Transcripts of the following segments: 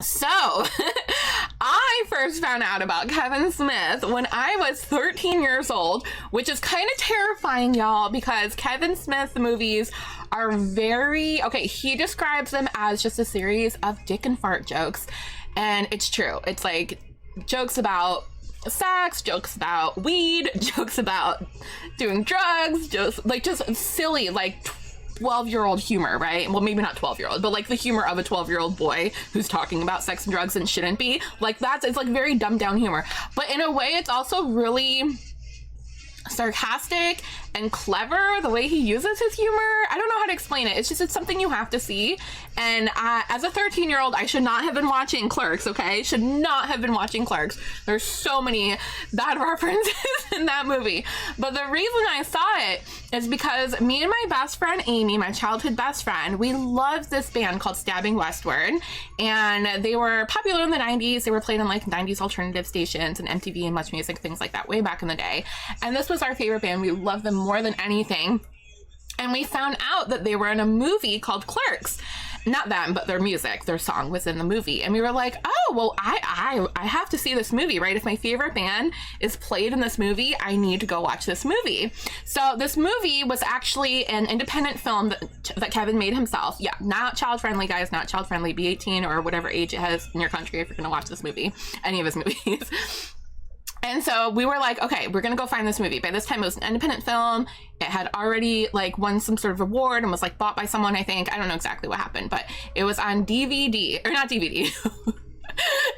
So, I first found out about Kevin Smith when I was 13 years old, which is kind of terrifying, y'all, because Kevin Smith movies are very, okay, he describes them as just a series of dick and fart jokes. And it's true. It's like jokes about sex, jokes about weed, jokes about doing drugs, just silly, like 12-year-old humor, right? Well, maybe not 12-year-old, but like the humor of a 12-year-old boy who's talking about sex and drugs and shouldn't be. Like it's like very dumbed down humor. But in a way, it's also really sarcastic and clever the way he uses his humor. I don't know how to explain it. It's something you have to see. And as a 13-year-old, I should not have been watching Clerks, okay? Should not have been watching Clerks. There's so many bad references in that movie. But the reason I saw it is because me and my best friend Amy, my childhood best friend, we loved this band called Stabbing Westward. And they were popular in the 90s. They were played on like 90s alternative stations and MTV and Much Music, things like that, way back in the day. And this was our favorite band. We loved them more than anything. And we found out that they were in a movie called Clerks. Not them, but their music, their song was in the movie. And we were like, oh, well, I have to see this movie, right? If my favorite band is played in this movie, I need to go watch this movie. So this movie was actually an independent film that Kevin made himself. Yeah, not child friendly, guys, not child friendly. Be 18 or whatever age it has in your country if you're going to watch this movie, any of his movies. And so we were like, okay, we're going to go find this movie. By this time, it was an independent film. It had already like won some sort of award and was like bought by someone, I think. I don't know exactly what happened, but it was on DVD, or not DVD,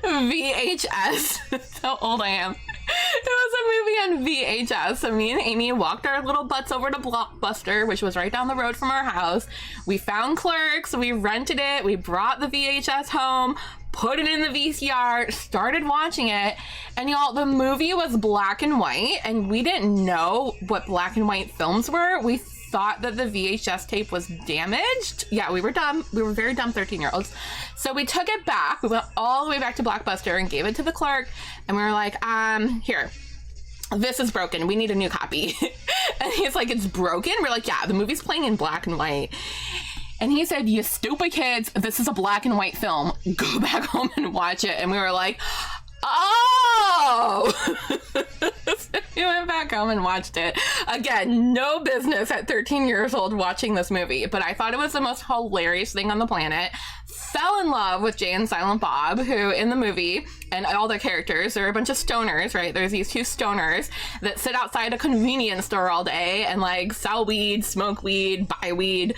VHS. That's how old I am. It was a movie on VHS. So me and Amy walked our little butts over to Blockbuster, which was right down the road from our house. We found Clerks. We rented it. We brought the VHS home, put it in the VCR, started watching it. And y'all, the movie was black and white, and we didn't know what black and white films were. We thought that the VHS tape was damaged. Yeah, we were dumb. We were very dumb 13-year-olds. So we took it back. We went all the way back to Blockbuster and gave it to the clerk. And we were like, here, this is broken. We need a new copy. And he's like, it's broken? We're like, yeah, the movie's playing in black and white. And he said, you stupid kids, this is a black and white film. Go back home and watch it. And we were like, oh! So we went back home and watched it. Again, no business at 13 years old watching this movie, but I thought it was the most hilarious thing on the planet. Fell in love with Jay and Silent Bob, who in the movie, and all their characters, they're a bunch of stoners, right? There's these two stoners that sit outside a convenience store all day and like sell weed, smoke weed, buy weed,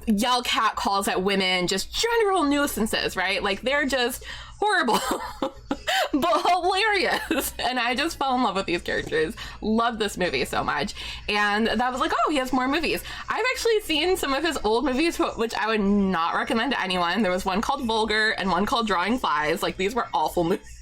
yell cat calls at women, just general nuisances, right? Like they're just horrible, but hilarious. And I just fell in love with these characters. Love this movie so much. And that was like, oh, he has more movies. I've actually seen some of his old movies, which I would not recommend to anyone. There was one called Vulgar and one called Drawing Flies. Like these were awful movies.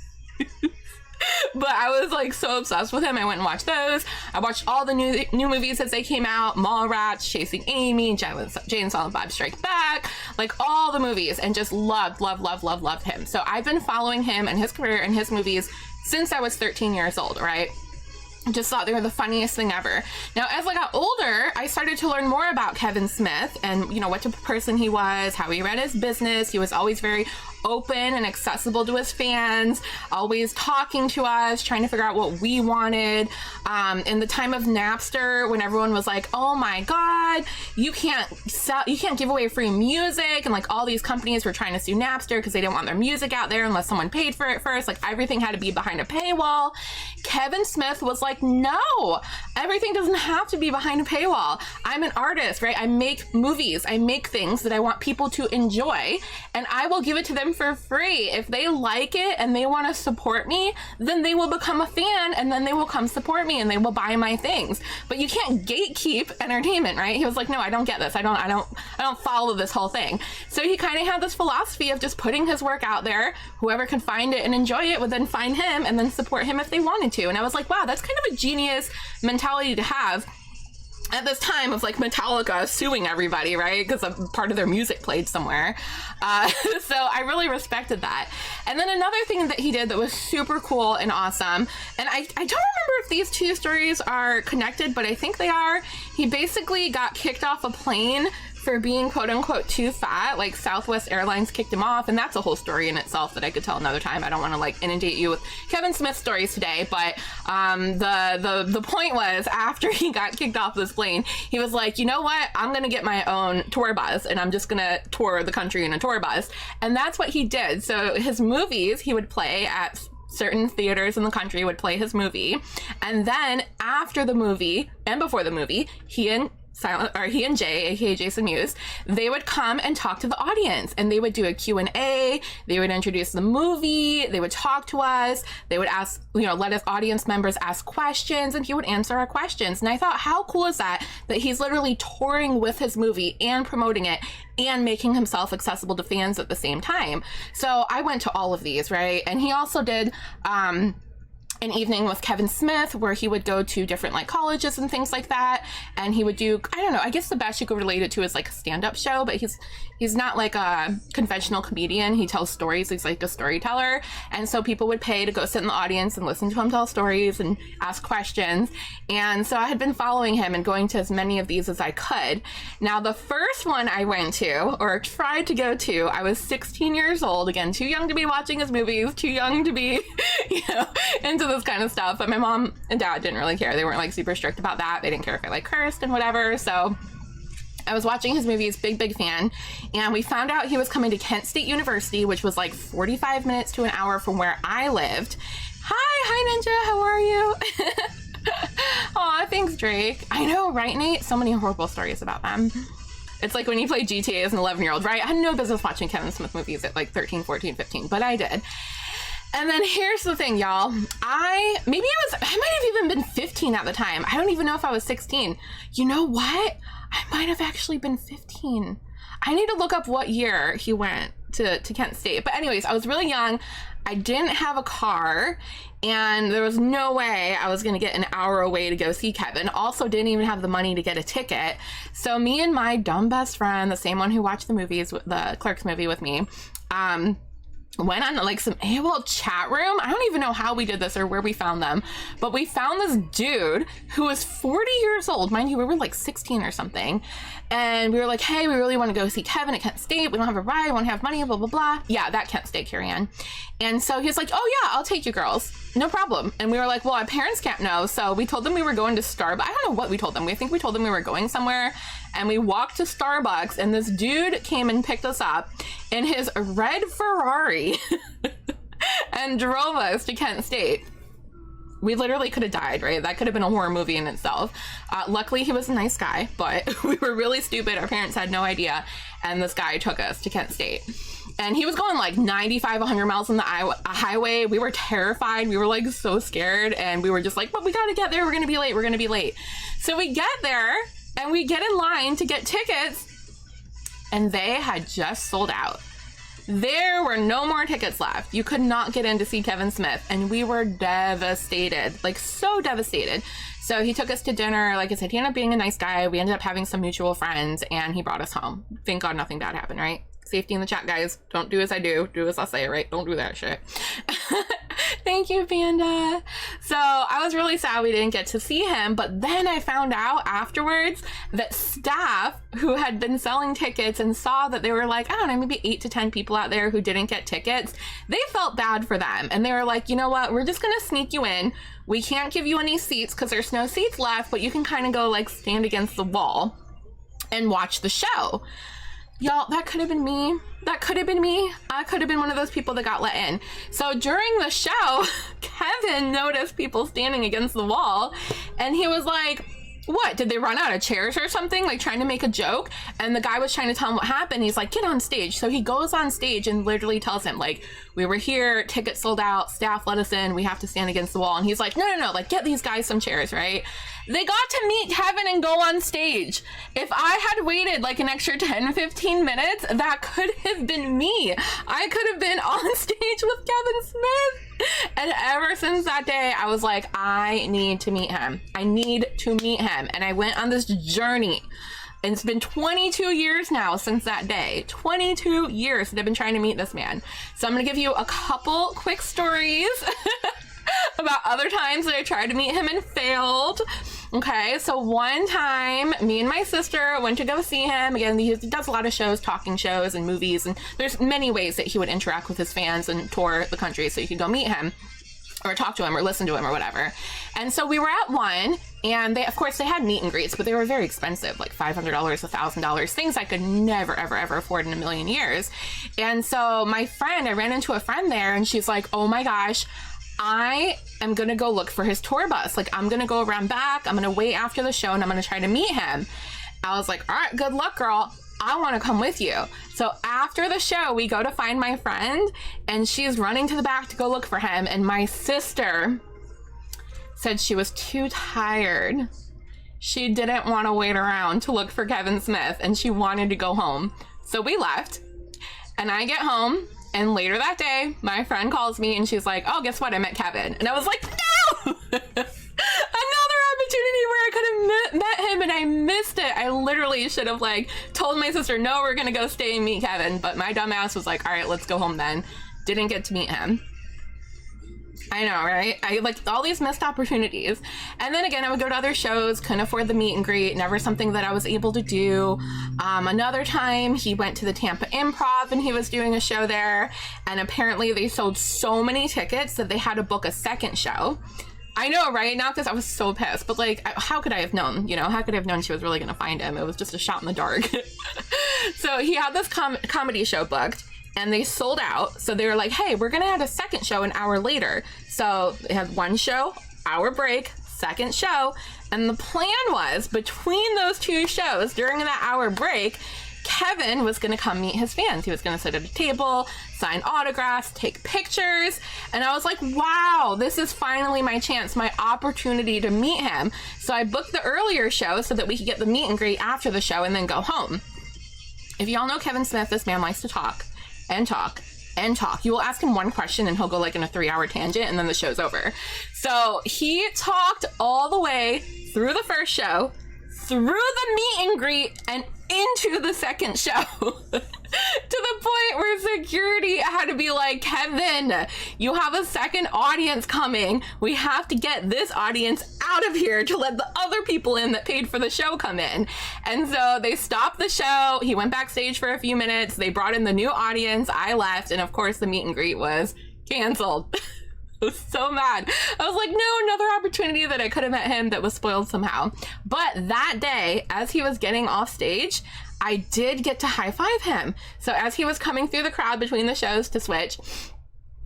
But I was like so obsessed with him. I went and watched those. I watched all the new movies as they came out. Mallrats, Chasing Amy, Jay and Silent Bob Strike Back, like all the movies, and just loved him. So I've been following him and his career and his movies since I was 13 years old, right? Just thought they were the funniest thing ever. Now, as I got older, I started to learn more about Kevin Smith and, you know, what type of person he was, how he ran his business. He was always very open and accessible to his fans, always talking to us, trying to figure out what we wanted. In the time of Napster, when everyone was like, oh my God, you can't give away free music. And like all these companies were trying to sue Napster because they didn't want their music out there unless someone paid for it first. Like everything had to be behind a paywall. Kevin Smith was like, no, everything doesn't have to be behind a paywall. I'm an artist, right? I make movies. I make things that I want people to enjoy, and I will give it to them for free. If they like it and they want to support me, then they will become a fan, and then they will come support me and they will buy my things. But you can't gatekeep entertainment, right? He was like, no, I don't get this. I don't follow this whole thing. So he kind of had this philosophy of just putting his work out there. Whoever could find it and enjoy it would then find him and then support him if they wanted to. And I was like, wow, that's kind of a genius mentality to have at this time of like Metallica suing everybody, right? Because a part of their music played somewhere. So I really respected that. And then another thing that he did that was super cool and awesome, and I don't remember if these two stories are connected, but I think they are. He basically got kicked off a plane for being quote unquote too fat. Like Southwest Airlines kicked him off, and that's a whole story in itself that I could tell another time. I don't want to like inundate you with Kevin Smith stories today, but the point was, after he got kicked off this plane, he was like, you know what, I'm gonna get my own tour bus and I'm just gonna tour the country in a tour bus. And that's what he did. So his movies, he would play at certain theaters in the country, would play his movie, and then after the movie and before the movie, he and Jay, aka Jason Mewes, they would come and talk to the audience, and they would do a Q&A. They would introduce the movie. They would talk to us. They would ask, let us audience members ask questions, and he would answer our questions. And I thought, how cool is that he's literally touring with his movie and promoting it and making himself accessible to fans at the same time. So I went to all of these, right? And he also did an evening with Kevin Smith where he would go to different like colleges and things like that, and he would do, I don't know, I guess the best you could relate it to is like a stand-up show, but he's not like a conventional comedian. He tells stories. He's like a storyteller, and so people would pay to go sit in the audience and listen to him tell stories and ask questions. And so I had been following him and going to as many of these as I could. Now the first one I went to, or tried to go to, I was 16 years old, again, too young to be watching his movies, too young to be into this kind of stuff, but my mom and dad didn't really care. They weren't like super strict about that. They didn't care if I like cursed and whatever. So I was watching his movies, big fan, and we found out he was coming to Kent State University, which was like 45 minutes to an hour from where I lived. Hi Ninja, how are you? Aw, thanks Drake. I know, right Nate? So many horrible stories about them. It's like when you play GTA as an 11-year-old, right? I had no business watching Kevin Smith movies at like 13, 14, 15, but I did. And then here's the thing, y'all. I might have even been 15 at the time. I don't even know if I was 16. You know what? I might have actually been 15. I need to look up what year he went to Kent State. But anyways, I was really young. I didn't have a car, and there was no way I was going to get an hour away to go see Kevin. Also didn't even have the money to get a ticket. So me and my dumb best friend, the same one who watched the Clerks movie with me, went on like some AOL chat room. I don't even know how we did this or where we found them, but we found this dude who was 40 years old. Mind you, we were like 16 or something. And we were like, hey, we really want to go see Kevin at Kent State. We don't have a ride. We don't have money, blah, blah, blah. Yeah, that Kent State, Carrie Ann. And so he's like, oh yeah, I'll take you girls. No problem. And we were like, well, our parents can't know. So we told them we were going to Starbucks. I don't know what we told them. I think we told them we were going somewhere. And we walked to Starbucks, and this dude came and picked us up in his red Ferrari and drove us to Kent State. We literally could have died, right? That could have been a horror movie in itself. Luckily, he was a nice guy, but we were really stupid. Our parents had no idea. And this guy took us to Kent State. And he was going like 95, 100 miles on the highway. We were terrified. We were like so scared. And we were just like, but we got to get there. We're going to be late. We're going to be late. So we get there and we get in line to get tickets. And they had just sold out. There were no more tickets left. You could not get in to see Kevin Smith. And we were devastated, like so devastated. So he took us to dinner. Like I said, he ended up being a nice guy. We ended up having some mutual friends, and he brought us home. Thank God nothing bad happened, right? Safety in the chat, guys. Don't do as I do. Do as I say, right? Don't do that shit. Thank you, Panda. So I was really sad we didn't get to see him, but then I found out afterwards that staff who had been selling tickets and saw that there were like, I don't know, maybe 8 to 10 people out there who didn't get tickets, they felt bad for them. And they were like, you know what? We're just going to sneak you in. We can't give you any seats because there's no seats left, but you can kind of go like stand against the wall and watch the show. Y'all, that could have been me. That could have been me. I could have been one of those people that got let in. So during the show, Kevin noticed people standing against the wall, and he was like, what, did they run out of chairs or something? Like trying to make a joke. And the guy was trying to tell him what happened. He's like, get on stage. So he goes on stage and literally tells him like, we were here, tickets sold out, staff let us in, we have to stand against the wall. And he's like, no, like get these guys some chairs, right? They got to meet Kevin and go on stage. If I had waited like an extra 10, 15 minutes, that could have been me. I could have been on stage with Kevin Smith. And ever since that day, I was like, I need to meet him. I need to meet him. And I went on this journey. And it's been 22 years now since that day. 22 years that I've been trying to meet this man. So I'm going to give you a couple quick stories about other times that I tried to meet him and failed. Okay, so one time, me and my sister went to go see him. Again, he does a lot of shows, talking shows and movies, and there's many ways that he would interact with his fans and tour the country, so you could go meet him or talk to him or listen to him or whatever. And so we were at one, and they, of course, they had meet and greets, but they were very expensive, like $500, $1,000, things I could never, ever, ever afford in a million years. And so I ran into a friend there, and she's like, oh my gosh, I am going to go look for his tour bus. Like, I'm going to go around back. I'm going to wait after the show and I'm going to try to meet him. I was like, all right, good luck, girl. I want to come with you. So after the show, we go to find my friend and she's running to the back to go look for him. And my sister said she was too tired. She didn't want to wait around to look for Kevin Smith and she wanted to go home. So we left and I get home. And later that day, my friend calls me and she's like, oh, guess what? I met Kevin. And I was like, no! Another opportunity where I could have met him and I missed it. I literally should have told my sister, no, we're going to go stay and meet Kevin. But my dumbass was like, all right, let's go home then. Didn't get to meet him. I know, right? I all these missed opportunities. And then again, I would go to other shows, couldn't afford the meet and greet, never something that I was able to do. Another time, he went to the Tampa Improv and he was doing a show there. And apparently they sold so many tickets that they had to book a second show. I know, right? Not because I was so pissed, but how could I have known? How could I have known she was really going to find him? It was just a shot in the dark. So he had this comedy show booked. And they sold out. So they were like, hey, we're going to have a second show an hour later. So they had one show, hour break, second show. And the plan was between those two shows during that hour break, Kevin was going to come meet his fans. He was going to sit at a table, sign autographs, take pictures. And I was like, wow, this is finally my chance, my opportunity to meet him. So I booked the earlier show so that we could get the meet and greet after the show and then go home. If y'all know Kevin Smith, this man likes to talk. And talk and talk. You will ask him one question and he'll go in a 3-hour tangent and then the show's over. So he talked all the way through the first show, through the meet and greet, and into the second show. To the point where security had to be like, Kevin, you have a second audience coming. We have to get this audience out of here to let the other people in that paid for the show come in. And so they stopped the show. He went backstage for a few minutes. They brought in the new audience. I left. And of course, the meet and greet was canceled. I was so mad. I was like, no, another opportunity that I could have met him that was spoiled somehow. But that day, as he was getting off stage, I did get to high five him. So as he was coming through the crowd between the shows to switch,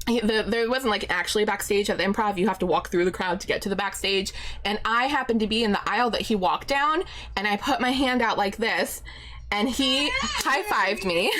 there wasn't actually backstage at the Improv. You have to walk through the crowd to get to the backstage. And I happened to be in the aisle that he walked down, and I put my hand out like this, and he high-fived me.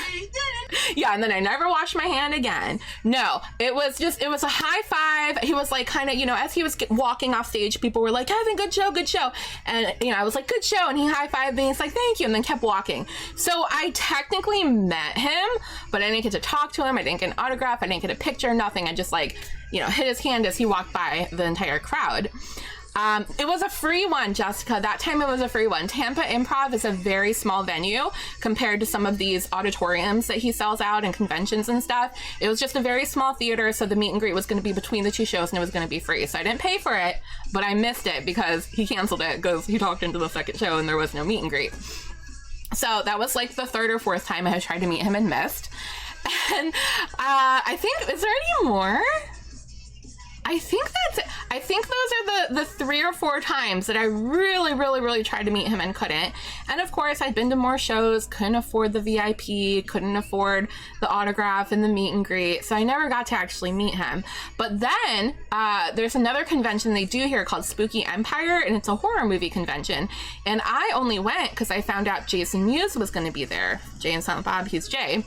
Yeah, and then I never washed my hand again. No, it was a high five. He was as he was walking off stage, people were like, Kevin, good show, good show. And, I was like, good show. And he high-fived me. He's like, thank you. And then kept walking. So I technically met him, but I didn't get to talk to him. I didn't get an autograph. I didn't get a picture, nothing. I just hit his hand as he walked by the entire crowd. It was a free one, Jessica. That time it was a free one. Tampa Improv is a very small venue compared to some of these auditoriums that he sells out and conventions and stuff. It was just a very small theater, so the meet and greet was going to be between the two shows and it was going to be free. So I didn't pay for it, but I missed it because he canceled it because he talked into the second show and there was no meet and greet. So that was the third or fourth time I had tried to meet him and missed. And I think, is there any more? I think that's it. I think those are the 3 or 4 times that I really, really, really tried to meet him and couldn't. And of course, I'd been to more shows, couldn't afford the VIP, couldn't afford the autograph and the meet and greet. So I never got to actually meet him. But then there's another convention they do here called Spooky Empire, and it's a horror movie convention. And I only went because I found out Jason Mewes was going to be there. Jay and Silent Bob, he's Jay.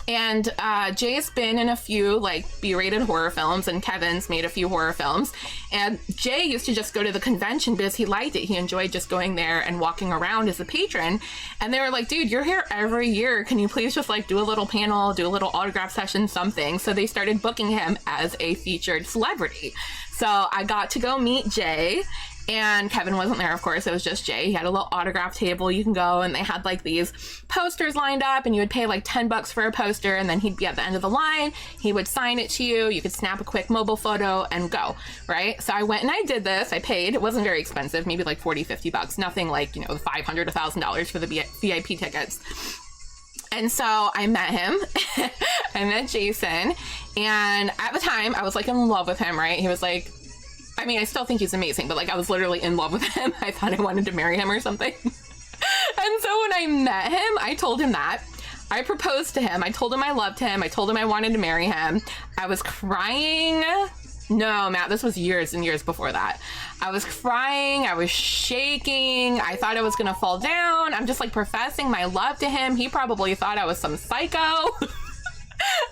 And Jay's been in a few B-rated horror films, and Kevin's made a few horror films. And Jay used to just go to the convention because he liked it. He enjoyed just going there and walking around as a patron. And they were like, dude, you're here every year. Can you please just do a little panel, do a little autograph session, something? So they started booking him as a featured celebrity. So I got to go meet Jay. And Kevin wasn't there, of course. It was just Jay. He had a little autograph table you can go, and they had like these posters lined up, and you would pay like $10 for a poster, and then he'd be at the end of the line. He would sign it to you. You could snap a quick mobile photo and go, right? So I went and I did this. I paid. It wasn't very expensive, maybe like $40-50. Nothing like, you know, $500 $1,000 for the VIP tickets. And so I met him. I met Jason. And at the time, I was like in love with him, right? He was like, I mean, I still think he's amazing, but like I was literally in love with him. I thought I wanted to marry him or something. And so when I met him, I told him that. I proposed to him. I told him I loved him. I told him I wanted to marry him. I was crying. No, Matt, this was years and years before that. I was crying. I was shaking. I thought I was going to fall down. I'm just like professing my love to him. He probably thought I was some psycho.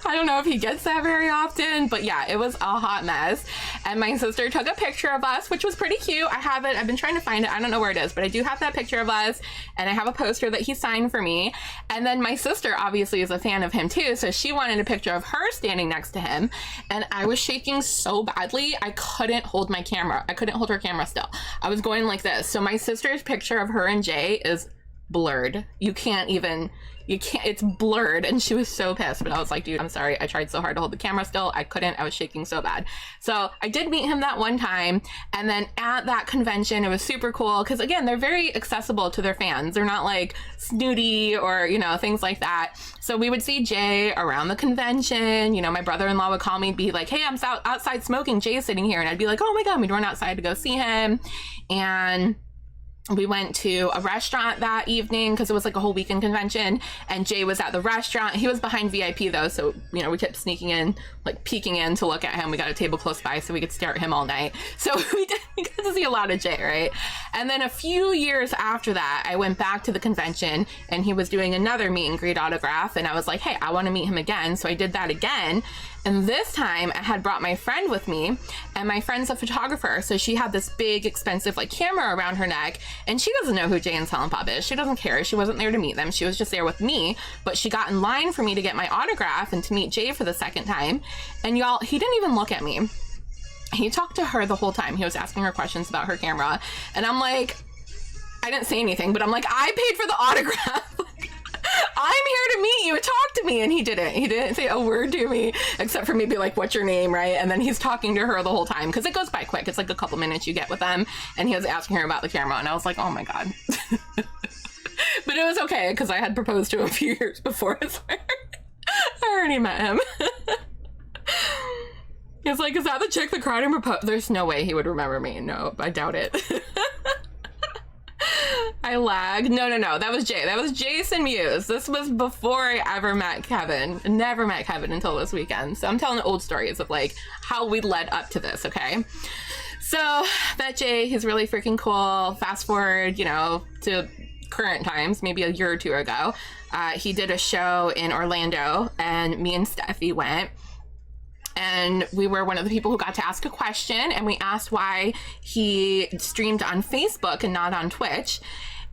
I don't know if he gets that very often, but yeah, it was a hot mess. And my sister took a picture of us, which was pretty cute. I have it. I've been trying to find it. I don't know where it is, but I do have that picture of us, and I have a poster that he signed for me. And then my sister obviously is a fan of him too, so she wanted a picture of her standing next to him. And I was shaking so badly, I couldn't hold my camera. I couldn't hold her camera still. I was going like this. So my sister's picture of her and Jay is blurred. You can't, it's blurred, and she was so pissed. But I was like, dude, I'm sorry, I tried so hard to hold the camera still. I couldn't. I was shaking so bad. So I did meet him that one time, and then at that convention, it was super cool because, again, they're very accessible to their fans. They're not like snooty or, you know, things like that. So we would see Jay around the convention. You know, my brother-in-law would call me, be like, hey, I'm outside smoking, Jay's sitting here. And I'd be like, oh my God, we'd run outside to go see him. And we went to a restaurant that evening because it was like a whole weekend convention, and Jay was at the restaurant. He was behind VIP though, so, you know, we kept sneaking in, like peeking in to look at him. We got a table close by so we could stare at him all night. So we got to see a lot of Jay, right? And then a few years after that, I went back to the convention, and he was doing another meet and greet autograph, and I was like, hey, I want to meet him again. So I did that again. And this time I had brought my friend with me, and my friend's a photographer. So she had this big, expensive like camera around her neck, and she doesn't know who Jay and Silent Bob is. She doesn't care. She wasn't there to meet them. She was just there with me, but she got in line for me to get my autograph and to meet Jay for the second time. And y'all, he didn't even look at me. He talked to her the whole time. He was asking her questions about her camera. And I'm like, I didn't say anything, but I'm like, I paid for the autograph. I'm here to meet you, talk to me. And he didn't say a word to me, except for maybe like, what's your name, right? And then he's talking to her the whole time, because it goes by quick. It's like a couple minutes you get with them, and he was asking her about the camera, and I was like, oh my God. But it was okay, because I had proposed to him a few years before, so I already met him. He's like, is that the chick that cried and proposed? There's no way he would remember me. No, I doubt it. I lagged. No. That was Jay. That was Jason Mewes. This was before I ever met Kevin. Never met Kevin until this weekend. So I'm telling old stories of like how we led up to this, okay? So met Jay. He's really freaking cool. Fast forward, you know, to current times, maybe a year or two ago. He did a show in Orlando, and me and Steffi went. And we were one of the people who got to ask a question, and we asked why he streamed on Facebook and not on Twitch.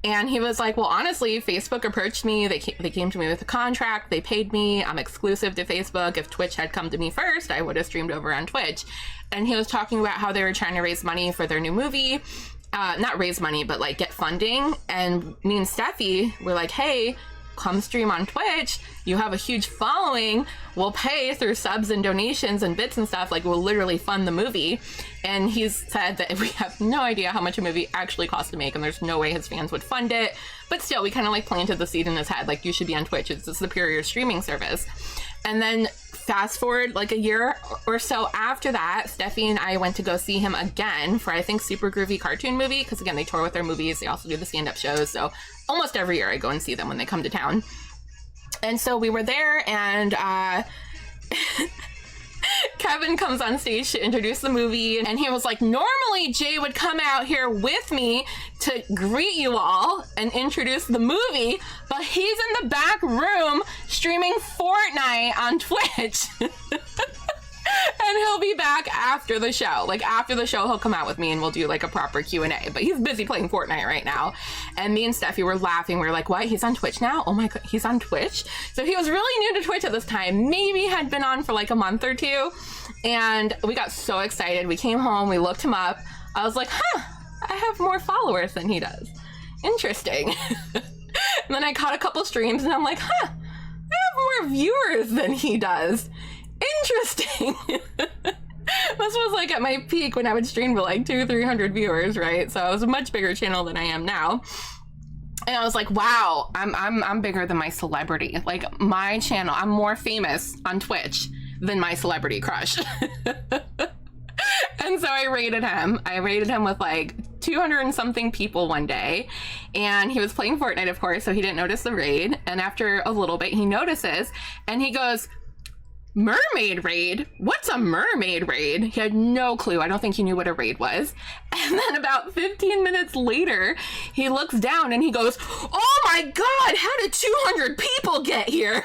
And he was like, well, honestly, Facebook approached me. They came to me with a contract. They paid me. I'm exclusive to Facebook. If Twitch had come to me first, I would have streamed over on Twitch. And he was talking about how they were trying to raise money for their new movie. Not raise money, but like get funding. And me and Steffi were like, hey, come stream on Twitch. You have a huge following. We'll pay through subs and donations and bits and stuff. Like, we'll literally fund the movie. And he's said that we have no idea how much a movie actually costs to make, and there's no way his fans would fund it. But still, we kind of like planted the seed in his head, like, you should be on Twitch. It's a superior streaming service. And then fast forward like a year or so after that, Steffi and I went to go see him again for, I think, Super Groovy Cartoon Movie, because again, they tour with their movies. They also do the stand-up shows. So almost every year I go and see them when they come to town. And so we were there, and Kevin comes on stage to introduce the movie, and he was like, normally Jay would come out here with me to greet you all and introduce the movie, but he's in the back room streaming Fortnite on Twitch. And he'll be back after the show. Like, after the show, he'll come out with me and we'll do like a proper Q&A. But he's busy playing Fortnite right now. And me and Steffi were laughing. We were like, what? He's on Twitch now? Oh my God, he's on Twitch? So he was really new to Twitch at this time. Maybe had been on for like a month or two. And we got so excited. We came home, we looked him up. I was like, huh, I have more followers than he does. Interesting. And then I caught a couple streams and I'm like, huh, I have more viewers than he does. Interesting. This was like at my peak when I would stream with like 200-300 viewers, right? So I was a much bigger channel than I am now. And I was like, wow, I'm bigger than my celebrity. Like my channel, I'm more famous on Twitch than my celebrity crush. And so I raided him. I raided him with like 200 and something people one day. And he was playing Fortnite, of course, so he didn't notice the raid. And after a little bit, he notices and he goes, mermaid raid? What's a mermaid raid? He had no clue. I don't think he knew what a raid was. And then about 15 minutes later, he looks down and he goes, oh my God, how did 200 people get here?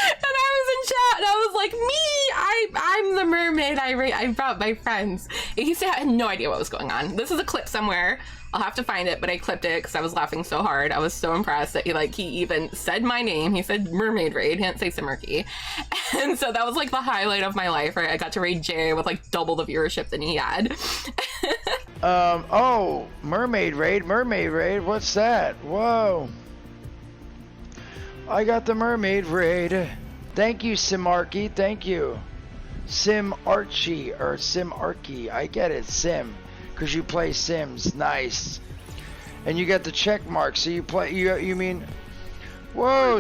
And I was in chat and I was like, I'm the mermaid. I brought my friends. He had no idea what was going on. This is a clip somewhere. I'll have to find it, but I clipped it because I was laughing so hard. I was so impressed that he even said my name. He said mermaid raid. He didn't say Simarchy. And so that was like the highlight of my life, right? I got to raid Jay with like double the viewership than he had. Oh, mermaid raid. What's that? Whoa. I got the mermaid raid. Thank you, Simarchy. Thank you. Simarchy or Simarchy. I get it, Sim. Because you play Sims. Nice. And you get the check mark. So you play, you mean, whoa,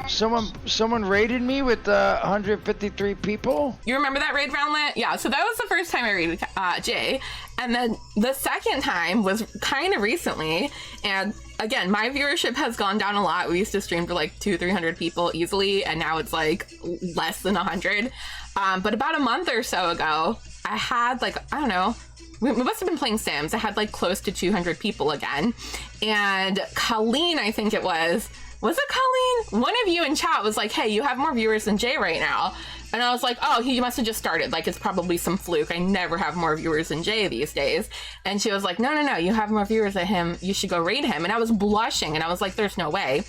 someone raided me with 153 people? You remember that raid roundlet? Yeah, so that was the first time I raided Jay. And then the second time was kind of recently. And again, my viewership has gone down a lot. We used to stream to like 200-300 people easily. And now it's like less than 100. But about a month or so ago, I had like, I don't know, we must have been playing Sims. I had like close to 200 people again. And Colleen, I think it was it Colleen? One of you in chat was like, hey, you have more viewers than Jay right now. And I was like, oh, he must have just started. Like, it's probably some fluke. I never have more viewers than Jay these days. And she was like, no, you have more viewers than him. You should go raid him. And I was blushing and I was like, there's no way.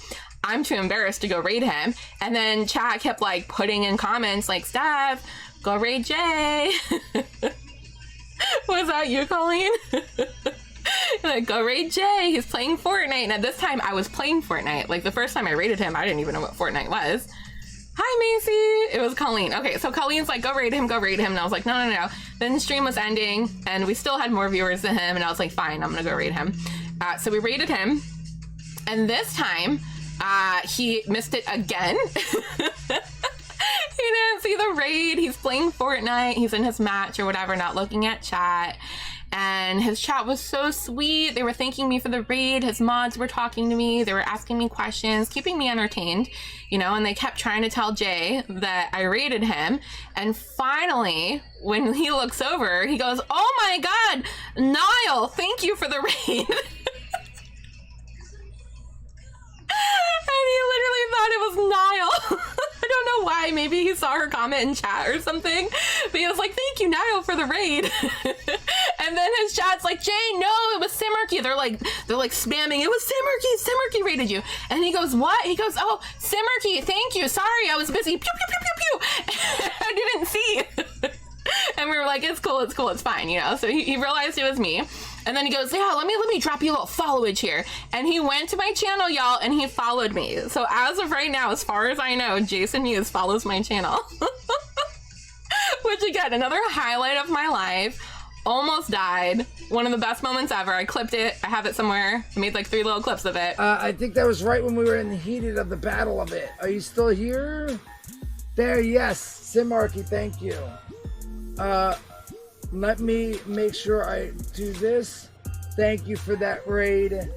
I'm too embarrassed to go raid him. And then chat kept like putting in comments like, Steph, go raid Jay. Was that you, Colleen? Like, go raid Jay. He's playing Fortnite. And at this time, I was playing Fortnite. Like, the first time I raided him, I didn't even know what Fortnite was. Hi, Macy. It was Colleen. Okay, so Colleen's like, go raid him. And I was like, no. Then the stream was ending, and we still had more viewers than him. And I was like, fine, I'm going to go raid him. So we raided him. And this time, he missed it again. He didn't see the raid. He's playing Fortnite. He's in his match or whatever, not looking at chat. And his chat was so sweet. They were thanking me for the raid. His mods were talking to me. They were asking me questions, keeping me entertained, you know, and they kept trying to tell Jay that I raided him. And finally, when he looks over, he goes, oh my God, Niall, thank you for the raid. And he literally thought it was Niall. I don't know why. Maybe he saw her comment in chat or something. But he was like, thank you, Niall, for the raid. And then his chat's like, Jay, no, it was Simarchy. They're like spamming, it was Simarchy. Simarchy raided you. And he goes, what? He goes, oh, Simarchy, thank you. Sorry, I was busy. Pew, pew, pew, pew, pew. I didn't see. And we were like, it's cool, it's fine, you know? So he realized it was me. And then he goes, yeah, let me drop you a little followage here. And he went to my channel, y'all, and he followed me. So as of right now, as far as I know, Jason Hughes follows my channel. Which, again, another highlight of my life. Almost died. One of the best moments ever. I clipped it. I have it somewhere. I made like 3 little clips of it. I think that was right when we were in the heated of the battle of it. Are you still here? There, yes. Simarchy, thank you. Let me make sure I do this. Thank you for that raid.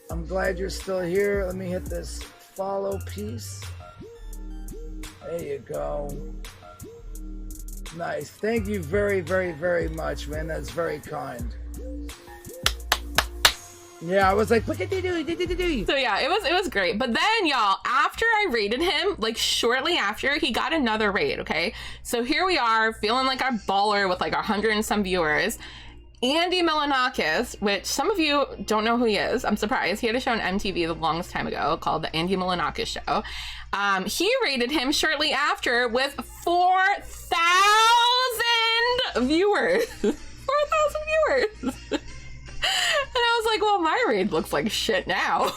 I'm glad you're still here. Let me hit this follow piece. There you go. Nice. Thank you very, very, very much, man. That's very kind. Yeah, I was like, what did they do? So yeah, it was great. But then, y'all, after I raided him, like shortly after, he got another raid, okay? So here we are, feeling like a baller with like 100 and some viewers. Andy Milanakis, which some of you don't know who he is. I'm surprised. He had a show on MTV the longest time ago called The Andy Milanakis Show. He raided him shortly after with 4,000 viewers. 4,000 course. And I was like, well, my raid looks like shit now.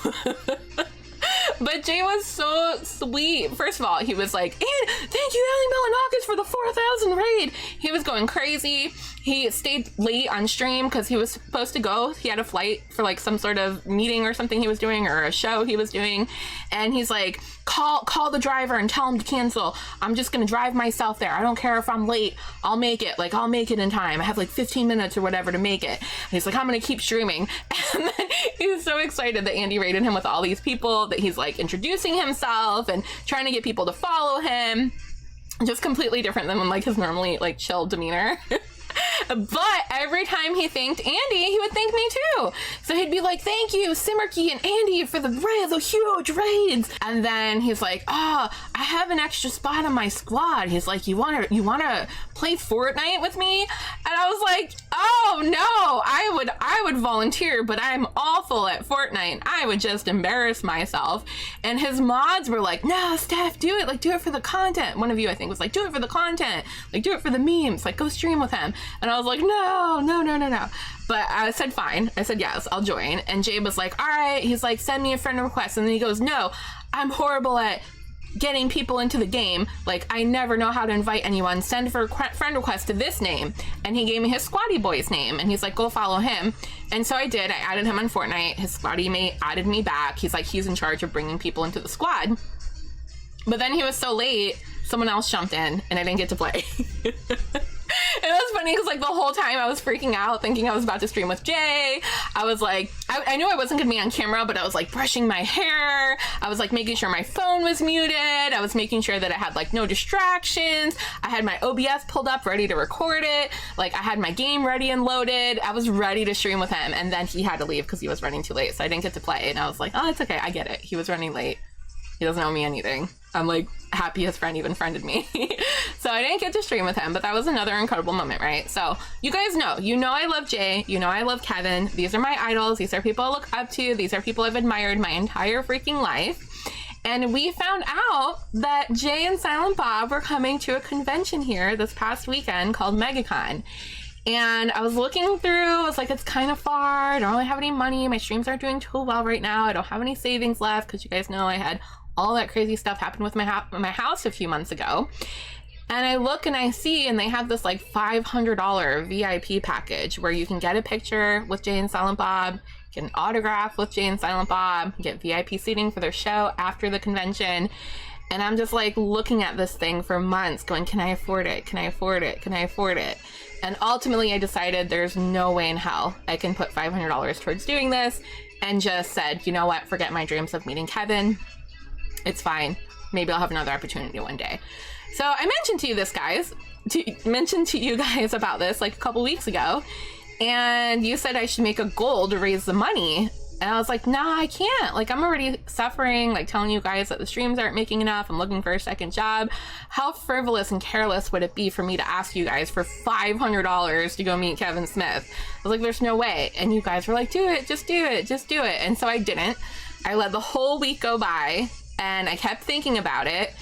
But Jay was so sweet. First of all, he was like, and thank you, Ellie Melanakis, for the 4,000 raid. He was going crazy. He stayed late on stream because he was supposed to go. He had a flight for like some sort of meeting or something he was doing, or a show he was doing. And he's like, call the driver and tell him to cancel. I'm just going to drive myself there. I don't care if I'm late. I'll make it. Like, I'll make it in time. I have like 15 minutes or whatever to make it. And he's like, I'm going to keep streaming. And then he was so excited that Andy raided him with all these people, that he's like introducing himself and trying to get people to follow him. Just completely different than like his normally like chill demeanor. But every time he thanked Andy, he would thank me too. So he'd be like, thank you, Simarchy and Andy, for the huge raids. And then he's like, oh, I have an extra spot on my squad. He's like, you wanna play Fortnite with me? And I was like, oh no, I would volunteer, but I'm awful at Fortnite. I would just embarrass myself. And his mods were like, no, Steph, do it. Like, do it for the content. One of you, I think, was like, do it for the content. Like, do it for the memes. Like, go stream with him. And I was like, no. But I said, fine. I said, yes, I'll join. And Jay was like, all right. He's like, send me a friend request. And then he goes, no, I'm horrible at getting people into the game. Like, I never know how to invite anyone. Send for a friend request to this name. And he gave me his squatty boy's name. And he's like, go follow him. And so I did. I added him on Fortnite. His squatty mate added me back. He's like, he's in charge of bringing people into the squad. But then he was so late, someone else jumped in and I didn't get to play. It was funny because like the whole time I was freaking out thinking I was about to stream with Jay. I was like, I knew I wasn't gonna be on camera, but I was like brushing my hair. I was like making sure my phone was muted. I was making sure that I had like no distractions. I had my OBS pulled up ready to record it. Like I had my game ready and loaded. I was ready to stream with him, and then he had to leave because he was running too late, so I didn't get to play. And I was like, oh, it's okay, I get it. He was running late. He doesn't owe me anything. I'm like happy his friend even friended me. So I didn't get to stream with him, but that was another incredible moment, right? So you guys know, I love Jay, I love Kevin. These are my idols. These are people I look up to. These are people I've admired my entire freaking life. And we found out that Jay and Silent Bob were coming to a convention here this past weekend called MegaCon. And I was looking through, I was like, it's kind of far. I don't really have any money. My streams aren't doing too well right now. I don't have any savings left because you guys know I had all that crazy stuff happen with my house a few months ago. And I look and I see, and they have this like $500 VIP package where you can get a picture with Jay and Silent Bob, get an autograph with Jay and Silent Bob, get VIP seating for their show after the convention. And I'm just like looking at this thing for months going, can I afford it? Can I afford it? Can I afford it? And ultimately I decided there's no way in hell I can put $500 towards doing this, and just said, you know what, forget my dreams of meeting Kevin. It's fine. Maybe I'll have another opportunity one day. So I mentioned to you guys about this like a couple weeks ago, and you said I should make a goal to raise the money. And I was like, nah, I can't. Like, I'm already suffering, like telling you guys that the streams aren't making enough. I'm looking for a second job. How frivolous and careless would it be for me to ask you guys for $500 to go meet Kevin Smith? I was like, there's no way. And you guys were like, do it, just do it, just do it. And so I didn't. I let the whole week go by, and I kept thinking about it.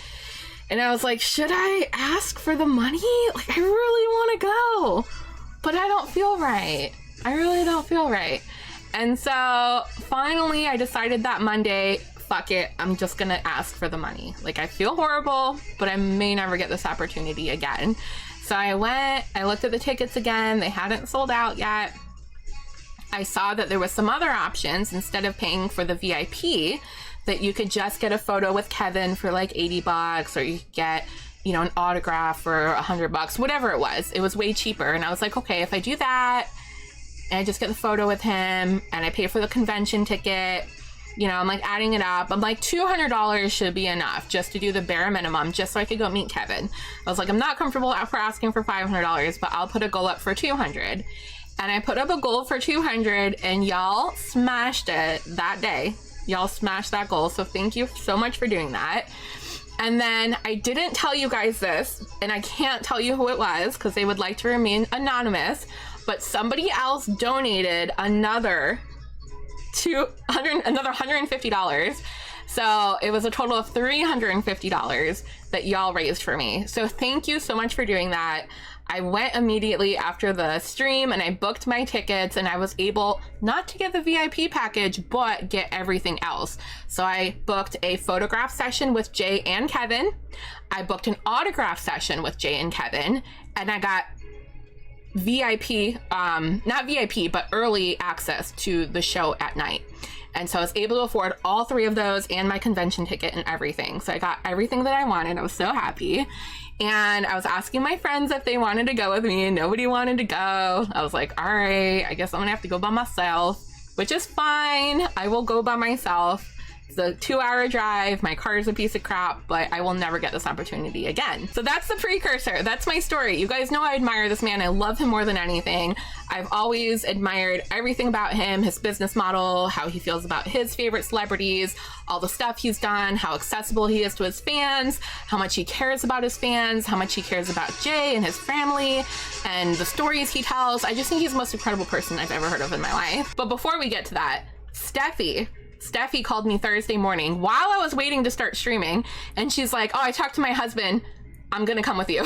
And I was like, should I ask for the money? Like, I really want to go, but I don't feel right. I really don't feel right. And so finally I decided that Monday, fuck it, I'm just gonna ask for the money. Like, I feel horrible, but I may never get this opportunity again. So I looked at the tickets again. They hadn't sold out yet. I saw that there was some other options. Instead of paying for the VIP, that you could just get a photo with Kevin for like $80, or you could get, an autograph for $100, whatever it was. It was way cheaper. And I was like, okay, if I do that, and I just get the photo with him, and I pay for the convention ticket, I'm like adding it up. I'm like, $200 should be enough just to do the bare minimum, just so I could go meet Kevin. I was like, I'm not comfortable for asking for $500, but I'll put a goal up for $200. And I put up a goal for $200, and y'all smashed it that day. Y'all smashed that goal. So thank you so much for doing that. And then I didn't tell you guys this, and I can't tell you who it was because they would like to remain anonymous, but somebody else donated another $150 So it was a total of $350 that y'all raised for me. So thank you so much for doing that. I went immediately after the stream and I booked my tickets, and I was able not to get the VIP package, but get everything else. So I booked a photograph session with Jay and Kevin. I booked an autograph session with Jay and Kevin, and I got VIP, not VIP, but early access to the show at night. And so I was able to afford all three of those and my convention ticket and everything. So I got everything that I wanted. I was so happy. And I was asking my friends if they wanted to go with me, and nobody wanted to go. I was like, all right, I guess I'm gonna have to go by myself, which is fine. I will go by myself. It's a 2-hour drive. My car is a piece of crap, but I will never get this opportunity again. So that's the precursor. That's my story. You guys know I admire this man. I love him more than anything. I've always admired everything about him, his business model, how he feels about his favorite celebrities, all the stuff he's done, how accessible he is to his fans, how much he cares about his fans, how much he cares about Jay and his family, and the stories he tells. I just think he's the most incredible person I've ever heard of in my life. But before we get to that, Steffi called me Thursday morning while I was waiting to start streaming, and she's like, oh, I talked to my husband. I'm gonna come with you.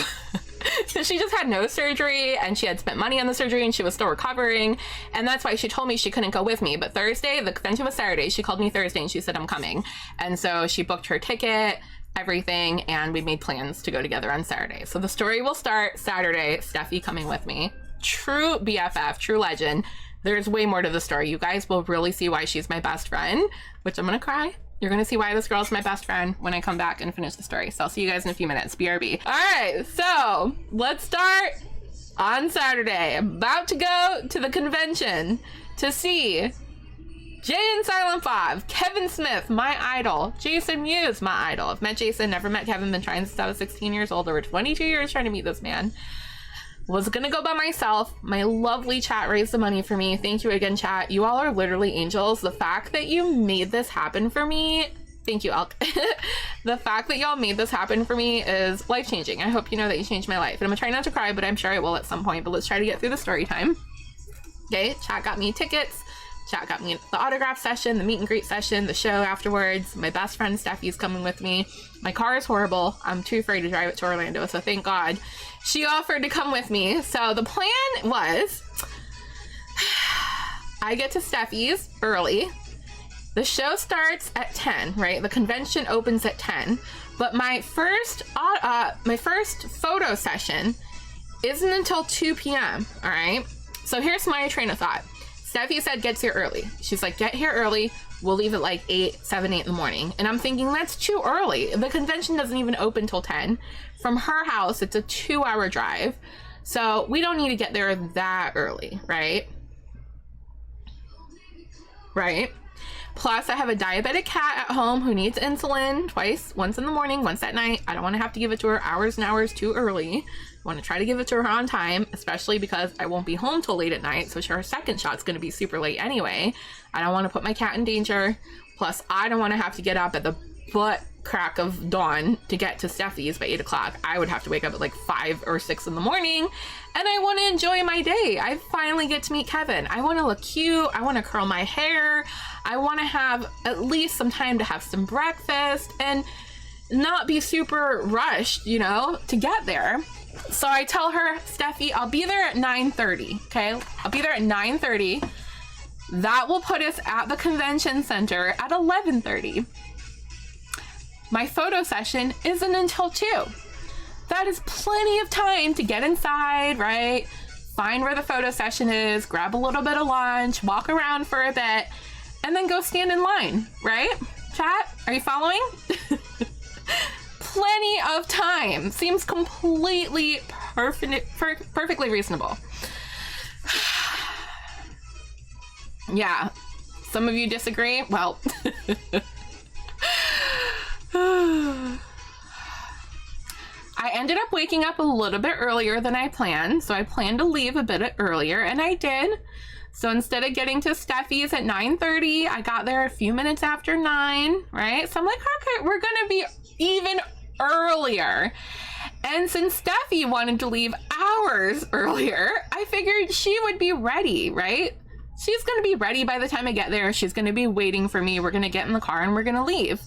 So she just had no surgery, and she had spent money on the surgery, and she was still recovering, and that's why she told me she couldn't go with me. But Thursday, the convention was Saturday, she called me Thursday and she said, I'm coming. And so she booked her ticket, everything, and we made plans to go together on Saturday. So the story will start Saturday, Steffi coming with me. True BFF, true legend. There's way more to the story. You guys will really see why she's my best friend, which I'm gonna cry. You're gonna see why this girl's my best friend when I come back and finish the story. So I'll see you guys in a few minutes. BRB. All right, so let's start on Saturday. About to go to the convention to see Jay and Silent Bob, Kevin Smith, my idol, Jason Mewes, my idol. I've met Jason, never met Kevin, been trying since I was 16 years old. Over 22 years trying to meet this man. Was gonna go by myself. My lovely chat raised the money for me. Thank you again, chat. You all are literally angels. The fact that you made this happen for me, thank you, Elk. The fact that y'all made this happen for me is life-changing. I hope you know that you changed my life. And I'm gonna try not to cry, but I'm sure I will at some point. But let's try to get through the story time. Okay, chat got me tickets. Chat got me the autograph session, the meet and greet session, the show afterwards. My best friend Steffi's coming with me. My car is horrible. I'm too afraid to drive it to Orlando, so thank God she offered to come with me. So the plan was I get to Steffi's early. The show starts at 10, right? The convention opens at 10. But my first photo session isn't until 2 p.m., all right? So here's my train of thought. Steffi said gets here early. She's like, get here early. We'll leave at like 8 in the morning. And I'm thinking that's too early. The convention doesn't even open till 10. From her house, it's a 2-hour drive. So we don't need to get there that early, right? Right? Plus, I have a diabetic cat at home who needs insulin twice, once in the morning, once at night. I don't want to have to give it to her hours and hours too early. I want to try to give it to her on time, especially because I won't be home till late at night, so her second shot's going to be super late anyway. I don't want to put my cat in danger. Plus, I don't want to have to get up at the butt crack of dawn to get to Steffi's by 8 o'clock. I would have to wake up at like 5 or 6 in the morning, and I want to enjoy my day. I finally get to meet Kevin. I want to look cute. I want to curl my hair. I want to have at least some time to have some breakfast and not be super rushed, you know, to get there. So I tell her, Steffi, I'll be there at 9:30, okay? I'll be there at 9:30. That will put us at the convention center at 11:30. My photo session isn't until 2. That is plenty of time to get inside, right? Find where the photo session is, grab a little bit of lunch, walk around for a bit, and then go stand in line, right? Chat, are you following? Plenty of time. Seems completely perfectly reasonable. Yeah, some of you disagree. Well, I ended up waking up a little bit earlier than I planned, so I planned to leave a bit earlier, and I did. So instead of getting to Steffi's at 9:30, I got there a few minutes after 9, right? So I'm like, okay, we're gonna be even earlier. And since Steffi wanted to leave hours earlier, I figured she would be ready, right? She's going to be ready by the time I get there. She's going to be waiting for me. We're going to get in the car and we're going to leave.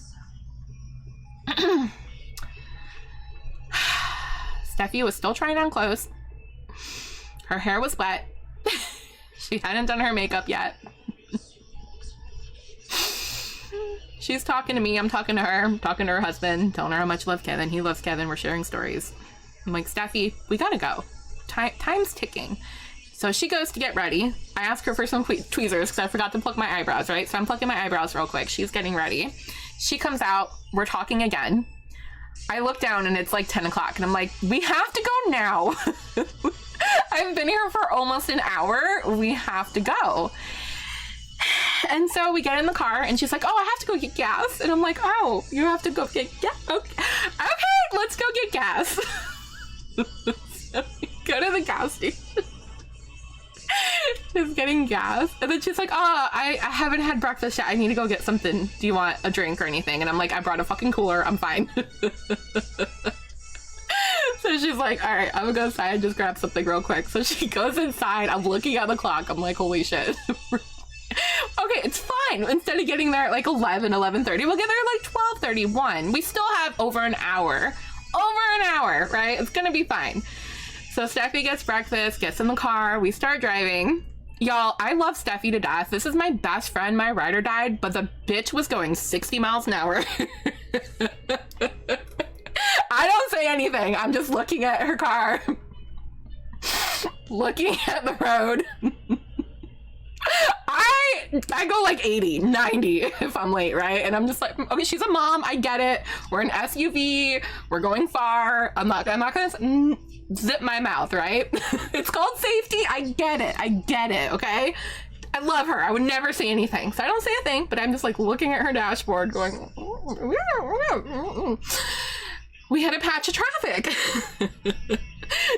Steffi was still trying on clothes. Her hair was wet. She hadn't done her makeup yet. She's talking to me. I'm talking to her. I'm talking to her husband, telling her how much I love Kevin. He loves Kevin. We're sharing stories. I'm like, Steffi, we gotta go. Time's ticking. So she goes to get ready. I ask her for some tweezers because I forgot to pluck my eyebrows, right? So I'm plucking my eyebrows real quick. She's getting ready. She comes out. We're talking again. I look down and it's like 10 o'clock and I'm like, we have to go now. I've been here for almost an hour. We have to go. And so we get in the car and she's like, oh, I have to go get gas. And I'm like, oh, you have to go get gas? Okay, let's go get gas. So we go to the gas station. She's getting gas. And then she's like, oh, I haven't had breakfast yet. I need to go get something. Do you want a drink or anything? And I'm like, I brought a fucking cooler. I'm fine. So she's like, all right, I'm gonna go inside and just grab something real quick. So she goes inside. I'm looking at the clock. I'm like, holy shit. Okay, it's fine. Instead of getting there at like 11:30, we'll get there at like 12:31. We still have over an hour. Right? It's gonna be fine. So Steffi gets breakfast, gets in the car, we start driving. Y'all, I love Steffi to death. This is my best friend, my ride or died, but the bitch was going 60 miles an hour. I don't say anything. I'm just looking at her car, looking at the road. I go like 80, 90 if I'm late, right? And I'm just like, okay, she's a mom. I get it. We're an SUV. We're going far. I'm not gonna zip my mouth, right? It's called safety. I get it. Okay. I love her. I would never say anything. So I don't say a thing, but I'm just like looking at her dashboard going, we had a patch of traffic.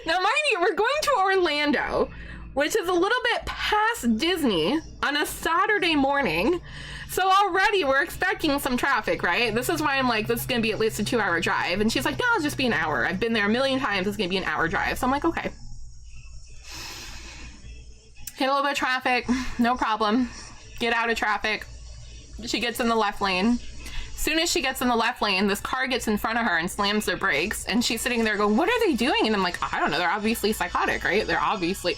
Now, mind you, we're going to Orlando, which is a little bit past Disney on a Saturday morning. So already we're expecting some traffic, right? This is why I'm like, this is gonna be at least a 2-hour drive. And she's like, no, it'll just be an hour. I've been there a million times. It's gonna be an hour drive. So I'm like, okay. Hit a little bit of traffic, no problem. Get out of traffic. She gets in the left lane. As soon as she gets in the left lane, this car gets in front of her and slams their brakes. And she's sitting there going, what are they doing? And I'm like, I don't know. They're obviously psychotic, right? They're obviously...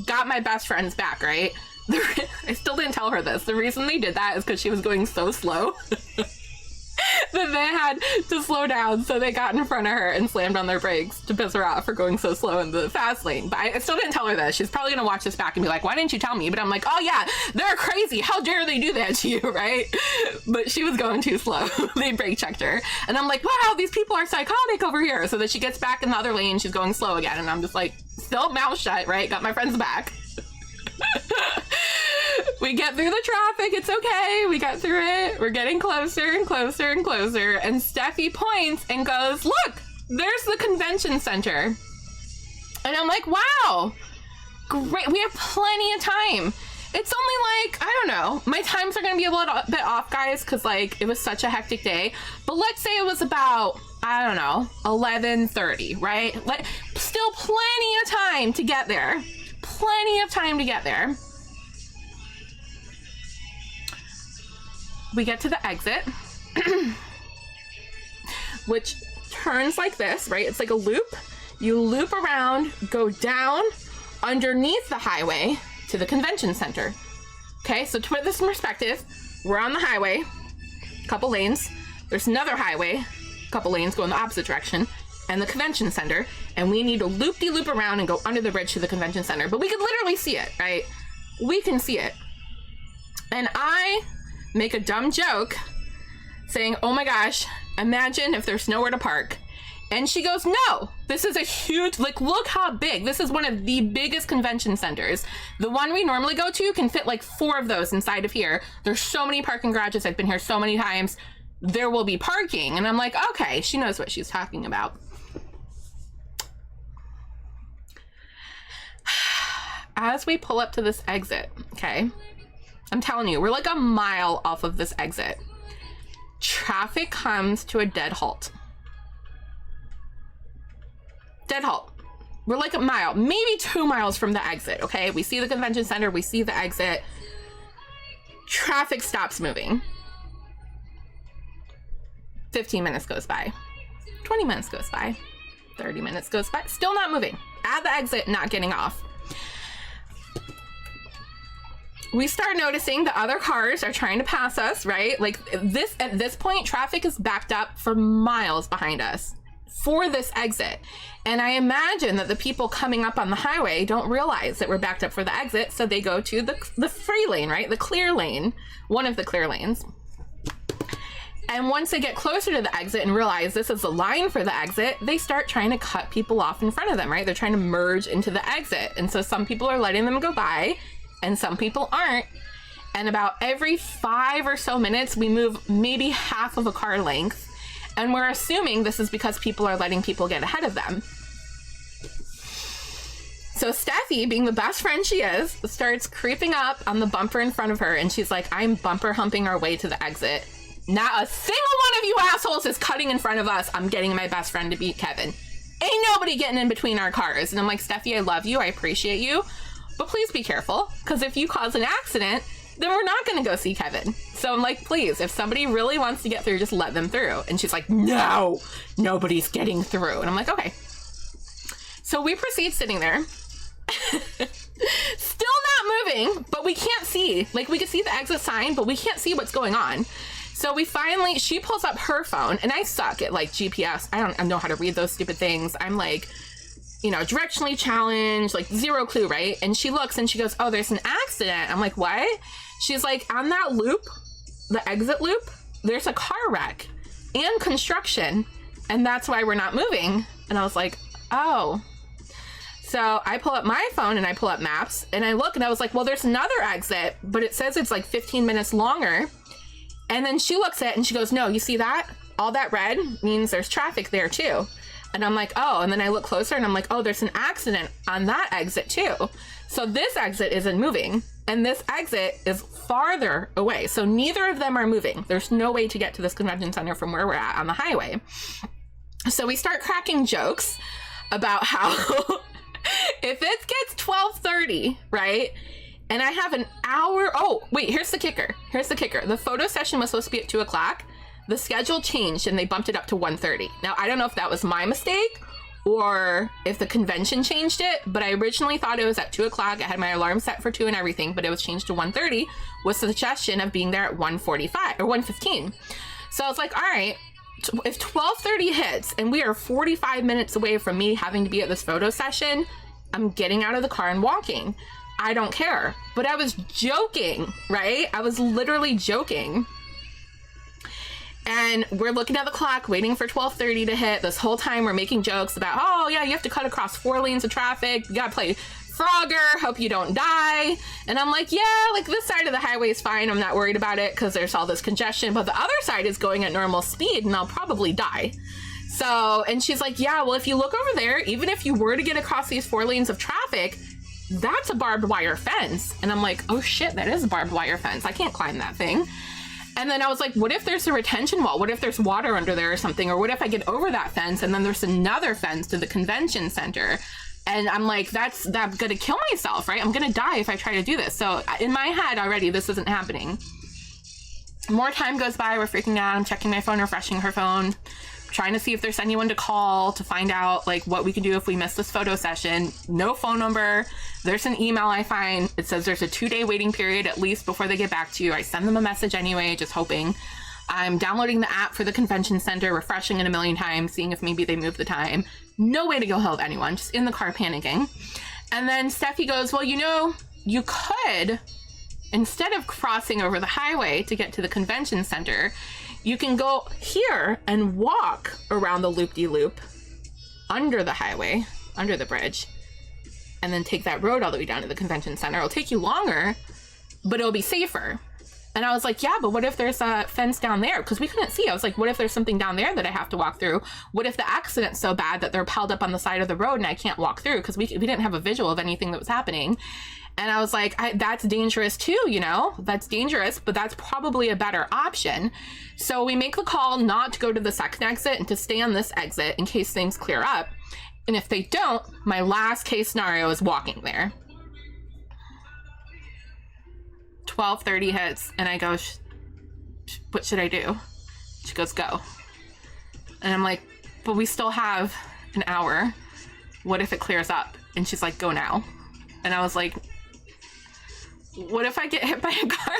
Got my best friend's back, right? I still didn't tell her this. The reason they did that is because she was going so slow that they had to slow down. So they got in front of her and slammed on their brakes to piss her off for going so slow in the fast lane. But I still didn't tell her this. She's probably going to watch this back and be like, why didn't you tell me? But I'm like, oh yeah, they're crazy. How dare they do that to you, right? But she was going too slow. They brake checked her. And I'm like, wow, these people are psychotic over here. So that she gets back in the other lane, she's going slow again. And I'm just like, still mouth shut, right? Got my friend's back. We get through the traffic. It's okay. We got through it. We're getting closer and closer and closer. And Steffi points and goes, look, there's the convention center. And I'm like, wow, great. We have plenty of time. It's only like, I don't know. My times are going to be a little bit off, guys, because like it was such a hectic day. But let's say it was about, I don't know, 11:30, right? Still plenty of time to get there. Plenty of time to get there. We get to the exit, which turns like this, right? It's like a loop. You loop around, go down underneath the highway to the convention center. Okay, so to put this in perspective, we're on the highway, a couple lanes. There's another highway, a couple lanes go in the opposite direction, and the convention center. And we need to loop-de-loop around and go under the bridge to the convention center. But we can literally see it, right? We can see it. And I make a dumb joke saying, oh my gosh, imagine if there's nowhere to park. And she goes, no, this is a huge, like, look how big. This is one of the biggest convention centers. The one we normally go to can fit like 4 of those inside of here. There's so many parking garages. I've been here so many times. There will be parking. And I'm like, okay, she knows what she's talking about. As we pull up to this exit, okay, I'm telling you, we're like a mile off of this exit. Traffic comes to a dead halt. Dead halt. We're like a mile, maybe 2 miles from the exit, okay? We see the convention center, we see the exit. Traffic stops moving. 15 minutes goes by. 20 minutes goes by. 30 minutes goes by. Still not moving. At the exit, not getting off. We start noticing the other cars are trying to pass us, right? Like this, at this point, traffic is backed up for miles behind us for this exit. And I imagine that the people coming up on the highway don't realize that we're backed up for the exit. So they go to the free lane, right? The clear lane, one of the clear lanes. And once they get closer to the exit and realize this is the line for the exit, they start trying to cut people off in front of them, right? They're trying to merge into the exit. And so some people are letting them go by and some people aren't. And about every 5 or so minutes, we move maybe half of a car length. And we're assuming this is because people are letting people get ahead of them. So Steffi, being the best friend she is, starts creeping up on the bumper in front of her. And she's like, I'm bumper humping our way to the exit. Not a single one of you assholes is cutting in front of us. I'm getting my best friend to beat Kevin. Ain't nobody getting in between our cars. And I'm like, Steffi, I love you. I appreciate you. But please be careful. Because if you cause an accident, then we're not going to go see Kevin. So I'm like, please, if somebody really wants to get through, just let them through. And she's like, no, nobody's getting through. And I'm like, okay. So we proceed sitting there. Still not moving, but we can't see. Like, we can see the exit sign, but we can't see what's going on. So we finally, she pulls up her phone, and I suck at, like, GPS. I don't know how to read those stupid things. I'm like, you know, directionally challenged, like, zero clue, right? And she looks and she goes, oh, there's an accident. I'm like, what? She's like, on that loop, the exit loop, there's a car wreck and construction, and that's why we're not moving. And I was like, oh. So I pull up my phone and I pull up maps and I look and I was like, well, there's another exit, but it says it's like 15 minutes longer. And then she looks at it and she goes, no, you see that? All that red means there's traffic there too. And I'm like, oh, and then I look closer and I'm like, oh, there's an accident on that exit too. So this exit isn't moving and this exit is farther away. So neither of them are moving. There's no way to get to this convention center from where we're at on the highway. So we start cracking jokes about how if it gets 12:30, right? And I have an hour. Oh, wait, here's the kicker. Here's the kicker. The photo session was supposed to be at 2 o'clock. The schedule changed and they bumped it up to 1:30. Now, I don't know if that was my mistake or if the convention changed it, but I originally thought it was at 2 o'clock. I had my alarm set for 2 and everything, but it was changed to 1:30 with the suggestion of being there at 1:45 or 1:15. So I was like, all right, if 12:30 hits and we are 45 minutes away from me having to be at this photo session, I'm getting out of the car and walking. I don't care. But I was joking, right? I was literally joking. And we're looking at the clock, waiting for 12:30 to hit. This whole time we're making jokes about, oh yeah, you have to cut across 4 lanes of traffic. You gotta play Frogger, hope you don't die. And I'm like, yeah, like this side of the highway is fine. I'm not worried about it because there's all this congestion. But the other side is going at normal speed and I'll probably die. So, and she's like, yeah, well, if you look over there, even if you were to get across these 4 lanes of traffic, that's a barbed wire fence. And I'm like, oh shit, that is a barbed wire fence. I can't climb that thing. And then I was like, what if there's a retention wall? What if there's water under there or something? Or what if I get over that fence and then there's another fence to the convention center? And I'm like, I'm gonna kill myself, right? I'm gonna die if I try to do this. So in my head already, this isn't happening. More time goes by, we're freaking out. I'm checking my phone, refreshing her phone, trying to see if there's anyone to call to find out like what we can do if we miss this photo session. No phone number. There's an email I find. It says there's a 2-day waiting period at least before they get back to you. I send them a message anyway, just hoping. I'm downloading the app for the convention center, refreshing it a million times, seeing if maybe they move the time. No way to go help anyone, just in the car panicking. And then Steffi goes, well, you know, you could, instead of crossing over the highway to get to the convention center, you can go here and walk around the loop-de-loop under the highway, under the bridge, and then take that road all the way down to the convention center. It'll take you longer, but it'll be safer. And I was like, yeah, but what if there's a fence down there? Because we couldn't see. I was like, what if there's something down there that I have to walk through? What if the accident's so bad that they're piled up on the side of the road and I can't walk through? Because we didn't have a visual of anything that was happening. And I was like, that's dangerous too, you know? That's dangerous, but that's probably a better option. So we make the call not to go to the second exit and to stay on this exit in case things clear up. And if they don't, my last case scenario is walking there. 12:30 hits, and I go, what should I do? She goes, go. And I'm like, but we still have an hour. What if it clears up? And she's like, go now. And I was like, what if I get hit by a car?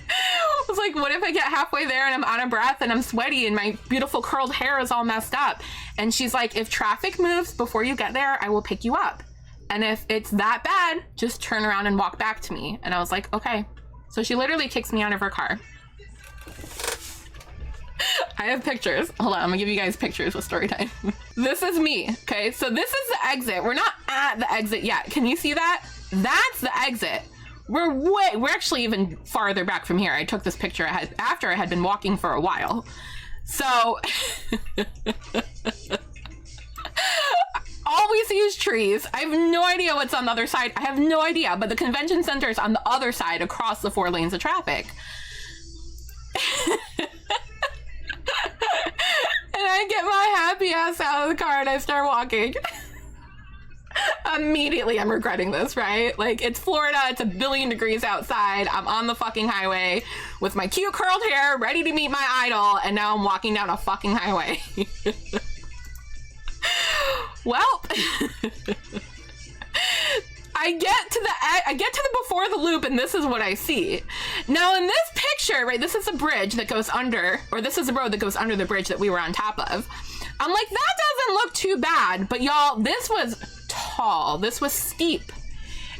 I was like, what if I get halfway there and I'm out of breath and I'm sweaty and my beautiful curled hair is all messed up? And she's like, if traffic moves before you get there, I will pick you up. And if it's that bad, just turn around and walk back to me. And I was like, okay. So she literally kicks me out of her car. I have pictures. Hold on, I'm gonna give you guys pictures with story time. This is me, okay? So this is the exit. We're not at the exit yet. Can you see that? That's the exit. We're actually even farther back from here. I took this picture after I had been walking for a while. So all we see is trees. I have no idea what's on the other side. I have no idea, but the convention center is on the other side across the 4 lanes of traffic. And I get my happy ass out of the car and I start walking. Immediately I'm regretting this, right? Like, it's Florida, it's a billion degrees outside, I'm on the fucking highway with my cute curled hair, ready to meet my idol, and now I'm walking down a fucking highway. Well, I get to the before the loop, and this is what I see. Now in this picture, right, this is a bridge that goes under, or this is a road that goes under the bridge that we were on top of. I'm like, that doesn't look too bad, but y'all, this was tall, this was steep.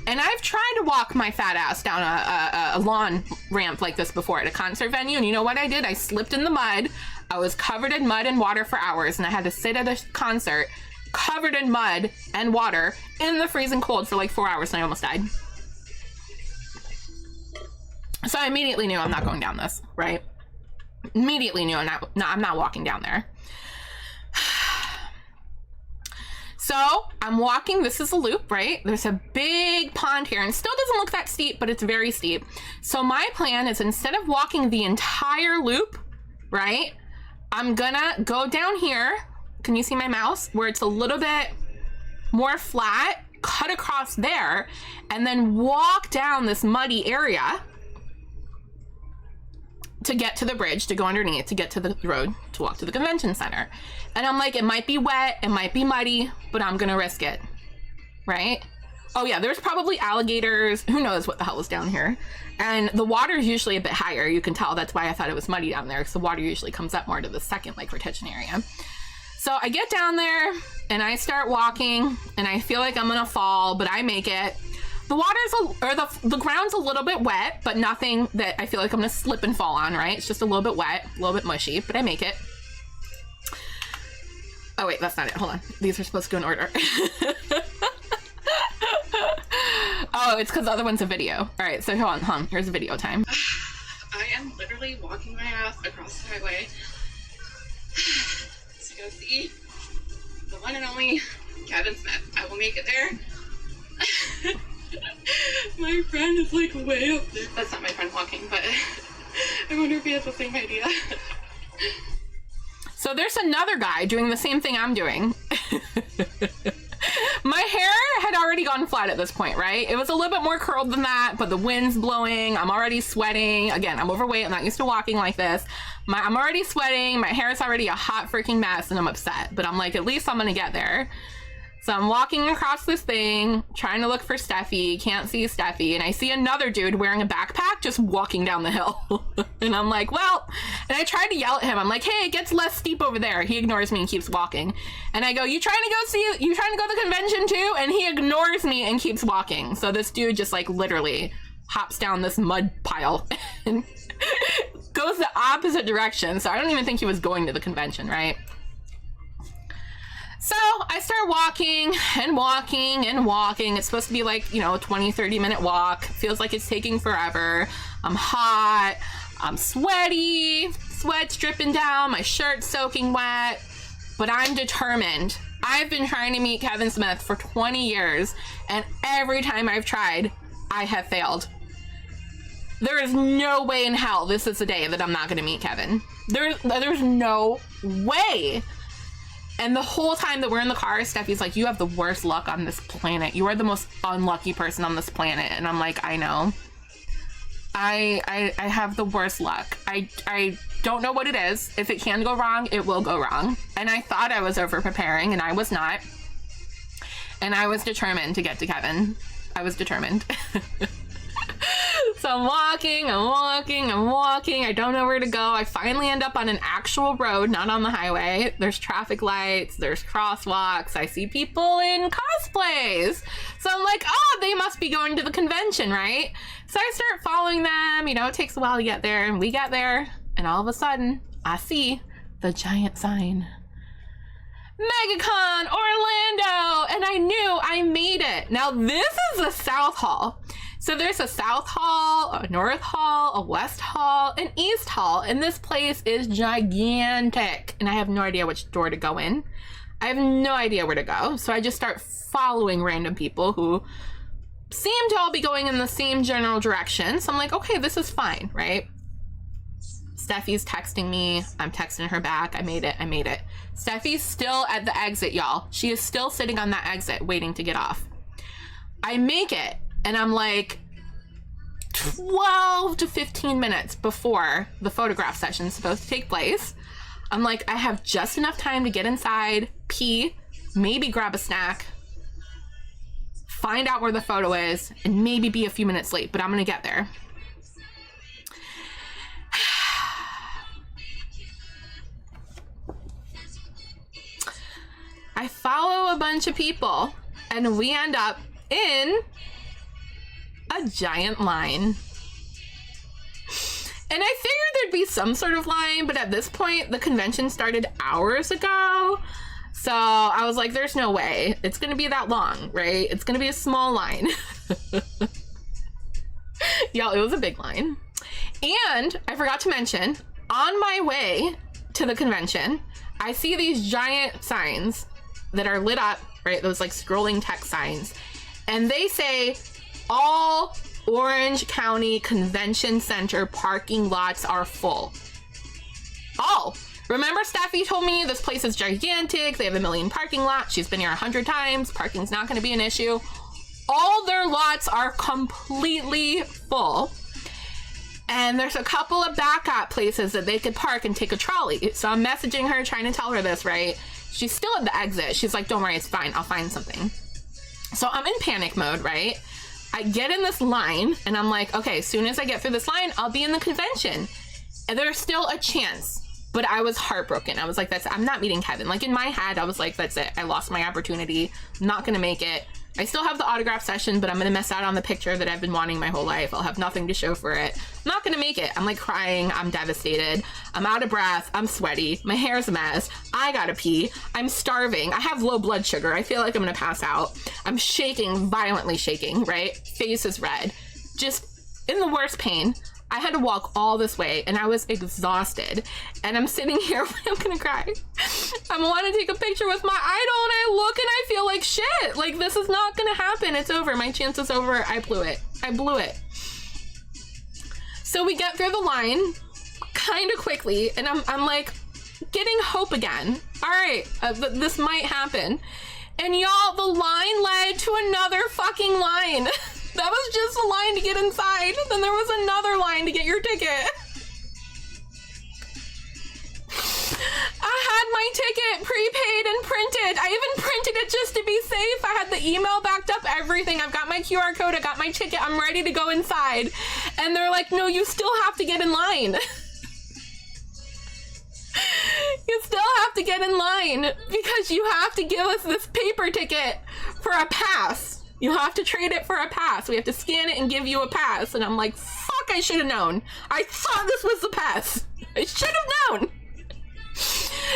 And I've tried to walk my fat ass down a lawn ramp like this before at a concert venue, and you know what I did? I slipped in the mud. I was covered in mud and water for hours, and I had to sit at a concert covered in mud and water in the freezing cold for like 4 hours, and I almost died. So I immediately knew I'm not going down this, right? Immediately knew I'm not walking down there. So I'm walking, this is a loop, right? There's a big pond here, and it still doesn't look that steep, but it's very steep. So my plan is, instead of walking the entire loop, right, I'm gonna go down here. Can you see my mouse? Where it's a little bit more flat, cut across there, and then walk down this muddy area to get to the bridge, to go underneath, to get to the road, to walk to the convention center. And I'm like, it might be wet, it might be muddy, but I'm gonna risk it, right? Oh yeah, there's probably alligators, who knows what the hell is down here. And the water is usually a bit higher, you can tell, that's why I thought it was muddy down there, because the water usually comes up more to the second like retention area. So I get down there, and I start walking, and I feel like I'm gonna fall, but I make it. The water's, the ground's a little bit wet, but nothing that I feel like I'm gonna slip and fall on, right? It's just a little bit wet, a little bit mushy, but I make it. Oh wait, that's not it, hold on. These are supposed to go in order. Oh, it's because the other one's a video. All right, so hold on, here's a video time. I am literally walking my ass across the highway to go see the one and only Kevin Smith. I will make it there. My friend is like way up there. That's not my friend walking, but I wonder if he has the same idea. So there's another guy doing the same thing I'm doing. My hair had already gone flat at this point, right? It was a little bit more curled than that, but the wind's blowing. I'm already sweating. Again, I'm overweight. I'm not used to walking like this. I'm already sweating. My hair is already a hot freaking mess, and I'm upset. But I'm like, at least I'm gonna get there. So I'm walking across this thing, trying to look for Steffi, can't see Steffi, and I see another dude wearing a backpack just walking down the hill. And I'm like, well, and I tried to yell at him. I'm like, hey, it gets less steep over there. He ignores me and keeps walking. And I go, you trying to go to the convention too? And he ignores me and keeps walking. So this dude just like literally hops down this mud pile and goes the opposite direction. So I don't even think he was going to the convention, right? So I start walking and walking and walking. It's supposed to be like, you know, a 20-30 minute walk. Feels like it's taking forever. I'm hot. I'm sweaty. Sweat's dripping down. My shirt's soaking wet. But I'm determined. I've been trying to meet Kevin Smith for 20 years. And every time I've tried, I have failed. There is no way in hell this is the day that I'm not going to meet Kevin. There's no way. And the whole time that we're in the car, Steffi's like, you have the worst luck on this planet. You are the most unlucky person on this planet. And I'm like, I know. I have the worst luck. I don't know what it is. If it can go wrong, it will go wrong. And I thought I was over preparing, and I was not. And I was determined to get to Kevin. I was determined. So I'm walking. I don't know where to go. I finally end up on an actual road, not on the highway. There's traffic lights, there's crosswalks. I see people in cosplays. So I'm like, oh, they must be going to the convention, right? So I start following them. You know, it takes a while to get there, and we get there, and all of a sudden, I see the giant sign. MegaCon Orlando! And I knew I made it. Now, this is the South Hall. So there's a South Hall, a North Hall, a West Hall, an East Hall, and this place is gigantic. And I have no idea which door to go in. I have no idea where to go. So I just start following random people who seem to all be going in the same general direction. So I'm like, okay, this is fine, right? Steffi's texting me. I'm texting her back. I made it. Steffi's still at the exit, y'all. She is still sitting on that exit waiting to get off. I make it, and I'm like 12 to 15 minutes before the photograph session is supposed to take place. I'm like, I have just enough time to get inside, pee, maybe grab a snack, find out where the photo is, and maybe be a few minutes late, but I'm gonna get there. I follow a bunch of people, and we end up in a giant line. And I figured there'd be some sort of line, but at this point, the convention started hours ago. So I was like, there's no way it's gonna be that long, right? It's gonna be a small line. Y'all, it was a big line. And I forgot to mention, on my way to the convention, I see these giant signs that are lit up, right? Those like scrolling text signs. And they say, all Orange County Convention Center parking lots are full. Oh, remember Steffi told me this place is gigantic. They have 1 million parking lots. She's been here 100 times. Parking's not going to be an issue. All their lots are completely full. And there's a couple of backup places that they could park and take a trolley. So I'm messaging her, trying to tell her this, right? She's still at the exit. She's like, don't worry, it's fine. I'll find something. So I'm in panic mode, right? I get in this line and I'm like, okay, as soon as I get through this line, I'll be in the convention. And there's still a chance. But I was heartbroken. I was like, I'm not meeting Kevin. Like in my head, I was like, that's it. I lost my opportunity. I'm not going to make it. I still have the autograph session, but I'm going to miss out on the picture that I've been wanting my whole life. I'll have nothing to show for it. I'm not going to make it. I'm like crying. I'm devastated. I'm out of breath. I'm sweaty. My hair's a mess. I gotta pee. I'm starving. I have low blood sugar. I feel like I'm going to pass out. I'm shaking, violently shaking, right? Face is red. Just in the worst pain. I had to walk all this way and I was exhausted. And I'm sitting here, I'm gonna cry. I want to take a picture with my idol and I look and I feel like shit. Like this is not gonna happen. It's over. My chance is over. I blew it. So we get through the line kind of quickly and I'm like getting hope again. All right, this might happen. And y'all, the line led to another fucking line. That was just a line to get inside. Then there was another line to get your ticket. I had my ticket prepaid and printed. I even printed it just to be safe. I had the email backed up, everything. I've got my QR code. I got my ticket. I'm ready to go inside. And they're like, no, you still have to get in line. You still have to get in line because you have to give us this paper ticket for a pass. You have to trade it for a pass. We have to scan it and give you a pass. And I'm like, fuck, I should have known. I thought this was the pass. I should have known.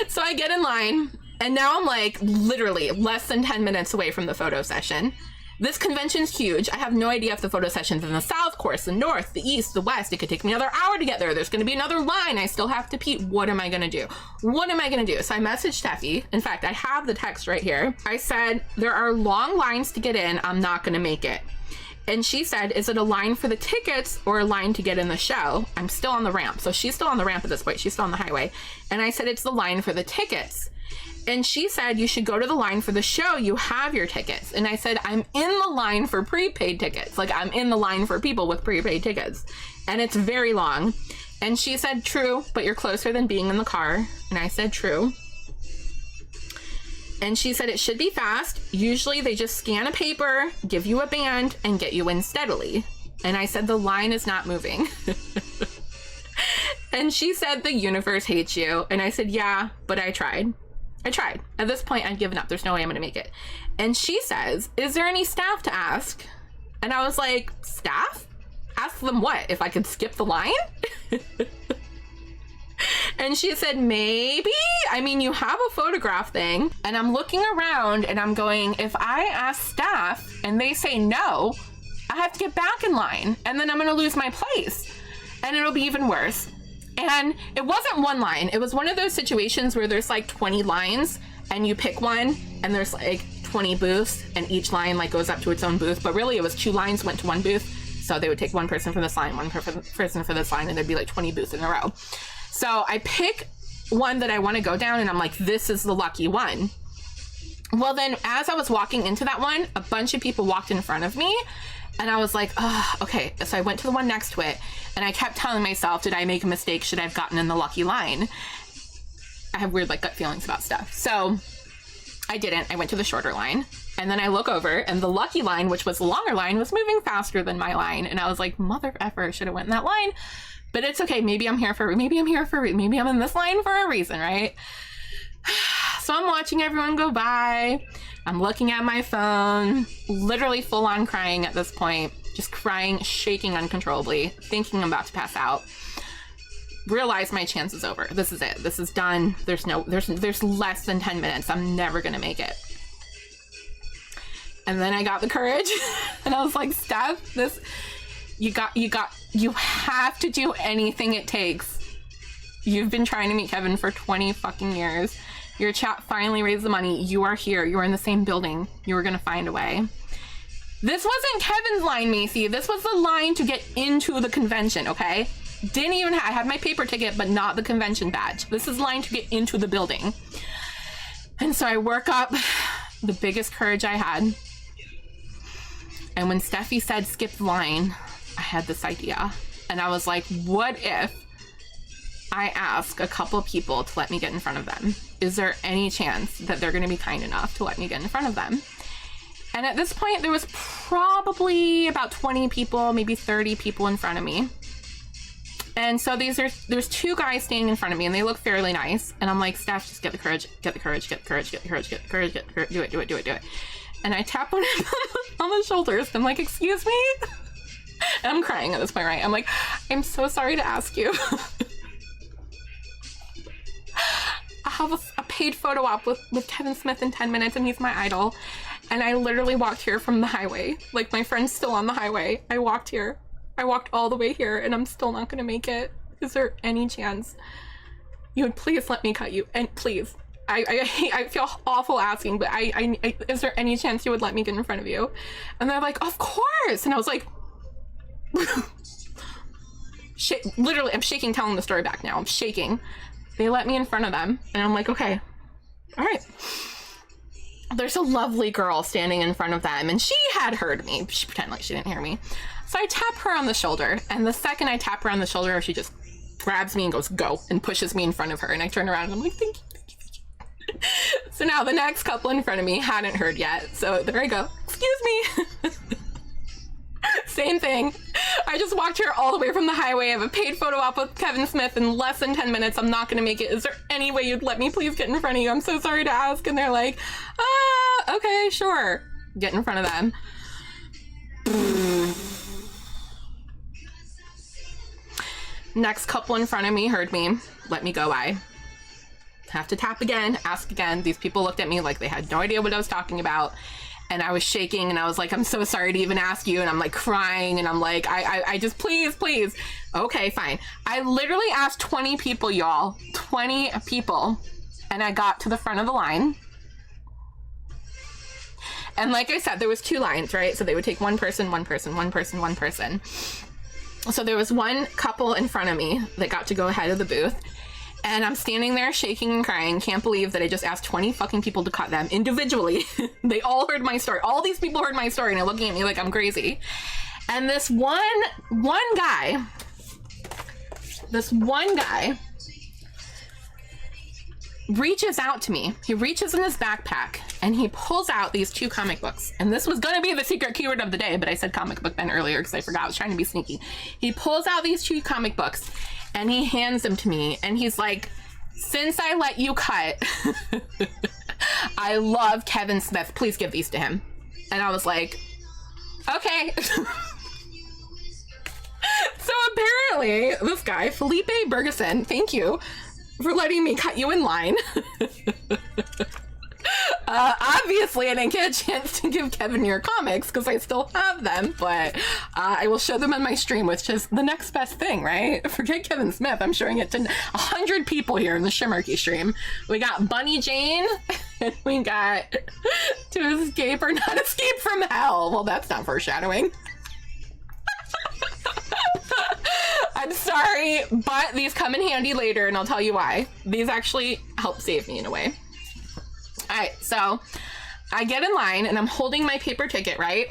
So I get in line and now I'm like literally less than 10 minutes away from the photo session. This convention's huge. I have no idea if the photo session's in the south course, the north, the east, the west. It could take me another hour to get there. There's going to be another line. I still have to pee. What am I going to do? What am I going to do? So I messaged Steffi. In fact, I have the text right here. I said, there are long lines to get in. I'm not going to make it. And she said, is it a line for the tickets or a line to get in the show? I'm still on the ramp. So she's still on the ramp at this point. She's still on the highway. And I said, it's the line for the tickets. And she said, you should go to the line for the show. You have your tickets. And I said, I'm in the line for prepaid tickets. Like, I'm in the line for people with prepaid tickets. And it's very long. And she said, true, but you're closer than being in the car. And I said, true. And she said, it should be fast. Usually they just scan a paper, give you a band, and get you in steadily. And I said, the line is not moving. And she said, the universe hates you. And I said, yeah, but I tried. At this point, I'd given up. There's no way I'm going to make it. And she says, is there any staff to ask? And I was like, staff? Ask them what? If I could skip the line? And she said, maybe. I mean, you have a photograph thing. And I'm looking around and I'm going, if I ask staff and they say no, I have to get back in line. And then I'm going to lose my place. And it'll be even worse. And it wasn't one line. It was one of those situations where there's like 20 lines and you pick one and there's like 20 booths and each line like goes up to its own booth. But really it was 2 lines went to one booth. So they would take one person for this line, one person for this line, and there'd be like 20 booths in a row. So I pick one that I want to go down and I'm like, this is the lucky one. Well, then as I was walking into that one, a bunch of people walked in front of me. And I was like, oh, okay. So I went to the one next to it and I kept telling myself, did I make a mistake? Should I have gotten in the lucky line? I have weird like gut feelings about stuff. So I didn't. I went to the shorter line and then I look over and the lucky line, which was the longer line, was moving faster than my line. And I was like, mother effer, I should have went in that line. But it's okay. Maybe I'm in this line for a reason, right? So I'm watching everyone go by. I'm looking at my phone, literally full on crying at this point, just crying, shaking uncontrollably, thinking I'm about to pass out. Realize my chance is over. This is it. This is done. There's less than 10 minutes. I'm never going to make it. And then I got the courage and I was like, Steph, you have to do anything it takes. You've been trying to meet Kevin for 20 fucking years. Your chat finally raised the money. You are here. You are in the same building. You were going to find a way. This wasn't Kevin's line, Macy. This was the line to get into the convention, okay? I had my paper ticket, but not the convention badge. This is line to get into the building. And so I work up the biggest courage I had. And when Steffi said skip the line, I had this idea. And I was like, what if I ask a couple people to let me get in front of them? Is there any chance that they're going to be kind enough to let me get in front of them? And at this point, there was probably about 20 people, maybe 30 people in front of me. And so there's 2 guys standing in front of me and they look fairly nice. And I'm like, Steph, just get the courage, do it. And I tap one of them on the shoulders. I'm like, excuse me? And I'm crying at this point, right? I'm like, I'm so sorry to ask you. I have a paid photo op with Kevin Smith in 10 minutes and he's my idol. And I literally walked here from the highway. Like, my friend's still on the highway. I walked here. I walked all the way here and I'm still not gonna make it. Is there any chance you would please let me cut you? And please, I feel awful asking, but is there any chance you would let me get in front of you? And they're like, of course. And I was like, literally, I'm shaking telling the story back now. I'm shaking. They let me in front of them and I'm like, okay, all right. There's a lovely girl standing in front of them and she had heard me. She pretended like she didn't hear me. So I tap her on the shoulder and the second I tap her on the shoulder, she just grabs me and goes, go, and pushes me in front of her. And I turn around and I'm like, thank you. So now the next couple in front of me hadn't heard yet. So there I go. Excuse me. Same thing. I just walked here all the way from the highway. I have a paid photo op with Kevin Smith in less than 10 minutes. I'm not going to make it. Is there any way you'd let me please get in front of you? I'm so sorry to ask. And they're like, okay, sure. Get in front of them. Next couple in front of me heard me. Let me go by. Have to tap again, ask again. These people looked at me like they had no idea what I was talking about. And I was shaking and I was like, I'm so sorry to even ask you. And I'm like crying and I'm like, I just, please. Okay, fine. I literally asked 20 people, y'all. 20 people. And I got to the front of the line. And like I said, there was 2 lines, right? So they would take one person. So there was one couple in front of me that got to go ahead of the booth. And I'm standing there shaking and crying. Can't believe that I just asked 20 fucking people to cut them individually. They all heard my story. All these people heard my story and are looking at me like I'm crazy. And this one guy reaches out to me. He reaches in his backpack and he pulls out these 2 comic books. And this was going to be the secret keyword of the day, but I said comic book then earlier because I forgot. I was trying to be sneaky. He pulls out these 2 comic books and he hands them to me. And he's like, since I let you cut, I love Kevin Smith. Please give these to him. And I was like, okay. So apparently this guy, Felipe Bergeson, thank you for letting me cut you in line. Obviously, I didn't get a chance to give Kevin your comics because I still have them, but I will show them in my stream, which is the next best thing, right? Forget Kevin Smith. I'm showing it to 100 people here in the Simarchy stream. We got Bunny Jane, and we got To Escape or Not Escape from Hell. Well, that's not foreshadowing. I'm sorry, but these come in handy later, and I'll tell you why. These actually help save me in a way. Alright, so I get in line, and I'm holding my paper ticket, right?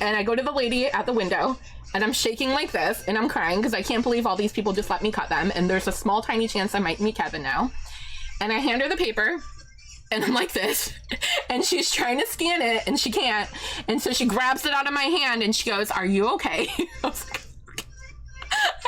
And I go to the lady at the window, and I'm shaking like this, and I'm crying, because I can't believe all these people just let me cut them, and there's a small, tiny chance I might meet Kevin now. And I hand her the paper, and I'm like this, and she's trying to scan it, and she can't, and so she grabs it out of my hand, and she goes, "Are you okay?" I was like,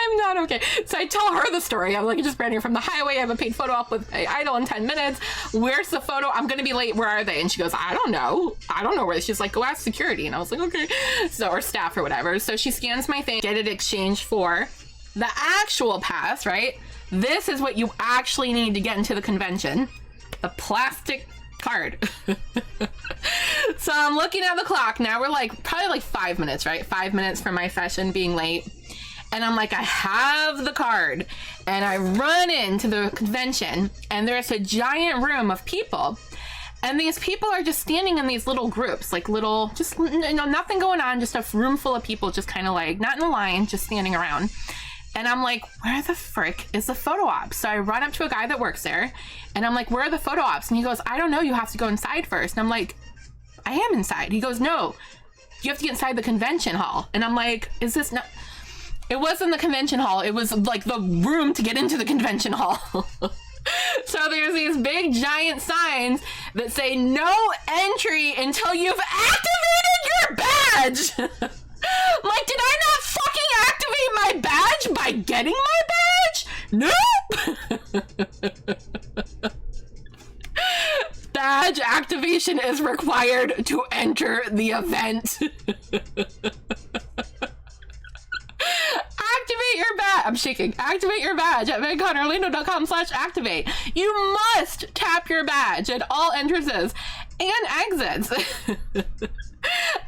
I'm not okay. So I tell her the story. I'm like, I just ran here from the highway. I have a paid photo op with my idol in 10 minutes. Where's the photo? I'm going to be late. Where are they? And she goes, I don't know. I don't know where. She's like, go ask security. And I was like, okay. So, or staff or whatever. So she scans my thing, get it exchanged for the actual pass, right? This is what you actually need to get into the convention. The plastic card. So I'm looking at the clock. Now we're like, probably like 5 minutes, right? 5 minutes from my session being late. And I'm like, I have the card. And I run into the convention, and there's a giant room of people. And these people are just standing in these little groups, like little, just, you know, nothing going on, just a room full of people, just kind of like, not in a line, just standing around. And I'm like, where the frick is the photo op? So I run up to a guy that works there, and I'm like, where are the photo ops? And he goes, I don't know, you have to go inside first. And I'm like, I am inside. He goes, no, you have to get inside the convention hall. And I'm like, is this not... It wasn't the convention hall. It was like the room to get into the convention hall. So there's these big giant signs that say no entry until you've activated your badge. Like, did I not fucking activate my badge by getting my badge? Nope. Badge activation is required to enter the event. Activate your badge. I'm shaking. Activate your badge at VidConOrlando.com/activate. You must tap your badge at all entrances and exits.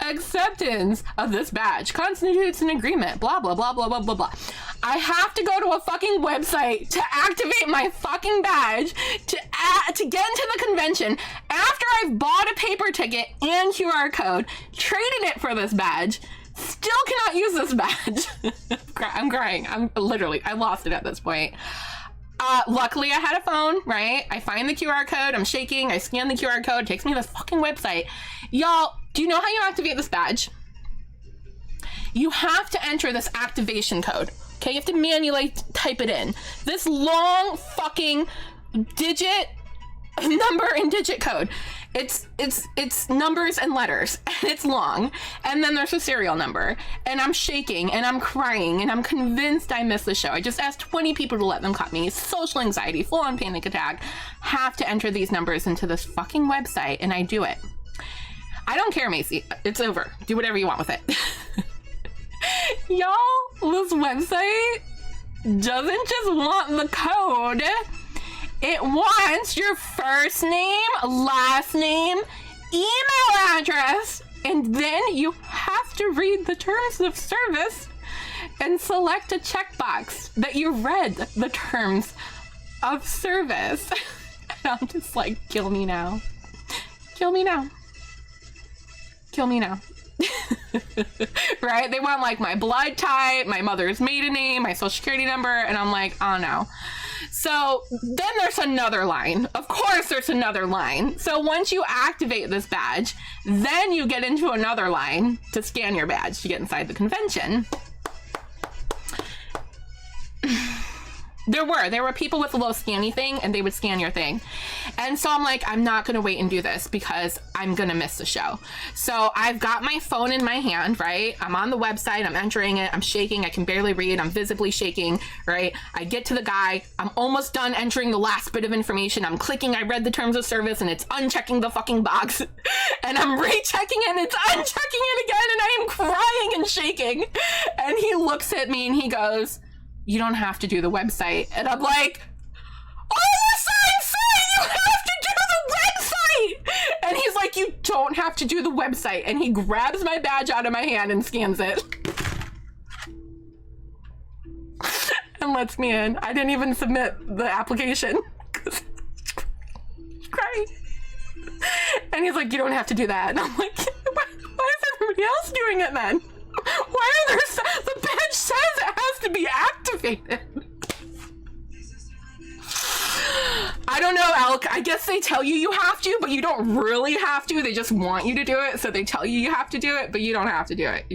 Acceptance of this badge constitutes an agreement. Blah, blah, blah, blah, blah, blah, blah. I have to go to a fucking website to activate my fucking badge to get into the convention after I've bought a paper ticket and QR code, traded it for this badge. Still cannot use this badge. I'm crying. I lost it at this point. Luckily I had a phone, right? I find the QR code. I'm shaking. I scan the QR code. It takes me to this fucking website. Y'all, do you know how you activate this badge? You have to enter this activation code. Okay, you have to manually type it in. This long fucking digit number and digit code. It's numbers and letters, and it's long, and then there's a serial number, and I'm shaking, and I'm crying, and I'm convinced I missed the show. I just asked 20 people to let them cut me. Social anxiety, full-on panic attack. Have to enter these numbers into this fucking website, and I do it. I don't care, Macy. It's over. Do whatever you want with it. Y'all, this website doesn't just want the code. It wants your first name, last name, email address, and then you have to read the terms of service and select a checkbox that you read the terms of service. And I'm just like, kill me now. Kill me now. Kill me now. Right? They want like my blood type, my mother's maiden name, my social security number, and I'm like, oh no. So then there's another line. Of course, there's another line. So once you activate this badge, then you get into another line to scan your badge to get inside the convention. There were people with a little scanny thing, and they would scan your thing. And so I'm like, I'm not going to wait and do this because I'm going to miss the show. So I've got my phone in my hand, right? I'm on the website. I'm entering it. I'm shaking. I can barely read. I'm visibly shaking, right? I get to the guy. I'm almost done entering the last bit of information. I'm clicking. I read the terms of service, and it's unchecking the fucking box. And I'm rechecking it, and it's unchecking it again. And I am crying and shaking. And he looks at me, and he goes, "You don't have to do the website." And I'm like, all the signs say you have to do the website! And he's like, "You don't have to do the website." And he grabs my badge out of my hand and scans it. And lets me in. I didn't even submit the application. Crying. And he's like, "You don't have to do that." And I'm like, why is everybody else doing it then? Why are there the badge says it has to be activated. I don't know, Elk. I guess they tell you have to, but you don't really have to. They just want you to do it, so they tell you have to do it, but you don't have to do it.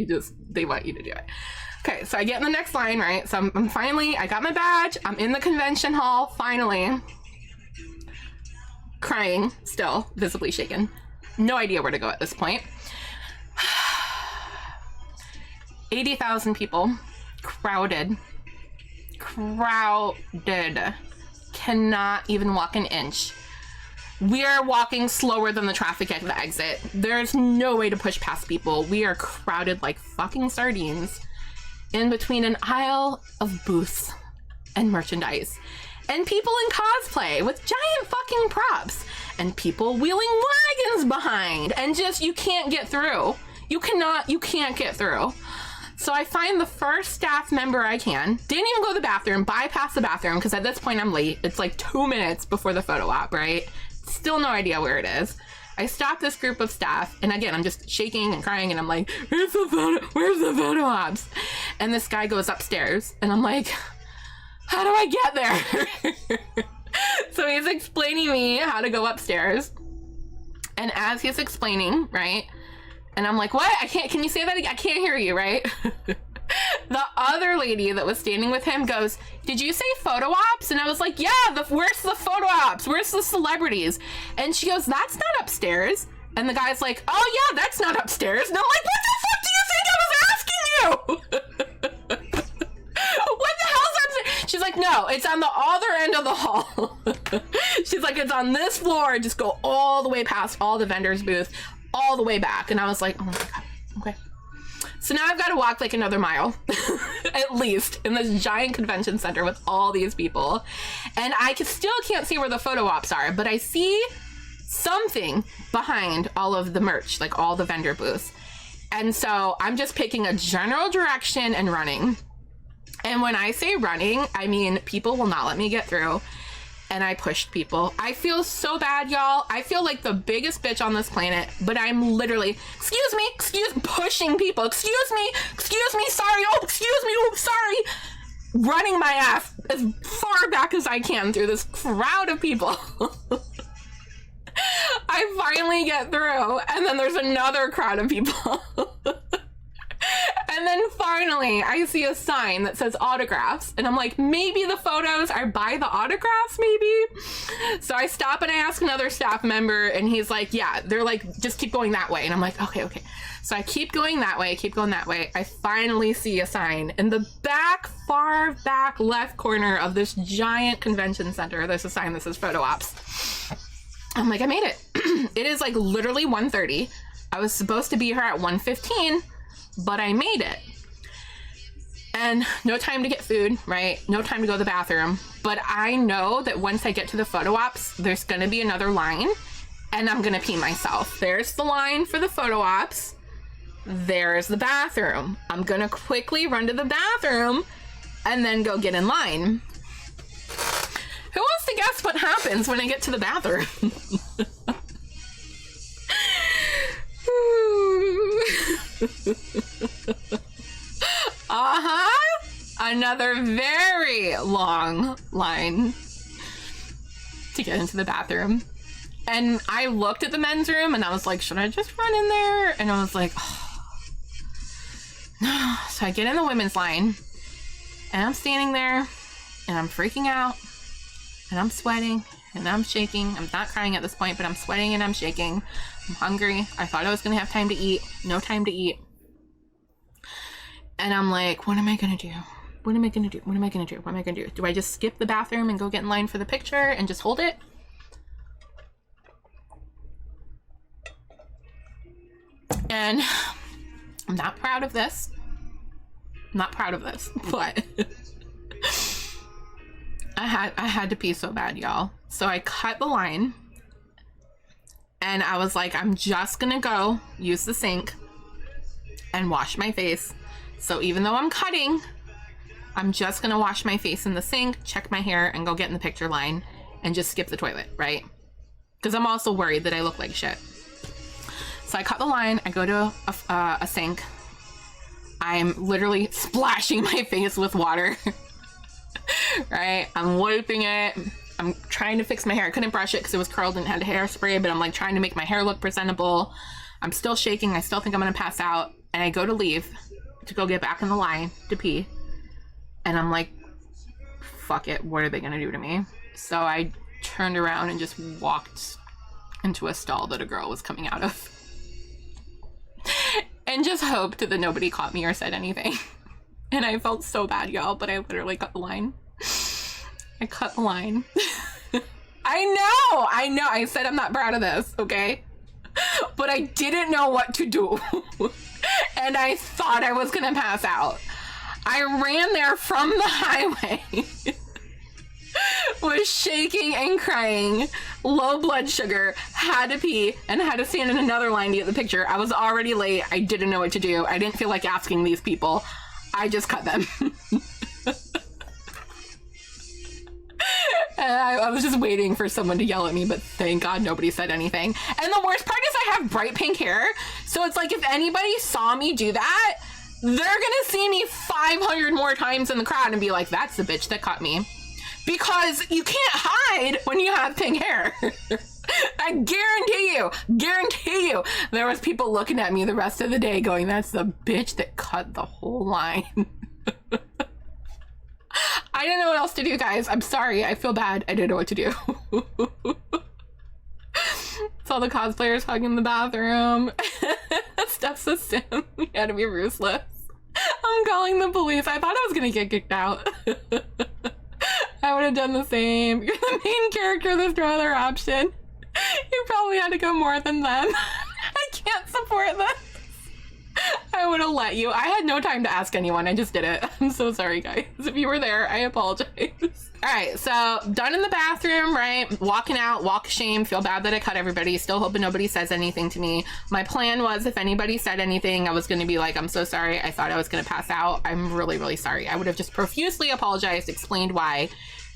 They want you to do it. Okay, so I get in the next line, right? So I'm finally, I got my badge. I'm in the convention hall, finally. Crying, still, visibly shaken. No idea where to go at this point. 80,000 people. Crowded. Cannot even walk an inch. We are walking slower than the traffic at the exit. There's no way to push past people. We are crowded like fucking sardines in between an aisle of booths and merchandise. And people in cosplay with giant fucking props. And people wheeling wagons behind. And just, you can't get through. You can't get through. So I find the first staff member I can. Didn't even go to the bathroom, bypass the bathroom, because at this point I'm late. It's like 2 minutes before the photo op, right? Still no idea where it is. I stop this group of staff, and again, I'm just shaking and crying, and I'm like, where's the photo ops? And this guy goes upstairs, and I'm like, how do I get there? So he's explaining me how to go upstairs. And as he's explaining, right? And I'm like, what? Can you say that again? I can't hear you, right? The other lady that was standing with him goes, did you say photo ops? And I was like, yeah, where's the photo ops? Where's the celebrities? And she goes, that's not upstairs. And the guy's like, oh yeah, that's not upstairs. And I'm like, what the fuck do you think I was asking you? What the hell's upstairs? She's like, no, it's on the other end of the hall. She's like, it's on this floor. Just go all the way past all the vendors' booth, all the way back. And I was like, oh my God, okay. So now I've got to walk like another mile, at least, in this giant convention center with all these people. And I still can't see where the photo ops are, but I see something behind all of the merch, like all the vendor booths. And so I'm just picking a general direction and running. And when I say running, I mean people will not let me get through. And I pushed people. I feel so bad, y'all. I feel like the biggest bitch on this planet, but I'm literally, pushing people. Excuse me, sorry, sorry. Running my ass as far back as I can through this crowd of people. I finally get through, and then there's another crowd of people. And then finally, I see a sign that says autographs. And I'm like, maybe the photos are by the autographs, maybe? So I stop and I ask another staff member, and he's like, yeah, they're like, just keep going that way. And I'm like, okay. So I keep going that way. I finally see a sign in the far back left corner of this giant convention center. There's a sign that says photo ops. I'm like, I made it. It is like literally 1:30. I was supposed to be here at 1:15. But I made it. And no time to get food, right? No time to go to the bathroom. But I know that once I get to the photo ops, there's gonna be another line, and I'm gonna pee myself. There's the line for the photo ops. There's the bathroom. I'm gonna quickly run to the bathroom and then go get in line. Who wants to guess what happens when I get to the bathroom? Another very long line get into the bathroom. And I looked at the men's room and I was like, should I just run in there? And I was like, oh, no. So I get in the women's line and I'm standing there and I'm freaking out and I'm sweating and I'm shaking. I'm not crying at this point, but I'm sweating and I'm shaking. I'm hungry. I thought I was going to have time to eat. No time to eat. And I'm like, what am I going to do? What am I going to do? What am I going to do? What am I going to do? Do I just skip the bathroom and go get in line for the picture and just hold it? And I'm not proud of this. I'm not proud of this, but I had to pee so bad, y'all. So I cut the line and I was like, I'm just gonna go use the sink and wash my face. So even though I'm cutting, I'm just gonna wash my face in the sink, check my hair, and go get in the picture line and just skip the toilet, right? Because I'm also worried that I look like shit. So I cut the line, I go to a sink. I'm literally splashing my face with water, right? I'm wiping it. I'm trying to fix my hair. I couldn't brush it because it was curled and had hairspray, but I'm like trying to make my hair look presentable. I'm still shaking. I still think I'm gonna pass out. And I go to leave to go get back in the line to pee. And I'm like, fuck it, what are they gonna do to me? So I turned around and just walked into a stall that a girl was coming out of. And just hoped that nobody caught me or said anything. And I felt so bad, y'all, but I literally cut the line. I cut the line. I know. I said I'm not proud of this, okay? But I didn't know what to do. And I thought I was gonna pass out. I ran there from the highway. Was shaking and crying, low blood sugar, had to pee, and had to stand in another line to get the picture. I was already late. I didn't know what to do. I didn't feel like asking these people. I just cut them. And I was just waiting for someone to yell at me, but thank God nobody said anything. And the worst part is I have bright pink hair, so it's like if anybody saw me do that, they're gonna see me 500 more times in the crowd and be like, that's the bitch that caught me. Because you can't hide when you have pink hair. I guarantee you, there was people looking at me the rest of the day going, that's the bitch that cut the whole line. I didn't know what else to do, guys. I'm sorry. I feel bad. I didn't know what to do. Saw the cosplayers hugging the bathroom. Steph's a sim. We had to be ruthless. I'm calling the police. I thought I was going to get kicked out. I would have done the same. You're the main character. There's no other option. You probably had to go more than them. I can't support this. I would have let you. I had no time to ask anyone. I just did it. I'm so sorry, guys. If you were there, I apologize. All right, so done in the bathroom, right? Walking out, walk of shame. Feel bad that I cut everybody. Still hoping nobody says anything to me. My plan was if anybody said anything, I was going to be like, I'm so sorry. I thought I was going to pass out. I'm really, really sorry. I would have just profusely apologized, explained why,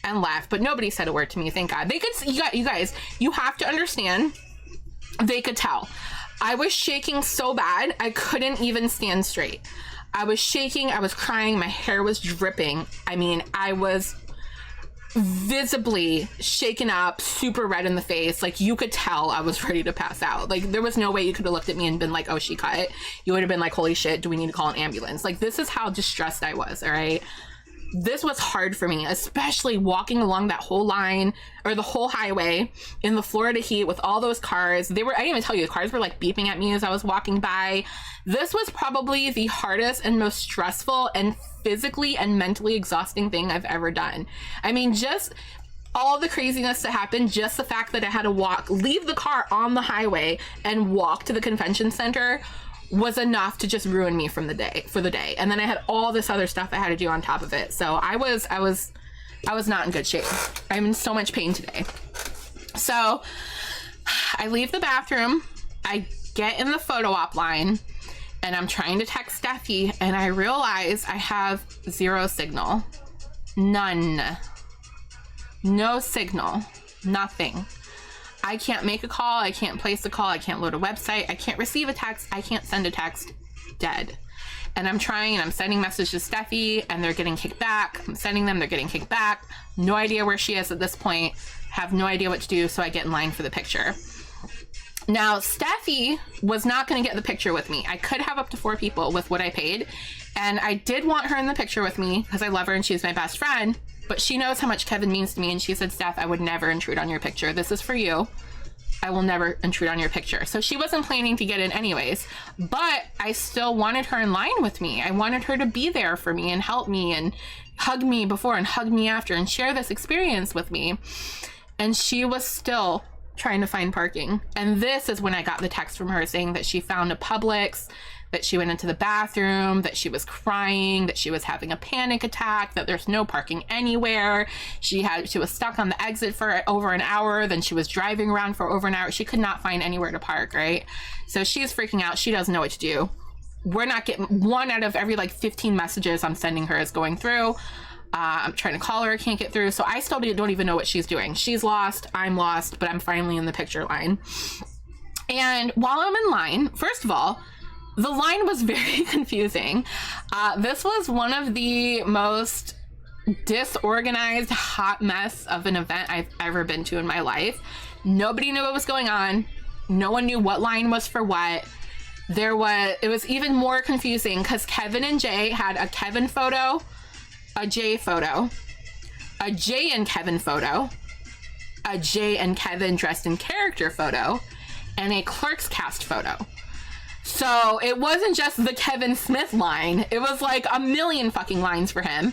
and left. But nobody said a word to me. Thank God. They could. You guys, you have to understand. They could tell. I was shaking so bad, I couldn't even stand straight. I was shaking, I was crying, my hair was dripping. I mean, I was visibly shaken up, super red in the face. Like, you could tell I was ready to pass out. Like, there was no way you could have looked at me and been like, oh, she cut. You would have been like, holy shit, do we need to call an ambulance? Like, this is how distressed I was, all right? This was hard for me, especially walking along that whole line or the whole highway in the Florida heat with all those cars. I didn't even tell you, the cars were like beeping at me as I was walking by. This was probably the hardest and most stressful and physically and mentally exhausting thing I've ever done. I mean, just all the craziness that happened, just the fact that I had to leave the car on the highway and walk to the convention center was enough to just ruin me for the day. And then I had all this other stuff I had to do on top of it. So I was not in good shape. I'm in so much pain today. So I leave the bathroom, I get in the photo op line, and I'm trying to text Steffi, and I realize I have zero signal. None. No signal. Nothing. I can't make a call. I can't place a call. I can't load a website. I can't receive a text. I can't send a text. Dead. And I'm trying, and I'm sending messages to Steffi, and they're getting kicked back. I'm sending them, they're getting kicked back. No idea where she is at this point. Have no idea what to do, so I get in line for the picture. Now, Steffi was not going to get the picture with me. I could have up to 4 people with what I paid, and I did want her in the picture with me because I love her and she's my best friend, but she knows how much Kevin means to me, and she said, Steph, I would never intrude on your picture. This is for you. I will never intrude on your picture. So she wasn't planning to get in anyways, but I still wanted her in line with me. I wanted her to be there for me and help me and hug me before and hug me after and share this experience with me. And she was still trying to find parking. And this is when I got the text from her saying that she found a Publix, that she went into the bathroom, that she was crying, that she was having a panic attack, that there's no parking anywhere. She was stuck on the exit for over an hour. Then she was driving around for over an hour. She could not find anywhere to park, right? So she's freaking out. She doesn't know what to do. We're not getting 1 out of every 15 messages I'm sending her is going through. I'm trying to call her, can't get through. So I still don't even know what she's doing. She's lost, I'm lost, but I'm finally in the picture line. And while I'm in line, first of all, the line was very confusing. This was one of the most disorganized, hot mess of an event I've ever been to in my life. Nobody knew what was going on. No one knew what line was for what. It was even more confusing because Kevin and Jay had a Kevin photo, a Jay photo, a Jay and Kevin photo, a Jay and Kevin dressed in character photo, and a Clerks cast photo. So it wasn't just the Kevin Smith line. It was like a million fucking lines for him.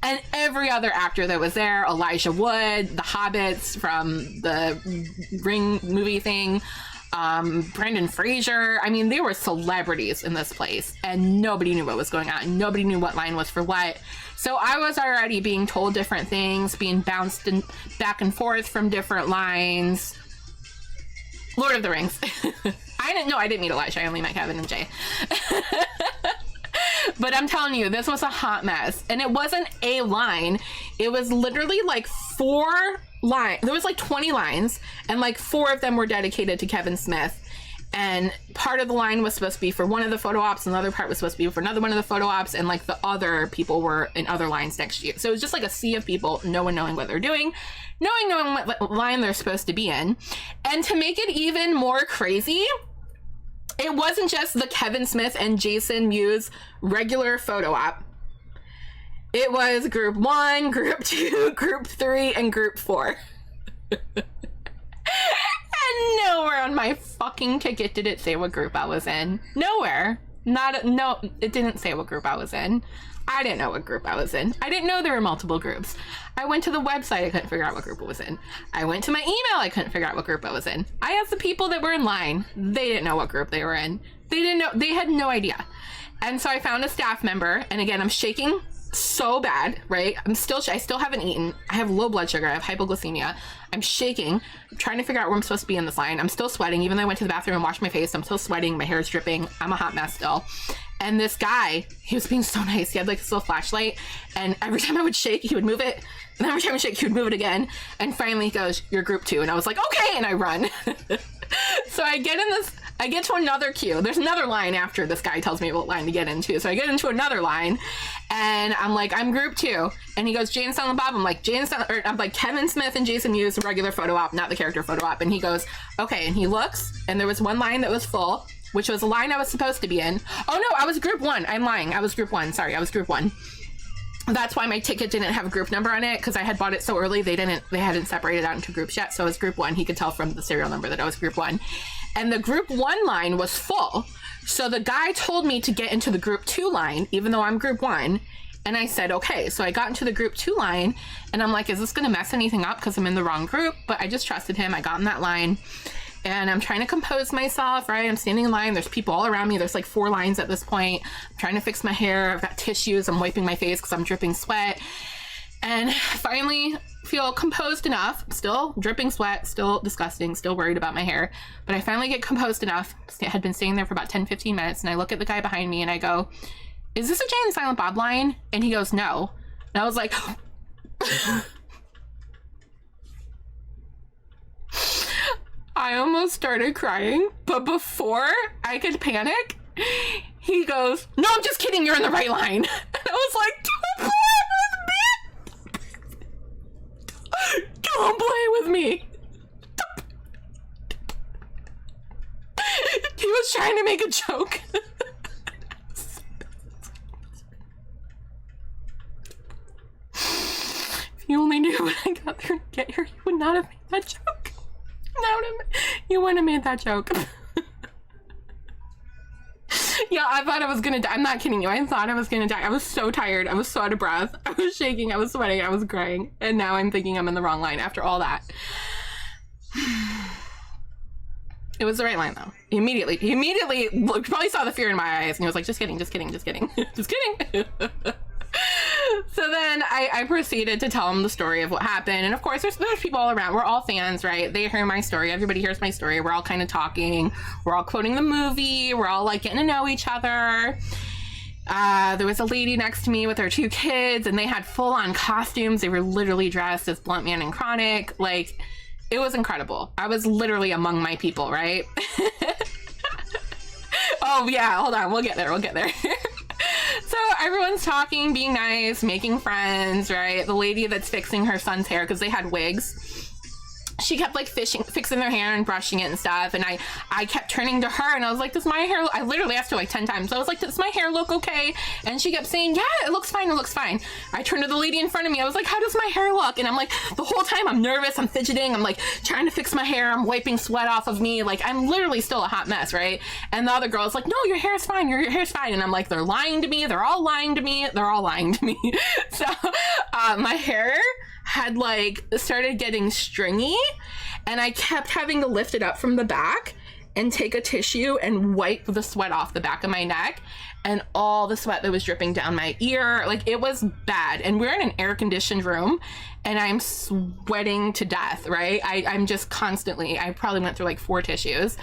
And every other actor that was there, Elijah Wood, the Hobbits from the Ring movie thing, Brendan Fraser. I mean, they were celebrities in this place, and nobody knew what was going on. Nobody knew what line was for what. So I was already being told different things, being bounced back and forth from different lines. Lord of the Rings. I didn't meet Elijah. I only met Kevin and Jay. But I'm telling you, this was a hot mess. And it wasn't a line. It was literally 4 lines. There was 20 lines, and 4 of them were dedicated to Kevin Smith. And part of the line was supposed to be for one of the photo ops, and the other part was supposed to be for another one of the photo ops, and the other people were in other lines next to you. So it was just a sea of people, no one knowing what they're doing, knowing what line they're supposed to be in. And to make it even more crazy, it wasn't just the Kevin Smith and Jason Mewes regular photo op. It was group 1, group 2, group 3, and group 4. And nowhere on my fucking ticket did it say what group I was in. Nowhere. No, it didn't say what group I was in. I didn't know what group I was in. I didn't know there were multiple groups. I went to the website, I couldn't figure out what group it was in. I went to my email, I couldn't figure out what group I was in. I asked the people that were in line. They didn't know what group they were in. They didn't know, they had no idea. And so I found a staff member, and again, I'm shaking so bad, right? I still haven't eaten. I have low blood sugar. I have hypoglycemia. I'm shaking. I'm trying to figure out where I'm supposed to be in this line. I'm still sweating. Even though I went to the bathroom and washed my face, I'm still sweating. My hair is dripping. I'm a hot mess still. And this guy, he was being so nice. He had this little flashlight, and every time I would shake, he would move it. And every time I shake, he would move it again. And finally he goes, "You're group 2." And I was like, okay. And I run. So I get to another queue. There's another line after this guy tells me what line to get into. So I get into another line, and I'm like, I'm group 2. And he goes, Jay and Silent Bob. I'm like, Kevin Smith and Jason Mewes, regular photo op, not the character photo op. And he goes, okay. And he looks, and there was one line that was full, which was a line I was supposed to be in. Oh no, I was group 1. I'm lying. I was group 1. Sorry, I was group 1. That's why my ticket didn't have a group number on it, because I had bought it so early. They hadn't separated out into groups yet. So I was group 1. He could tell from the serial number that I was group 1. And the group 1 line was full. So the guy told me to get into the group 2 line, even though I'm group 1. And I said, okay. So I got into the group 2 line, and I'm like, is this going to mess anything up because I'm in the wrong group? But I just trusted him. I got in that line, and I'm trying to compose myself, right? I'm standing in line. There's people all around me. There's 4 lines at this point. I'm trying to fix my hair. I've got tissues. I'm wiping my face because I'm dripping sweat. And finally feel composed enough. Still dripping sweat, still disgusting, still worried about my hair. But I finally get composed enough. I had been staying there for about 10, 15 minutes. And I look at the guy behind me and I go, is this a Jay and Silent Bob line? And he goes, no. And I was like, I almost started crying, but before I could panic, he goes, "No, I'm just kidding, you're in the right line." And I was like, "Don't play with me! Don't play with me!" He was trying to make a joke. If you only knew when I got there to get here, you would not have made that joke. You wouldn't have made that joke. Yeah, I thought I was gonna die. I'm not kidding you. I thought I was gonna die. I was so tired. I was so out of breath. I was shaking. I was sweating. I was crying. And now I'm thinking I'm in the wrong line after all that. It was the right line, though. He immediately looked, probably saw the fear in my eyes, and he was like, "Just kidding, just kidding, just kidding, just kidding." So then I proceeded to tell him the story of what happened. And of course, there's people all around. We're all fans, right? They hear my story. Everybody hears my story. We're all kind of talking. We're all quoting the movie. We're all like getting to know each other. There was a lady next to me with her 2 kids, and they had full-on costumes. They were literally dressed as Blunt Man and Chronic. Like, it was incredible. I was literally among my people, right? Oh, yeah. Hold on. We'll get there. So everyone's talking, being nice, making friends, right? The lady that's fixing her son's hair, because they had wigs, she kept like fixing their hair and brushing it and stuff. And I kept turning to her and I was like, does my hair, I literally asked her like 10 times. I was like, does my hair look okay? And she kept saying, yeah, it looks fine. It looks fine. I turned to the lady in front of me. I was like, how does my hair look? And I'm like, the whole time I'm nervous. I'm fidgeting. I'm like trying to fix my hair. I'm wiping sweat off of me. Like, I'm literally still a hot mess, right? And the other girl's like, no, your hair's fine. Your hair's fine. And I'm like, they're lying to me. They're all lying to me. They're all lying to me. So my hair had like started getting stringy, and I kept having to lift it up from the back and take a tissue and wipe the sweat off the back of my neck and all the sweat that was dripping down my ear. Like, it was bad. And we're in an air-conditioned room and I'm sweating to death, right? I'm just constantly, I probably went through like 4 tissues,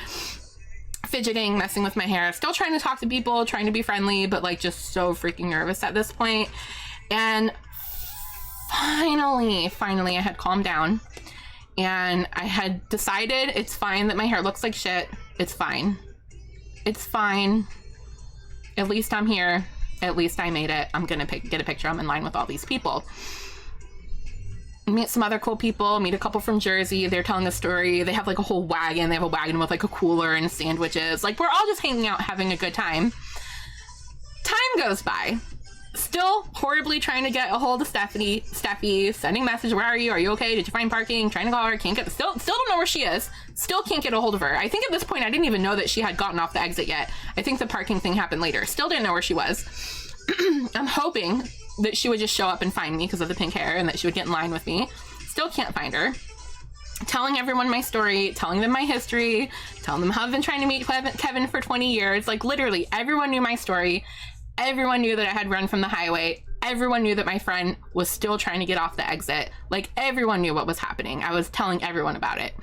fidgeting, messing with my hair, still trying to talk to people, trying to be friendly, but like just so freaking nervous at this point. And finally I had calmed down. And I had decided it's fine that my hair looks like shit. It's fine. It's fine. At least I'm here. At least I made it. I'm gonna get a picture. I'm in line with all these people. Meet some other cool people. Meet a couple from Jersey. They're telling a story. They have like a whole wagon. They have a wagon with like a cooler and sandwiches. Like, we're all just hanging out, having a good time. Time goes by. Still horribly trying to get a hold of Steffi, sending message, where are you? Are you okay? Did you find parking? Trying to call her, can't get, still don't know where she is. Still can't get a hold of her. I think at this point I didn't even know that she had gotten off the exit yet. I think the parking thing happened later. Still didn't know where she was. I'm hoping that she would just show up and find me because of the pink hair and that she would get in line with me. Still can't find her. Telling everyone my story, telling them my history, telling them how I've been trying to meet Kevin for 20 years. Like, literally everyone knew my story. Everyone knew that I had run from the highway. Everyone knew that my friend was still trying to get off the exit. Like, everyone knew what was happening. I was telling everyone about it.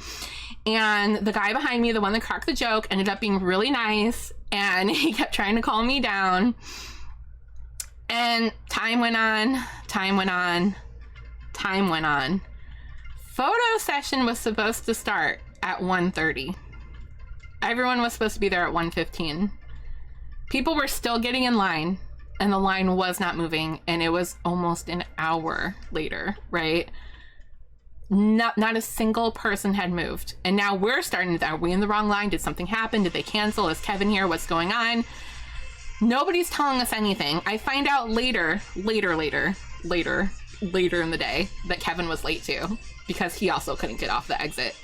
And the guy behind me, the one that cracked the joke, ended up being really nice. And he kept trying to calm me down. And time went on. Photo session was supposed to start at 1:30. Everyone was supposed to be there at 1:15. People were still getting in line, and the line was not moving, and it was almost an hour later, right? Not a single person had moved. And now we're starting to, are we in the wrong line? Did something happen? Did they cancel? Is Kevin here? What's going on? Nobody's telling us anything. I find out later in the day that Kevin was late too, because he also couldn't get off the exit.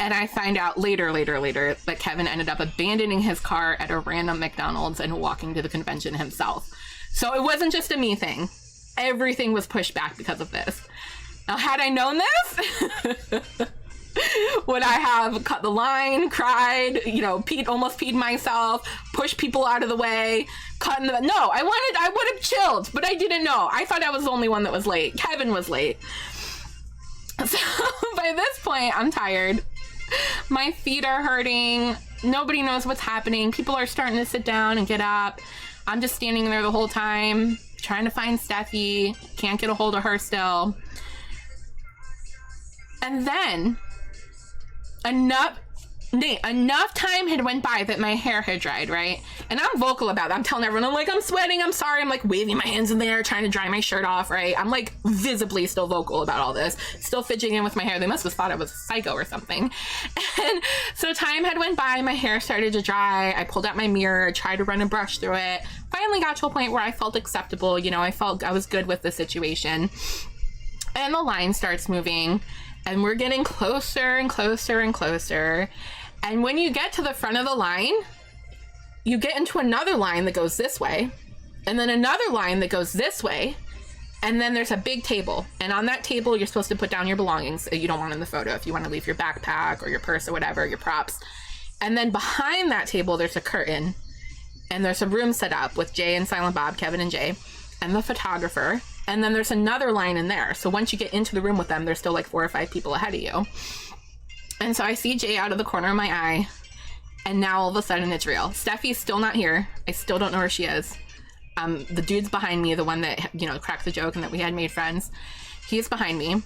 And I find out later that Kevin ended up abandoning his car at a random McDonald's and walking to the convention himself. So it wasn't just a me thing. Everything was pushed back because of this. Now, had I known this, would I have cut the line, cried, almost peed myself, pushed people out of the way, cut in the... No, I would have chilled, but I didn't know. I thought I was the only one that was late. Kevin was late. So by this point, I'm tired. My feet are hurting. Nobody knows what's happening. People are starting to sit down and get up. I'm just standing there the whole time, trying to find Steffi. Can't get a hold of her still. And then Nate, enough time had went by that my hair had dried, right? And I'm vocal about it. I'm telling everyone, I'm like, I'm sweating, I'm sorry. I'm like waving my hands in the air, trying to dry my shirt off, right? I'm like visibly still vocal about all this, still fidgeting with my hair. They must have thought I was a psycho or something. And so time had went by, my hair started to dry. I pulled out my mirror, tried to run a brush through it. Finally got to a point where I felt acceptable. You know, I felt I was good with the situation. And the line starts moving, and we're getting closer and closer and closer. And when you get to the front of the line, you get into another line that goes this way, and then another line that goes this way, and then there's a big table. And on that table, you're supposed to put down your belongings that you don't want in the photo. If you want to leave your backpack or your purse or whatever, your props. And then behind that table, there's a curtain, and there's a room set up with Jay and Silent Bob, Kevin and Jay, and the photographer. And then there's another line in there. So once you get into the room with them, there's still like 4 or 5 people ahead of you. And so I see Jay out of the corner of my eye, and now all of a sudden it's real. Steffi's still not here. I still don't know where she is. The dude's behind me, the one that, you know, cracked the joke and that we had made friends. He's behind me.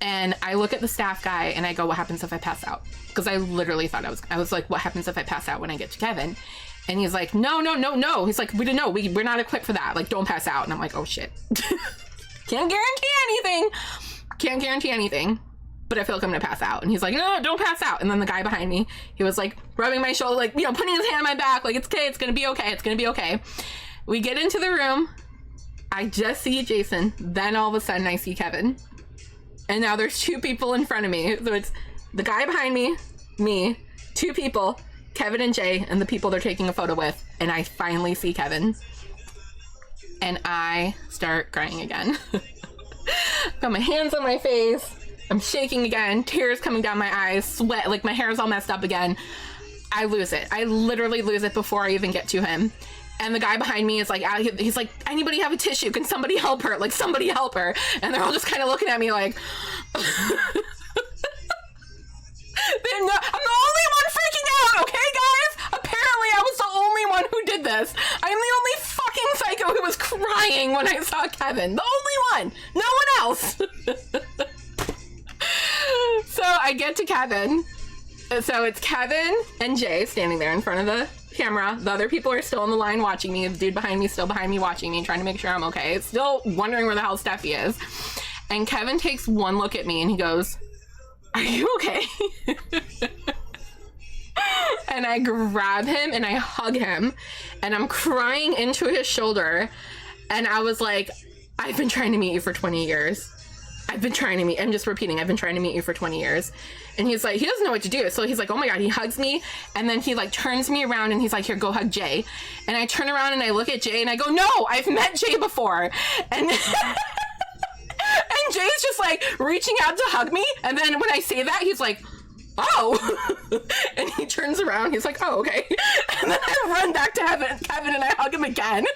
And I look at the staff guy and I go, what happens if I pass out? Because I literally thought I was like, what happens if I pass out when I get to Kevin? And he's like, no. He's like, we didn't know. We're not equipped for that. Like, don't pass out. And I'm like, oh shit. Can't guarantee anything. But I feel like I'm gonna pass out. And he's like, no, don't pass out. And then the guy behind me, he was like rubbing my shoulder, like, you know, putting his hand on my back, like, it's okay, it's gonna be okay, it's gonna be okay. We get into the room. I just see Jason. Then all of a sudden I see Kevin. And now there's 2 people in front of me. So it's the guy behind me, 2 people, Kevin and Jay, and the people they're taking a photo with. And I finally see Kevin. And I start crying again. Got my hands on my face. I'm shaking again, tears coming down my eyes, sweat, like my hair is all messed up again. I lose it. I literally lose it before I even get to him. And the guy behind me is like, he's like, anybody have a tissue? Can somebody help her? Like, somebody help her. And they're all just kind of looking at me like, I'm the only one freaking out, okay, guys? Apparently I was the only one who did this. I'm the only fucking psycho who was crying when I saw Kevin. The only one. No one else. So I get to Kevin. So it's Kevin and Jay standing there in front of the camera. The other people are still on the line watching me. The dude behind me is still behind me watching me, trying to make sure I'm okay. Still wondering where the hell Steffi is. And Kevin takes one look at me and he goes, are you okay? And I grab him and I hug him and I'm crying into his shoulder. And I was like, I've been trying to meet you for 20 years. I'm just repeating, I've been trying to meet you for 20 years. And he's like, he doesn't know what to do. So he's like, oh my God, he hugs me. And then he like turns me around and he's like, here, go hug Jay. And I turn around and I look at Jay and I go, no, I've met Jay before. And and Jay's just like reaching out to hug me. And then when I say that, he's like, oh. And he turns around, he's like, oh, okay. And then I run back to Kevin and I hug him again.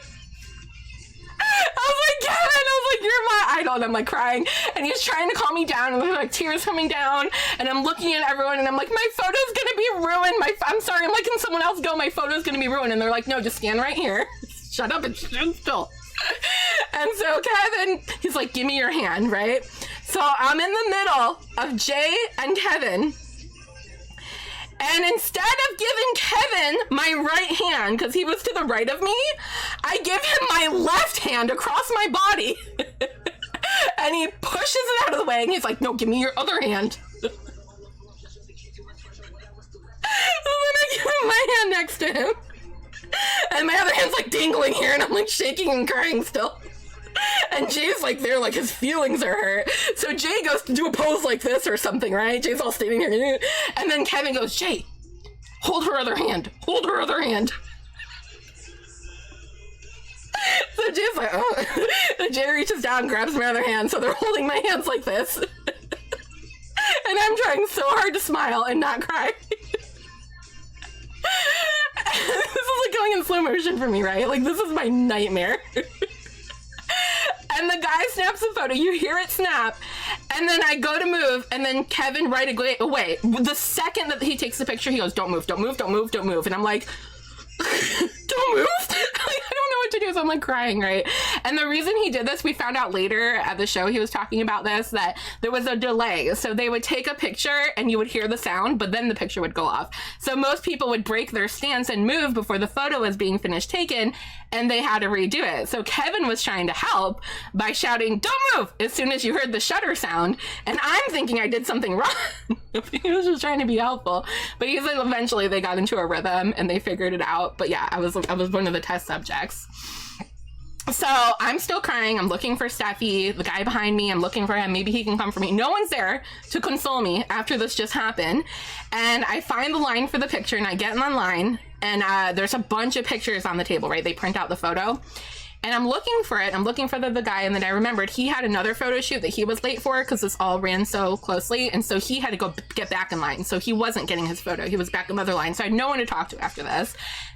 I was like, Kevin, I was like, you're my idol. And I'm like crying. And he's trying to calm me down. And there's like tears coming down. And I'm looking at everyone and I'm like, my photo's gonna be ruined. I'm sorry, I'm letting someone else go. My photo's gonna be ruined. And they're like, no, just stand right here. Shut up and stand still. And so Kevin, he's like, give me your hand, right? So I'm in the middle of Jay and Kevin. And instead of giving Kevin my right hand, because he was to the right of me, I give him my left hand across my body. And he pushes it out of the way, and he's like, no, give me your other hand. And then I give him my hand next to him. And my other hand's like dangling here, and I'm like shaking and crying still. And Jay's like there, like his feelings are hurt. So Jay goes to do a pose like this or something, right? Jay's all standing here. And then Kevin goes, Jay, hold her other hand. Hold her other hand. So Jay's like, oh. And Jay reaches down, grabs my other hand. So they're holding my hands like this. And I'm trying so hard to smile and not cry. This is like going in slow motion for me, right? Like, this is my nightmare. And the guy snaps a photo. You hear it snap. And then I go to move. And then Kevin right away. The second that he takes the picture, he goes, don't move, don't move, don't move, don't move. And I'm like, don't move? Like, I don't know what to do. So I'm like crying, right? And the reason he did this, we found out later at the show, he was talking about this, that there was a delay. So they would take a picture and you would hear the sound, but then the picture would go off. So most people would break their stance and move before the photo was being finished taken, and they had to redo it. So Kevin was trying to help by shouting, "Don't move," as soon as you heard the shutter sound. And I'm thinking I did something wrong. He was just trying to be helpful. But he's like, eventually they got into a rhythm and they figured it out. But yeah, I was one of the test subjects. So I'm still crying. I'm looking for Steffi, the guy behind me. I'm looking for him. Maybe he can come for me. No one's there to console me after this just happened. And I find the line for the picture and I get online, and there's a bunch of pictures on the table, right? They print out the photo. And I'm looking for it. I'm looking for the guy. And then I remembered he had another photo shoot that he was late for because this all ran so closely. And so he had to go get back in line. So he wasn't getting his photo. He was back in the other line. So I had no one to talk to after this.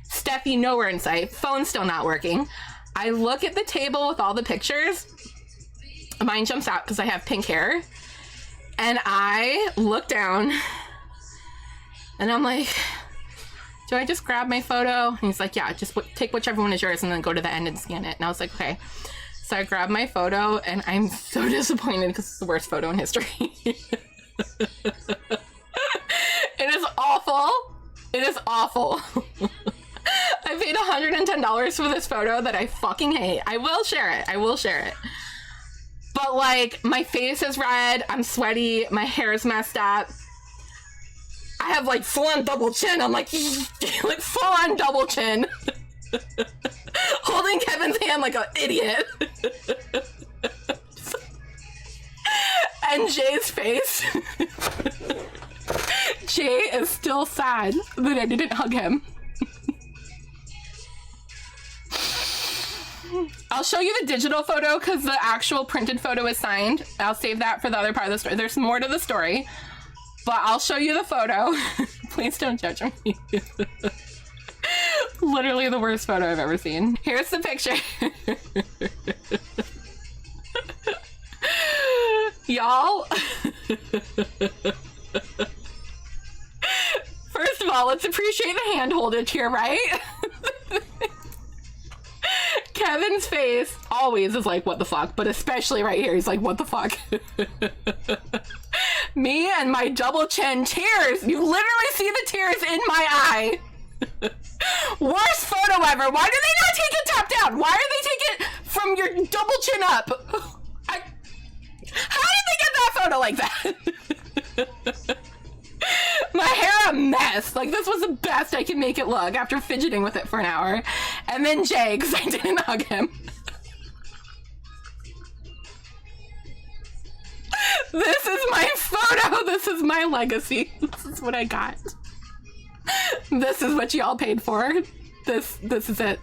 Steffi, nowhere in sight. Phone still not working. I look at the table with all the pictures. Mine jumps out because I have pink hair. And I look down and I'm like, do I just grab my photo? And he's like, yeah, just take whichever one is yours and then go to the end and scan it. And I was like, okay. So I grabbed my photo and I'm so disappointed because it's the worst photo in history. It is awful. It is awful. I paid $110 for this photo that I fucking hate. I will share it. I will share it. But like, my face is red. I'm sweaty. My hair is messed up. I have like full on double chin. I'm like full on double chin. Holding Kevin's hand like an idiot. And Jay's face. Jay is still sad that I didn't hug him. I'll show you the digital photo because the actual printed photo is signed. I'll save that for the other part of the story. There's more to the story, but I'll show you the photo. Please don't judge me. Literally the worst photo I've ever seen. Here's the picture. Y'all. First of all, let's appreciate the hand holdage here, right? Kevin's face always is like, what the fuck? But especially right here, he's like, what the fuck? Me and my double chin tears. You literally see the tears in my eye. Worst photo ever. Why do they not take it top down? Why do they take it from your double chin up? How did they get that photo like that? My hair a mess. Like, this was the best I could make it look after fidgeting with it for an hour. And then Jay, because I didn't hug him. This is my photo. This is my legacy. This is what I got. This is what y'all paid for. This is it.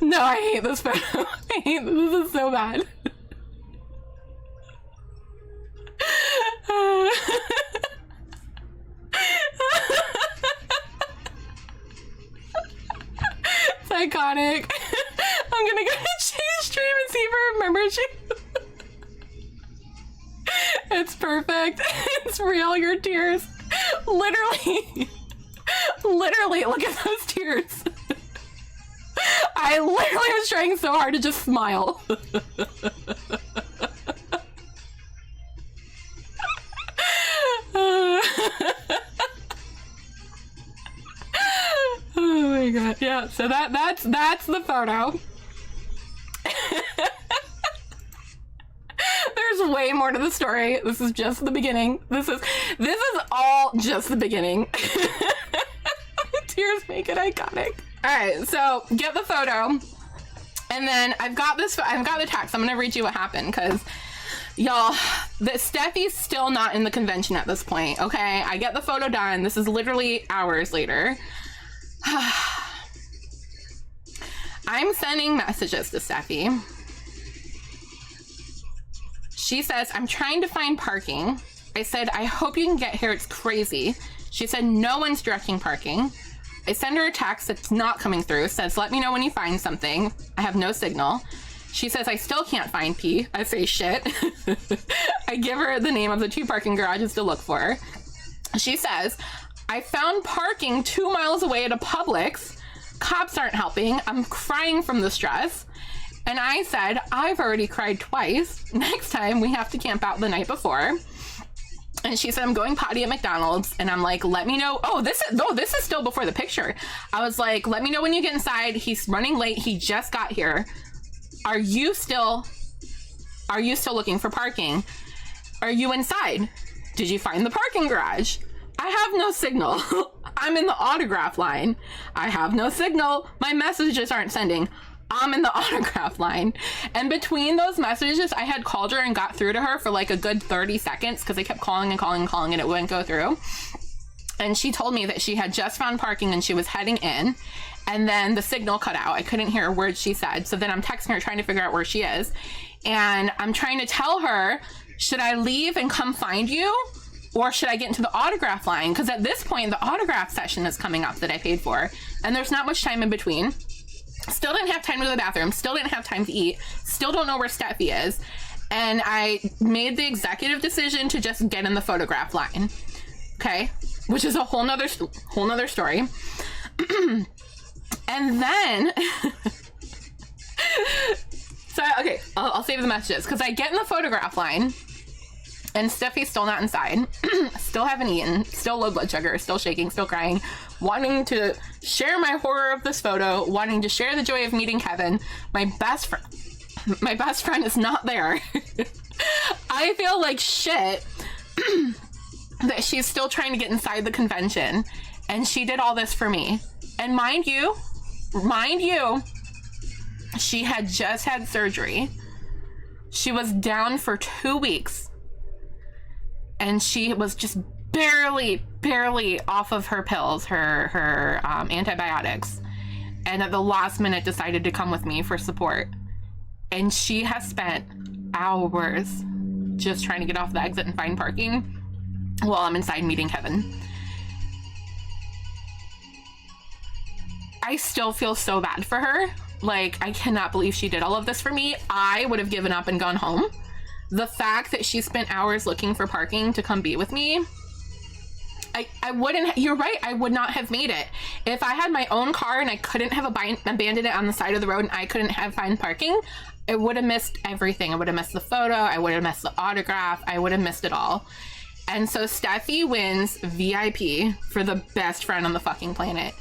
No, I hate this photo. I hate this. This is so bad. It's iconic. I'm gonna go to Jay's stream and see if I remember you. It's perfect. It's real, your tears. Literally, look at those tears. I literally was trying so hard to just smile. Oh my god. Yeah, so that's the photo. There's way more to the story. This is just the beginning. This is all just the beginning. Tears make it iconic. Alright, so get the photo. And then I've got the text. I'm gonna read you what happened because y'all, Steffi's still not in the convention at this point, okay? I get the photo done. This is literally hours later. I'm sending messages to Steffi. She says, I'm trying to find parking. I said, I hope you can get here. It's crazy. She said, no one's directing parking. I send her a text that's not coming through. Says, let me know when you find something. I have no signal. She says, I still can't find P. I say, shit. I give her the name of the 2 parking garages to look for. She says, I found parking 2 miles away at a Publix. Cops aren't helping. I'm crying from the stress. And I said, I've already cried twice. Next time we have to camp out the night before. And she said, I'm going potty at McDonald's. And I'm like, let me know. This is still before the picture. I was like, let me know when you get inside. He's running late. He just got here. Are you still looking for parking? Are you inside? Did you find the parking garage? I have no signal. I'm in the autograph line. I have no signal. My messages aren't sending. I'm in the autograph line. And between those messages, I had called her and got through to her for like a good 30 seconds because I kept calling and it wouldn't go through. And she told me that she had just found parking and she was heading in. And then the signal cut out. I couldn't hear a word she said. So then I'm texting her trying to figure out where she is. And I'm trying to tell her, should I leave and come find you? Or should I get into the autograph line? Because at this point, the autograph session is coming up that I paid for. And there's not much time in between. Still didn't have time to go to the bathroom. Still didn't have time to eat. Still don't know where Steffi is. And I made the executive decision to just get in the photograph line. Okay? Which is a whole nother story. And then... So, okay, I'll save the messages. Because I get in the photograph line... And Steffi's still not inside, still haven't eaten, still low blood sugar, still shaking, still crying, wanting to share my horror of this photo, wanting to share the joy of meeting Kevin. My best friend is not there. I feel like shit that she's still trying to get inside the convention, and she did all this for me. And mind you, she had just had surgery. She was down for 2 weeks. And she was just barely off of her pills, her antibiotics. And at the last minute decided to come with me for support. And she has spent hours just trying to get off the exit and find parking while I'm inside meeting Kevin. I still feel so bad for her. Like, I cannot believe she did all of this for me. I would have given up and gone home. The fact that she spent hours looking for parking to come be with me, I wouldn't, you're right, I would not have made it. If I had my own car and I couldn't have abandoned it on the side of the road and I couldn't have find parking, I would have missed everything. I would have missed the photo, I would have missed the autograph, I would have missed it all. And so Steffi wins VIP for the best friend on the fucking planet.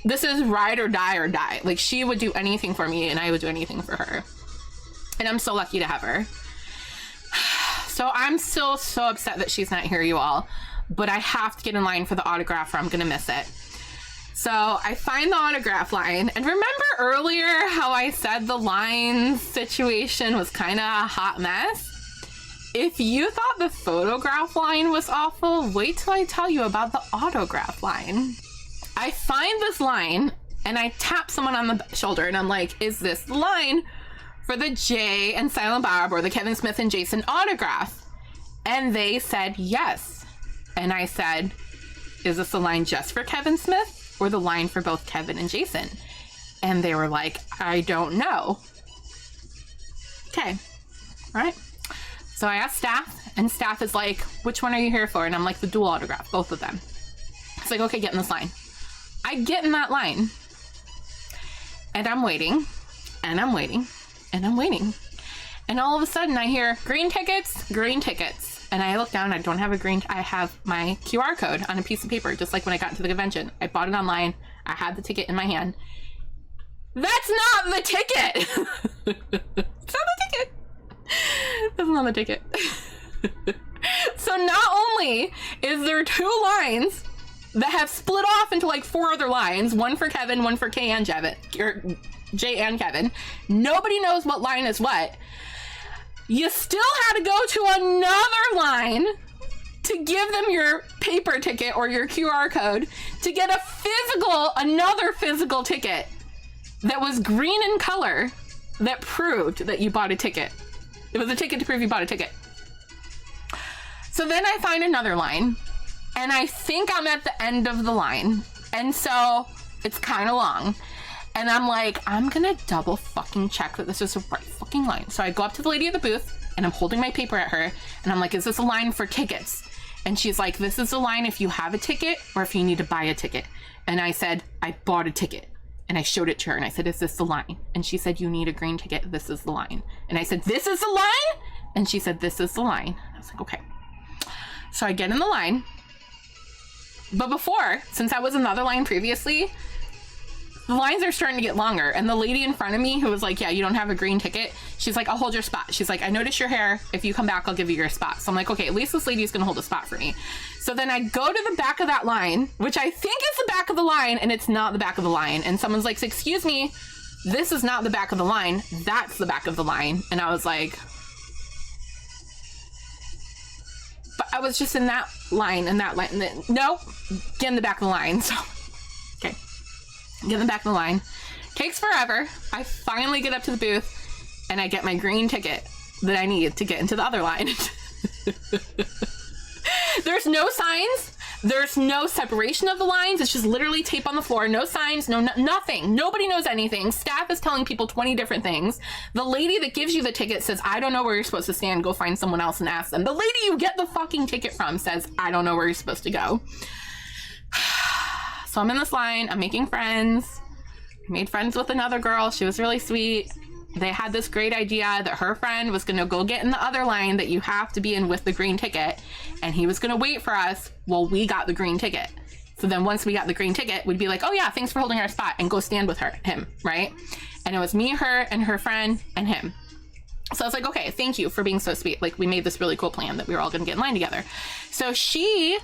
This is ride or die or die. Like, she would do anything for me and I would do anything for her. And I'm so lucky to have her. So I'm still so upset that she's not here, you all. But I have to get in line for the autograph or I'm gonna miss it. So I find the autograph line. And remember earlier how I said the line situation was kind of a hot mess? If you thought the photograph line was awful, wait till I tell you about the autograph line. I find this line and I tap someone on the shoulder and I'm like, is this the line for the Jay and Silent Bob or the Kevin Smith and Jason autograph? And they said yes. And I said, is this the line just for Kevin Smith or the line for both Kevin and Jason? And they were like, I don't know. Okay. All right. So I asked staff and staff is like, which one are you here for? And I'm like, the dual autograph, both of them. It's like, okay, get in this line. I get in that line and I'm waiting and I'm waiting and I'm waiting. And all of a sudden I hear green tickets. And I look down, I don't have a green, I have my QR code on a piece of paper, just like when I got into the convention. I bought it online. I had the ticket in my hand. That's not the ticket. It's not the ticket. That's not the ticket. So not only is there 2 lines that have split off into like 4 other lines, one for Kevin, one for Jay and Kevin. Nobody knows what line is what. You still had to go to another line to give them your paper ticket or your QR code to get another physical ticket that was green in color that proved that you bought a ticket. It was a ticket to prove you bought a ticket. So then I find another line and I think I'm at the end of the line. And so it's kind of long. And I'm like, I'm gonna double fucking check that this is the right fucking line. So I go up to the lady at the booth and I'm holding my paper at her and I'm like, is this a line for tickets? And she's like, this is the line if you have a ticket or if you need to buy a ticket. And I said, I bought a ticket. And I showed it to her and I said, is this the line? And she said, you need a green ticket. This is the line. And I said, this is the line? And she said, this is the line. I was like, okay. So I get in the line. But before, since I was in the other line previously, the lines are starting to get longer. And the lady in front of me who was like, yeah, you don't have a green ticket. She's like, I'll hold your spot. She's like, I noticed your hair. If you come back, I'll give you your spot. So I'm like, okay, at least this lady is going to hold a spot for me. So then I go to the back of that line, which I think is the back of the line, and it's not the back of the line. And someone's like, excuse me, this is not the back of the line. That's the back of the line. And I was like, but I was just in that line and that line. And then, no, get in the back of the line. So, okay. Get in the back of the line. Takes forever. I finally get up to the booth and I get my green ticket that I need to get into the other line. There's no signs. There's no separation of the lines. It's just literally tape on the floor. No signs, nothing. Nobody knows anything. Staff is telling people 20 different things. The lady that gives you the ticket says, I don't know where you're supposed to stand. Go find someone else and ask them. The lady you get the fucking ticket from says, I don't know where you're supposed to go. So I'm in this line. I'm making friends. I made friends with another girl. She was really sweet. They had this great idea that her friend was going to go get in the other line that you have to be in with the green ticket. And he was going to wait for us while we got the green ticket. So then once we got the green ticket, we'd be like, oh yeah, thanks for holding our spot, and go stand with him, right? And it was me, her, and her friend, and him. So I was like, okay, thank you for being so sweet. Like, we made this really cool plan that we were all going to get in line together. So she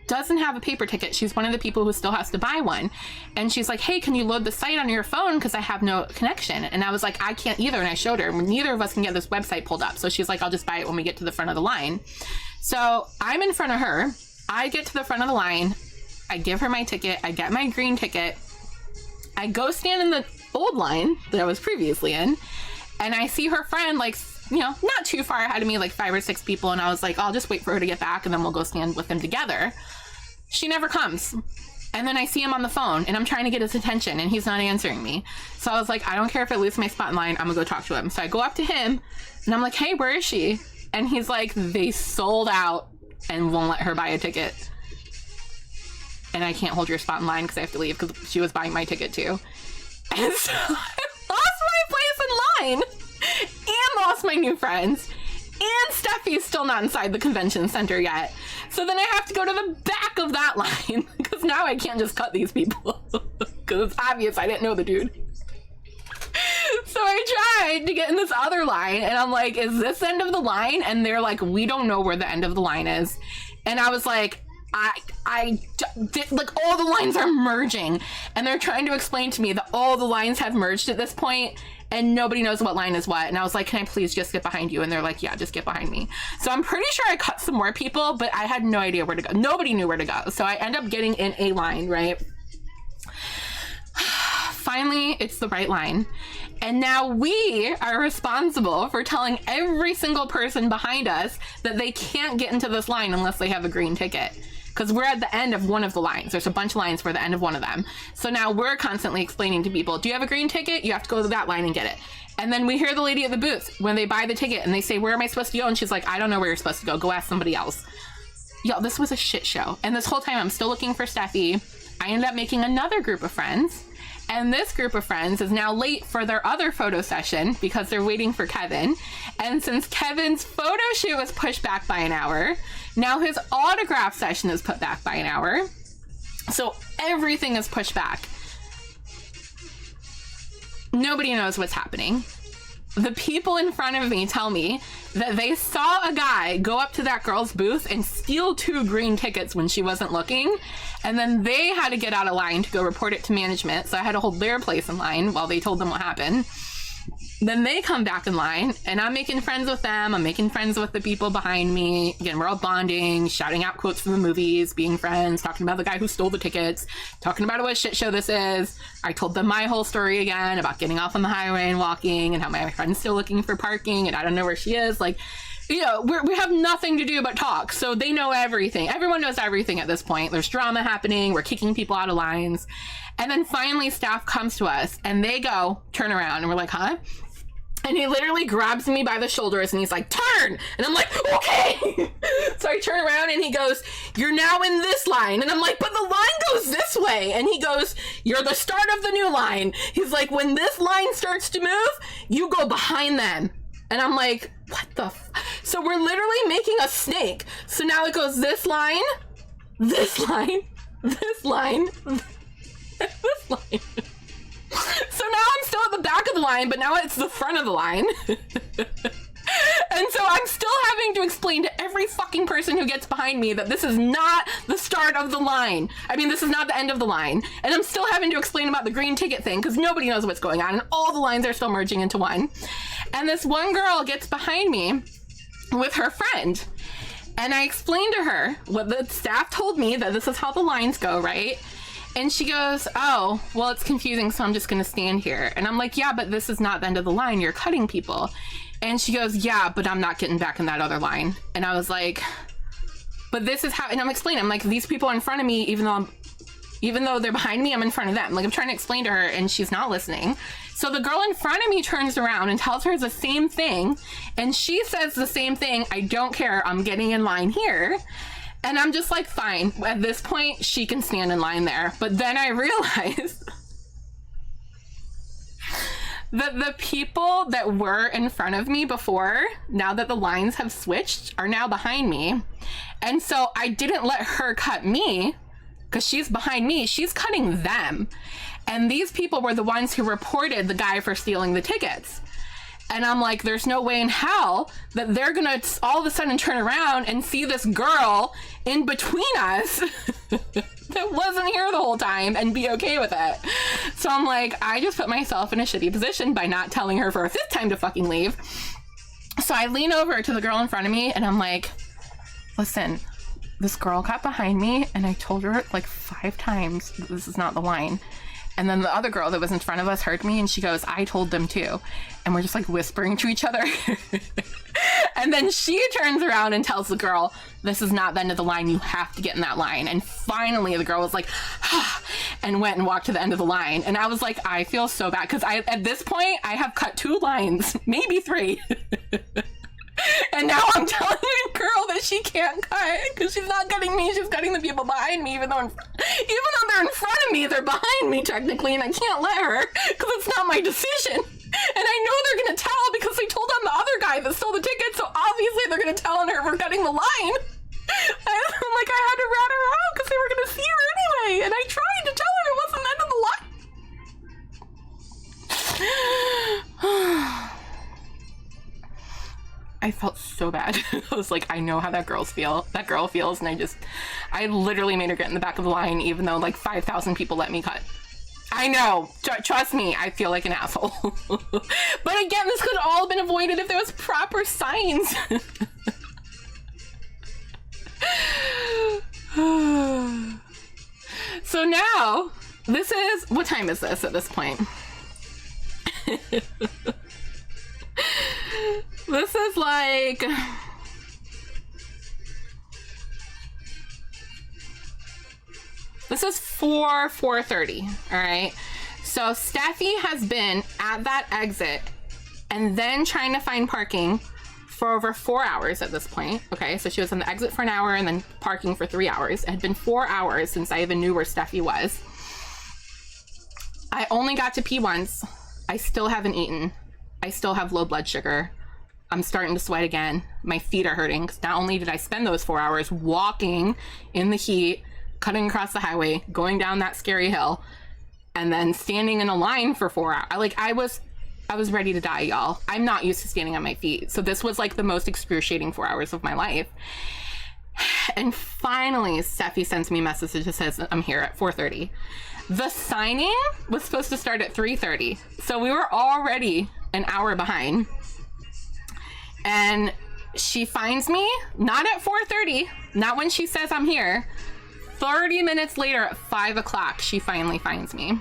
doesn't have a paper ticket. She's one of the people who still has to buy one. And she's like, hey, can you load the site on your phone? Because I have no connection. And I was like, I can't either. And I showed her. Neither of us can get this website pulled up. So she's like, I'll just buy it when we get to the front of the line. So I'm in front of her. I get to the front of the line. I give her my ticket. I get my green ticket. I go stand in the old line that I was previously in. And I see her friend, like, you know, not too far ahead of me, like 5 or 6 people. And I was like, I'll just wait for her to get back and then we'll go stand with them together. She never comes. And then I see him on the phone and I'm trying to get his attention and he's not answering me. So I was like, I don't care if I lose my spot in line. I'm gonna go talk to him. So I go up to him and I'm like, hey, where is she? And he's like, they sold out and won't let her buy a ticket. And I can't hold your spot in line because I have to leave because she was buying my ticket too. And so I lost my place in line and lost my new friends. And Steffi's still not inside the convention center yet. So then I have to go to the back of that line because now I can't just cut these people because it's obvious I didn't know the dude. So I tried to get in this other line and I'm like, is this the end of the line? And they're like, we don't know where the end of the line is. And I was like, like all the lines are merging and they're trying to explain to me that all the lines have merged at this point and nobody knows what line is what. And I was like, can I please just get behind you? And they're like, yeah, just get behind me. So I'm pretty sure I cut some more people, but I had no idea where to go. Nobody knew where to go. So I end up getting in a line, right? Finally, it's the right line. And now we are responsible for telling every single person behind us that they can't get into this line unless they have a green ticket. Because we're at the end of one of the lines. There's a bunch of lines. We're at the end of one of them. So now we're constantly explaining to people, do you have a green ticket? You have to go to that line and get it. And then we hear the lady at the booth when they buy the ticket and they say, where am I supposed to go? And she's like, I don't know where you're supposed to go. Go ask somebody else. Yo, this was a shit show. And this whole time I'm still looking for Steffi. I ended up making another group of friends. And this group of friends is now late for their other photo session because they're waiting for Kevin. And since Kevin's photo shoot was pushed back by an hour, now his autograph session is put back by an hour. So everything is pushed back. Nobody knows what's happening. The people in front of me tell me that they saw a guy go up to that girl's booth and steal 2 green tickets when she wasn't looking. And then they had to get out of line to go report it to management. So I had to hold their place in line while they told them what happened. Then they come back in line and I'm making friends with them. I'm making friends with the people behind me. Again, we're all bonding, shouting out quotes from the movies, being friends, talking about the guy who stole the tickets, talking about what a shit show this is. I told them my whole story again about getting off on the highway and walking and how my friend's still looking for parking and I don't know where she is. Like, you know, we have nothing to do but talk. So they know everything. Everyone knows everything at this point. There's drama happening. We're kicking people out of lines. And then finally staff comes to us and they go, turn around. And we're like, huh? And he literally grabs me by the shoulders and he's like, turn! And I'm like, okay! So I turn around and he goes, you're now in this line. And I'm like, but the line goes this way. And he goes, you're the start of the new line. He's like, when this line starts to move, you go behind them. And I'm like, what the So we're literally making a snake. So now it goes this line, this line, this line, this line. So now I'm still at the back of the line, but now it's the front of the line. And so I'm still having to explain to every fucking person who gets behind me that this is not the start of the line. I mean, this is not the end of the line. And I'm still having to explain about the green ticket thing because nobody knows what's going on and all the lines are still merging into one. And this one girl gets behind me with her friend. And I explained to her what the staff told me, that this is how the lines go, right? And she goes, oh, well, it's confusing, so I'm just going to stand here. And I'm like, yeah, but this is not the end of the line. You're cutting people. And she goes, yeah, but I'm not getting back in that other line. And I was like, but this is how, and I'm explaining, I'm like, these people are in front of me, even though they're behind me, I'm in front of them. Like, I'm trying to explain to her and she's not listening. So the girl in front of me turns around and tells her the same thing. And she says the same thing. I don't care. I'm getting in line here. And I'm just like, fine. At this point, she can stand in line there. But then I realized that the people that were in front of me before, now that the lines have switched, are now behind me. And so I didn't let her cut me because she's behind me. She's cutting them. And these people were the ones who reported the guy for stealing the tickets. And I'm like, there's no way in hell that they're gonna all of a sudden turn around and see this girl in between us that wasn't here the whole time and be okay with it. So I'm like, I just put myself in a shitty position by not telling her for a fifth time to fucking leave. So I lean over to the girl in front of me and I'm like, listen, this girl got behind me and I told her like 5 times that this is not the line. And then the other girl that was in front of us heard me and she goes, I told them too. And we're just like whispering to each other. And then she turns around and tells the girl, this is not the end of the line. You have to get in that line. And finally the girl was like, ah, and went and walked to the end of the line. And I was like, I feel so bad. Because at this point, I have cut 2 lines, maybe 3. And now I'm telling a girl that she can't cut because she's not cutting me, she's cutting the people behind me, even though they're in front of me, they're behind me technically, and I can't let her because it's not my decision. And I know they're gonna tell because they told on the other guy that stole the ticket, so obviously they're gonna tell on her for cutting the line. I'm like, I had to rat her out because they were gonna see her anyway, and I tried to tell her it wasn't the end of the line. I felt so bad. I was like, I know how that girl feels, and I literally made her get in the back of the line, even though like 5,000 people let me cut. I know, trust me, I feel like an asshole. But again, this could all have been avoided if there was proper signs. So now, what time is this at this point? This is like... This is 4:30, all right? So Steffi has been at that exit and then trying to find parking for over 4 hours at this point. Okay, so she was on the exit for an hour and then parking for 3 hours. It had been 4 hours since I even knew where Steffi was. I only got to pee once. I still haven't eaten. I still have low blood sugar. I'm starting to sweat again. My feet are hurting because not only did I spend those 4 hours walking in the heat, cutting across the highway, going down that scary hill, and then standing in a line for 4 hours. Like, I was ready to die, y'all. I'm not used to standing on my feet. So this was like the most excruciating 4 hours of my life. And finally, Steffi sends me a message that just says, I'm here at 4:30. The signing was supposed to start at 3:30. So we were already an hour behind. And she finds me, not at 4:30, not when she says I'm here. 30 minutes later at 5 o'clock, she finally finds me.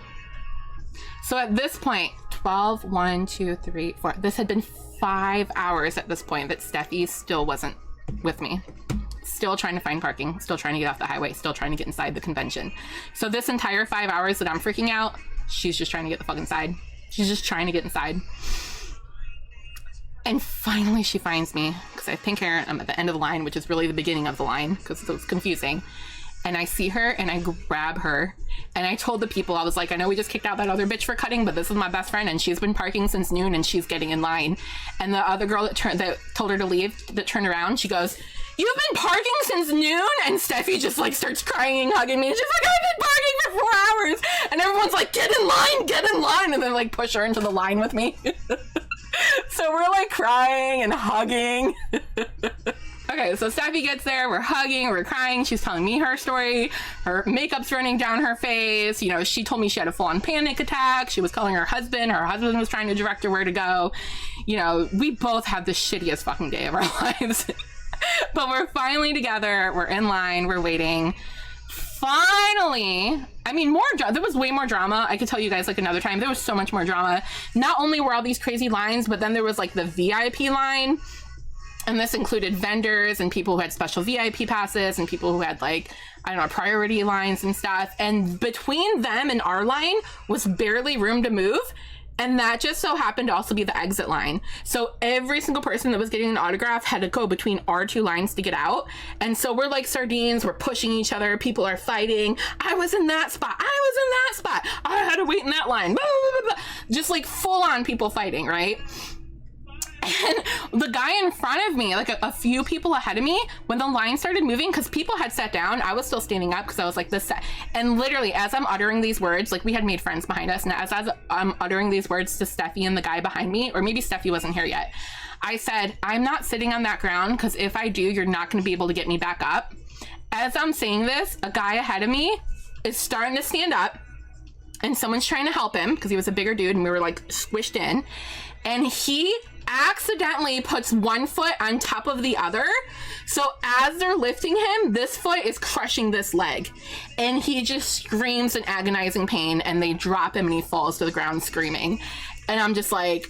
So at this point, 12, 1, 2, 3, 4. This had been 5 hours at this point that Steffi still wasn't with me. Still trying to find parking, still trying to get off the highway, still trying to get inside the convention. So this entire 5 hours that I'm freaking out, she's just trying to get the fuck inside. She's just trying to get inside. And finally she finds me, because I have pink hair and I'm at the end of the line, which is really the beginning of the line, because it was confusing. And I see her and I grab her. And I told the people, I was like, I know we just kicked out that other bitch for cutting, but this is my best friend and she's been parking since noon and she's getting in line. And the other girl that told her to leave, that turned around, she goes, "You've been parking since noon?" And Steffi just like starts crying and hugging me. And she's like, "I've been parking for 4 hours." And everyone's like, get in line. And then like push her into the line with me. So we're like crying and hugging. Okay, so Steffi gets there, we're hugging, we're crying, she's telling me her story, her makeup's running down her face, you know, she told me she had a full-on panic attack, she was calling her husband was trying to direct her where to go. You know, we both had the shittiest fucking day of our lives. But we're finally together, we're in line, we're waiting. Finally, I mean, there was way more drama. I could tell you guys like another time, there was so much more drama. Not only were all these crazy lines, but then there was like the VIP line. And this included vendors and people who had special VIP passes and people who had like, I don't know, priority lines and stuff. And between them and our line was barely room to move. And that just so happened to also be the exit line. So every single person that was getting an autograph had to go between our two lines to get out. And so we're like sardines, we're pushing each other, people are fighting. I was in that spot, I had to wait in that line. Blah, blah, blah, blah. Just like full on people fighting, right? And the guy in front of me, like a few people ahead of me, when the line started moving, because people had sat down, I was still standing up because I was like this. And literally, as I'm uttering these words, like we had made friends behind us, and as I'm uttering these words to Steffi and the guy behind me, or maybe Steffi wasn't here yet, I said, "I'm not sitting on that ground because if I do, you're not going to be able to get me back up." As I'm saying this, a guy ahead of me is starting to stand up, and someone's trying to help him because he was a bigger dude, and we were like squished in, and he accidentally puts one foot on top of the other, so as they're lifting him, this foot is crushing this leg, and he just screams in agonizing pain, and they drop him and he falls to the ground screaming. And I'm just like,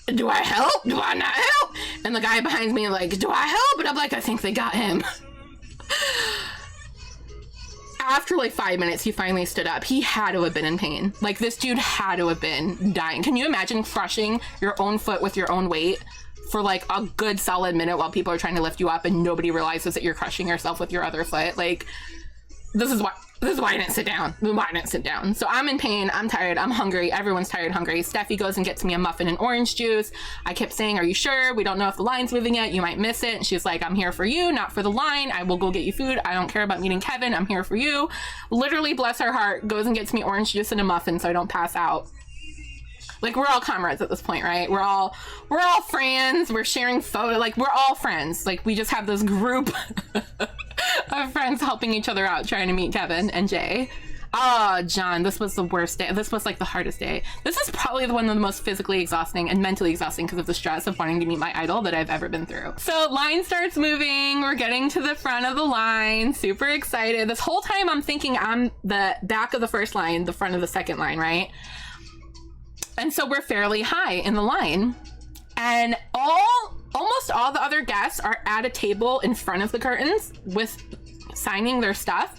do I help? Do I not help? And the guy behind me like, do I help? And I'm like, I think they got him. After like 5 minutes, he finally stood up. He had to have been in pain. Like, this dude had to have been dying. Can you imagine crushing your own foot with your own weight for like a good solid minute while people are trying to lift you up and nobody realizes that you're crushing yourself with your other foot? Like, this is why I didn't sit down. So I'm in pain, I'm tired, I'm hungry, everyone's tired, hungry. Steffi goes and gets me a muffin and orange juice. I kept saying, "Are you sure? We don't know if the line's moving yet, you might miss it." And she's like, "I'm here for you, not for the line. I will go get you food. I don't care about meeting Kevin, I'm here for you." Literally, bless her heart, goes and gets me orange juice and a muffin so I don't pass out. Like, we're all comrades at this point, right? We're all friends, we're sharing photos, like, we're all friends. Like, we just have this group of friends helping each other out, trying to meet Kevin and Jay. Oh, John, this was the worst day. This was like the hardest day. This is probably one of the most physically exhausting and mentally exhausting because of the stress of wanting to meet my idol that I've ever been through. So line starts moving. We're getting to the front of the line. Super excited. This whole time I'm thinking I'm the back of the first line, the front of the second line, right? And so we're fairly high in the line. And almost all the other guests are at a table in front of the curtains with signing their stuff.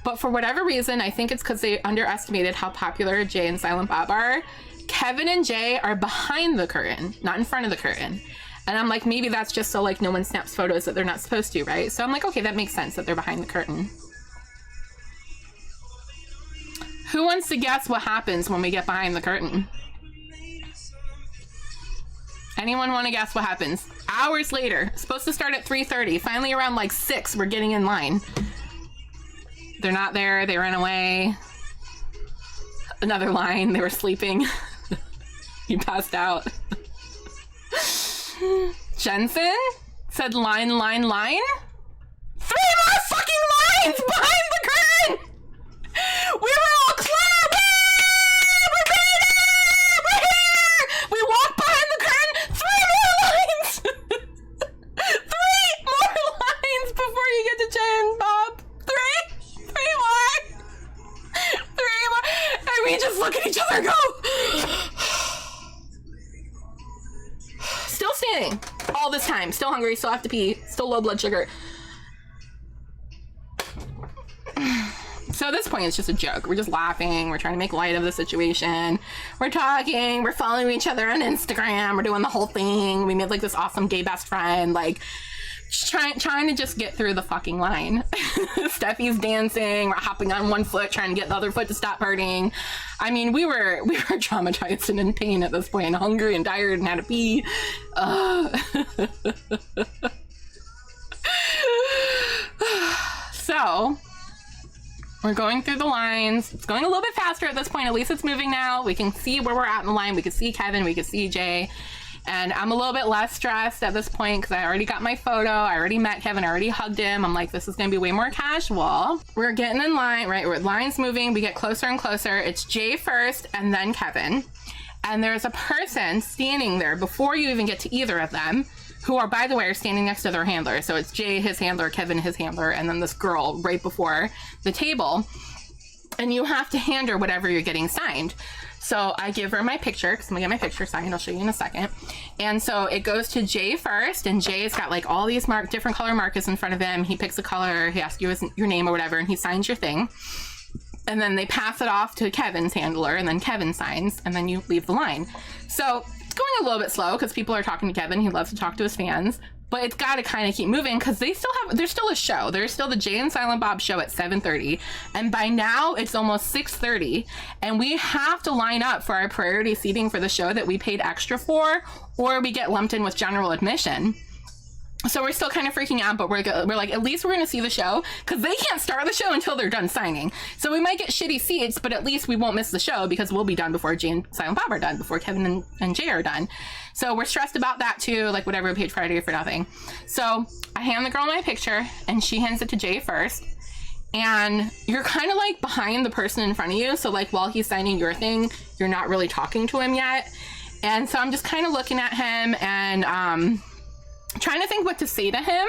But for whatever reason, I think it's because they underestimated how popular Jay and Silent Bob are. Kevin and Jay are behind the curtain, not in front of the curtain. And I'm like, maybe that's just so like no one snaps photos that they're not supposed to, right? So I'm like, okay, that makes sense that they're behind the curtain. Who wants to guess what happens when we get behind the curtain? Anyone want to guess what happens? Hours later, supposed to start at 3:30. Finally around like 6, we're getting in line. They're not there, they ran away. Another line, they were sleeping. You passed out. Jensen said line. 3 more fucking lines behind the curtain! We were all clapping! We made it! We're here! We walked behind the curtain, 3 more lines! 3 more lines before you get to Jay and Bob. 3 more! 3 more! And we just look at each other and go... Still standing all this time, still hungry, still have to pee, still low blood sugar. So at this point, it's just a joke. We're just laughing. We're trying to make light of the situation. We're talking. We're following each other on Instagram. We're doing the whole thing. We made like this awesome gay best friend. Like, trying to just get through the fucking line. Steffi's dancing. We're hopping on one foot, trying to get the other foot to stop hurting. I mean, we were traumatized and in pain at this point, hungry and tired and had to pee. So we're going through the lines. It's going a little bit faster at this point. At least it's moving now. We can see where we're at in the line. We can see Kevin. We can see Jay. And I'm a little bit less stressed at this point because I already got my photo. I already met Kevin. I already hugged him. I'm like, this is going to be way more casual. We're getting in line, right? Line's moving. We get closer and closer. It's Jay first and then Kevin. And there's a person standing there before you even get to either of them, who are, by the way, are standing next to their handler. So it's Jay, his handler, Kevin, his handler, and then this girl right before the table. And you have to hand her whatever you're getting signed. So I give her my picture, because I'm going to get my picture signed. I'll show you in a second. And so it goes to Jay first, and Jay's got like all these different color markers in front of him. He picks a color, he asks you your name or whatever, and he signs your thing. And then they pass it off to Kevin's handler, and then Kevin signs, and then you leave the line. So it's going a little bit slow because people are talking to Kevin. He loves to talk to his fans, but it's got to kind of keep moving because there's still a show. There's still the Jay and Silent Bob show at 7:30, and by now it's almost 6:30, and we have to line up for our priority seating for the show that we paid extra for, or we get lumped in with general admission. So we're still kind of freaking out, but we're like, at least we're going to see the show because they can't start the show until they're done signing. So we might get shitty seats, but at least we won't miss the show because we'll be done before Jay and Silent Bob are done, before Kevin and Jay are done. So we're stressed about that too, like whatever, we paid Friday for nothing. So I hand the girl my picture and she hands it to Jay first. And you're kind of like behind the person in front of you. So like while he's signing your thing, you're not really talking to him yet. And so I'm just kind of looking at him and, trying to think what to say to him.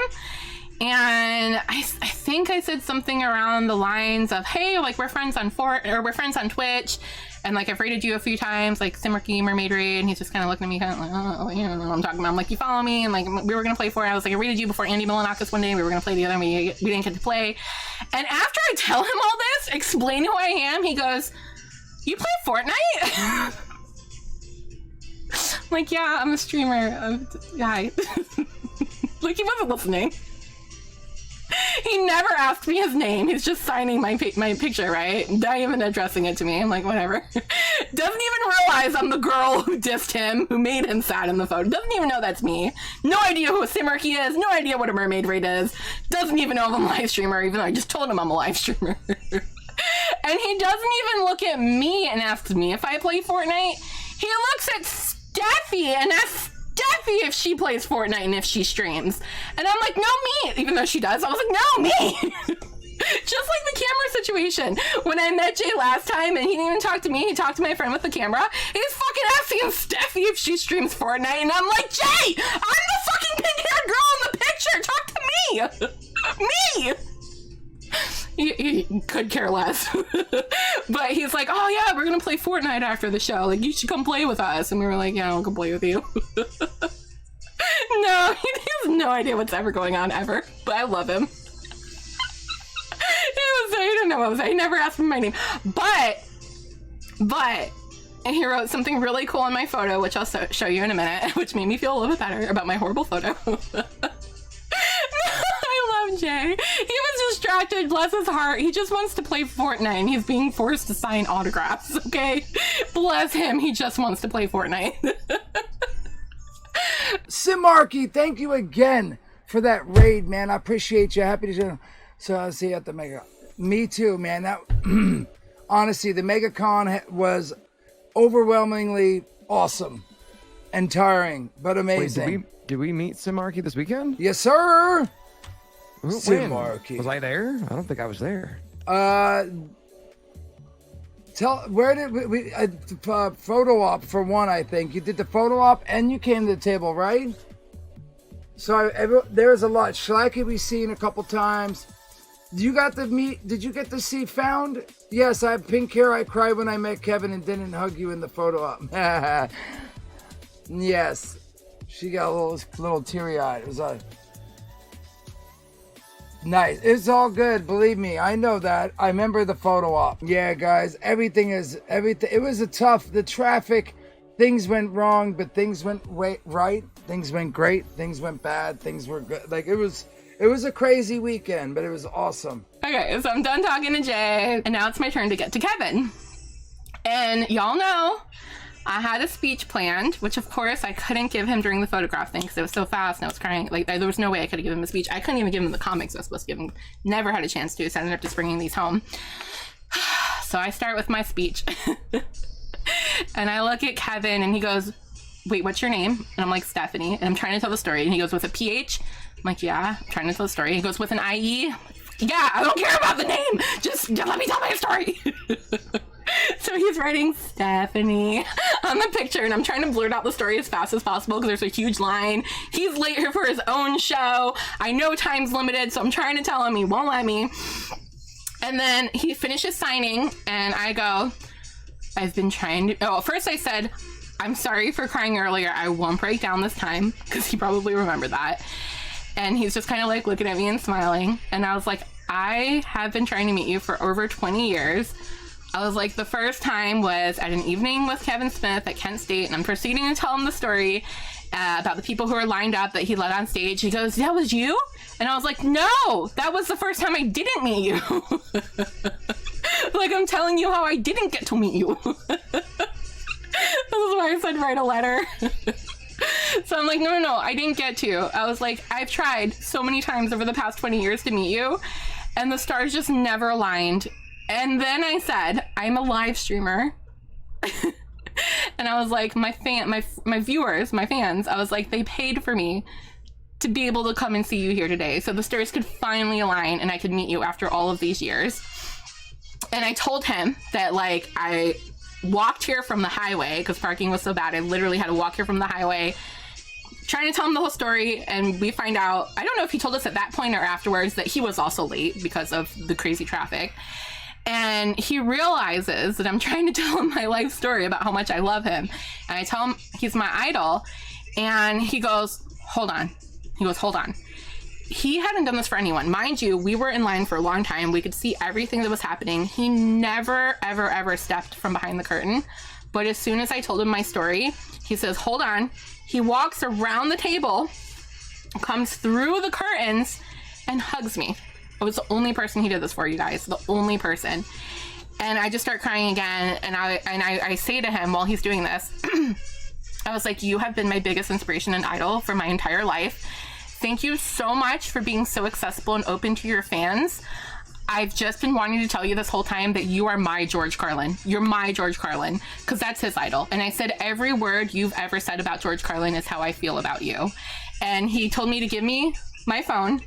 And I think I said something around the lines of, hey, like we're friends on Twitch, and like I've rated you a few times, like Simarchy Mermaid Raid. And he's just kind of looking at me kind of like, oh, you know what I'm talking about. I'm like, you follow me? And like we were gonna play for it. I was like, I rated you before Andy Milanakis one day. We were gonna play the other, and we didn't get to play. And after I tell him all this, explain who I am, he goes, you play Fortnite? Like, yeah, I'm a streamer. Hi. Like, he wasn't listening. He never asked me his name. He's just signing my picture, right? Not even addressing it to me. I'm like, whatever. Doesn't even realize I'm the girl who dissed him, who made him sad in the photo. Doesn't even know that's me. No idea who a Simarchy is. No idea what a mermaid raid is. Doesn't even know if I'm a live streamer, even though I just told him I'm a live streamer. And he doesn't even look at me and asks me if I play Fortnite. He looks at Steffi and asks Steffi if she plays Fortnite and if she streams. And I'm like, no, me. Even though she does, I was like, no, me. Just like the camera situation. When I met Jay last time and he didn't even talk to me, he talked to my friend with the camera. He's fucking asking Steffi if she streams Fortnite. And I'm like, Jay, I'm the fucking pink-haired girl in the picture. Talk to me. Me. He could care less. But he's like, oh yeah, we're gonna play Fortnite after the show, like you should come play with us. And we were like, yeah, I'll come play with you. No, he has no idea what's ever going on ever, but I love him. He didn't know what I was saying. He never asked me my name, but and he wrote something really cool in my photo, which I'll show you in a minute, which made me feel a little bit better about my horrible photo. I love Jay. He was distracted, bless his heart. He just wants to play Fortnite and he's being forced to sign autographs, okay? Bless him, he just wants to play Fortnite. Simarchy, thank you again for that raid, man. I appreciate you. Happy to so I'll see you at the Mega. Me too, man. That honestly, the MegaCon was overwhelmingly awesome and tiring, but amazing. Wait, did we meet Simarchy this weekend? Yes, sir. Simarchy. Was I there? I don't think I was there. Where did we photo op for one? I think you did the photo op and you came to the table, right? So there's a lot. Schlacky we've seen a couple times. Did you get to see Found? Yes, I have pink hair. I cried when I met Kevin and didn't hug you in the photo op. Yes, she got a little teary-eyed. It was Nice. It's all good. Believe me, I know that. I remember the photo op. Yeah, guys, everything. It was the traffic, things went wrong, but things went right. Things went great. Things went bad. Things were good. Like, it was a crazy weekend, but it was awesome. Okay, so I'm done talking to Jay, and now it's my turn to get to Kevin. And y'all know I had a speech planned, which of course I couldn't give him during the photograph thing because it was so fast and I was crying. Like, there was no way I could have given him a speech. I couldn't even give him the comics I was supposed to give him. Never had a chance to, so I ended up just bringing these home. So I start with my speech. And I look at Kevin and he goes, wait, what's your name? And I'm like, Stephanie. And I'm trying to tell the story. And he goes, with a PH? I'm like, yeah, I'm trying to tell the story. He goes, with an IE? Yeah, I don't care about the name. Just let me tell my story. So he's writing Stephanie on the picture, and I'm trying to blurt out the story as fast as possible because there's a huge line. He's late here for his own show. I know time's limited, so I'm trying to tell him. He won't let me. And then he finishes signing, and I go, I've been trying to... Oh, first I said, I'm sorry for crying earlier. I won't break down this time, because he probably remembered that. And he's just kind of like looking at me and smiling. And I was like, I have been trying to meet you for over 20 years. I was like, the first time was at an evening with Kevin Smith at Kent State, and I'm proceeding to tell him the story about the people who were lined up that he led on stage. He goes, that was you? And I was like, no, that was the first time I didn't meet you. Like, I'm telling you how I didn't get to meet you. This is why I said write a letter. So I'm like, no, I didn't get to. I was like, I've tried so many times over the past 20 years to meet you, and the stars just never aligned. And then I said, I'm a live streamer. And I was like, my viewers, my fans, I was like, they paid for me to be able to come and see you here today. So the stars could finally align and I could meet you after all of these years. And I told him that, like, I walked here from the highway because parking was so bad. I literally had to walk here from the highway, trying to tell him the whole story. And we find out, I don't know if he told us at that point or afterwards, that he was also late because of the crazy traffic. And he realizes that I'm trying to tell him my life story about how much I love him. And I tell him he's my idol. And he goes, hold on. He goes, hold on. He hadn't done this for anyone. Mind you, we were in line for a long time. We could see everything that was happening. He never, ever, ever stepped from behind the curtain. But as soon as I told him my story, he says, hold on. He walks around the table, comes through the curtains, and hugs me. I was the only person he did this for, you guys. The only person. And I just start crying again. And I say to him while he's doing this, I was like, you have been my biggest inspiration and idol for my entire life. Thank you so much for being so accessible and open to your fans. I've just been wanting to tell you this whole time that you are my George Carlin. You're my George Carlin, because that's his idol. And I said, every word you've ever said about George Carlin is how I feel about you. And he told me to give me my phone.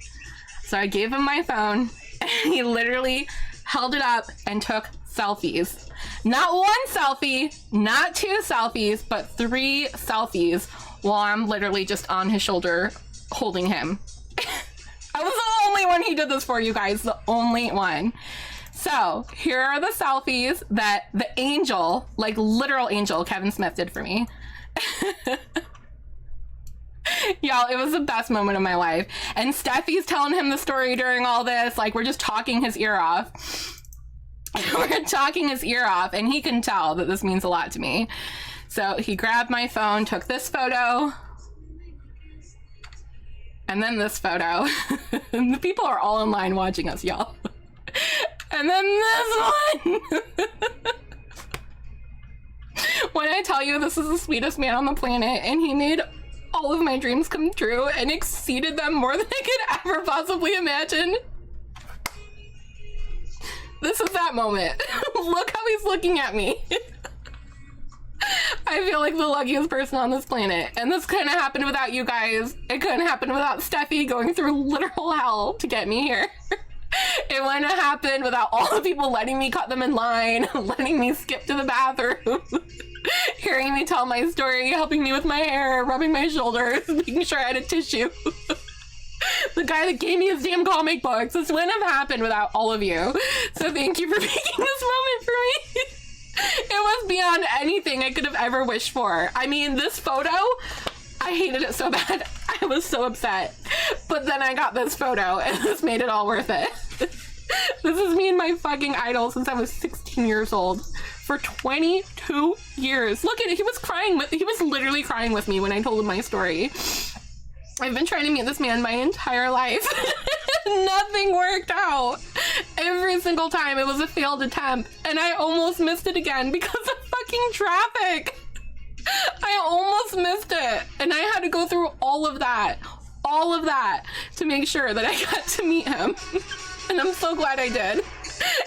So I gave him my phone, and he literally held it up and took selfies. Not one selfie, not two selfies, but 3 selfies while I'm literally just on his shoulder holding him. I was the only one he did this for, you guys. The only one. So here are the selfies that the angel, like literal angel, Kevin Smith did for me. Y'all, it was the best moment of my life. And Steffi's telling him the story during all this. Like, we're just talking his ear off. We're talking his ear off, and he can tell that this means a lot to me. So he grabbed my phone, took this photo, and then this photo. And the people are all in line watching us, y'all. And then this one. When I tell you this is the sweetest man on the planet, and he made all of my dreams come true and exceeded them more than I could ever possibly imagine. This is that moment. Look how he's looking at me. I feel like the luckiest person on this planet. And this couldn't have happened without you guys. It couldn't happen without Steffi going through literal hell to get me here. It wouldn't have happened without all the people letting me cut them in line, letting me skip to the bathroom, hearing me tell my story, helping me with my hair, rubbing my shoulders, making sure I had a tissue. The guy that gave me his damn comic books. This wouldn't have happened without all of you. So thank you for making this moment for me. It was beyond anything I could have ever wished for. I mean, this photo, I hated it so bad. I I was so upset. But then I got this photo and this made it all worth it. This is me and my fucking idol since I was 16 years old for 22 years. Look at it. He was literally crying with me when I told him my story. I've been trying to meet this man my entire life. Nothing worked out. Every single time it was a failed attempt, and I almost missed it again because of fucking traffic. I almost missed it, and I had to go through all of that to make sure that I got to meet him. And I'm so glad I did.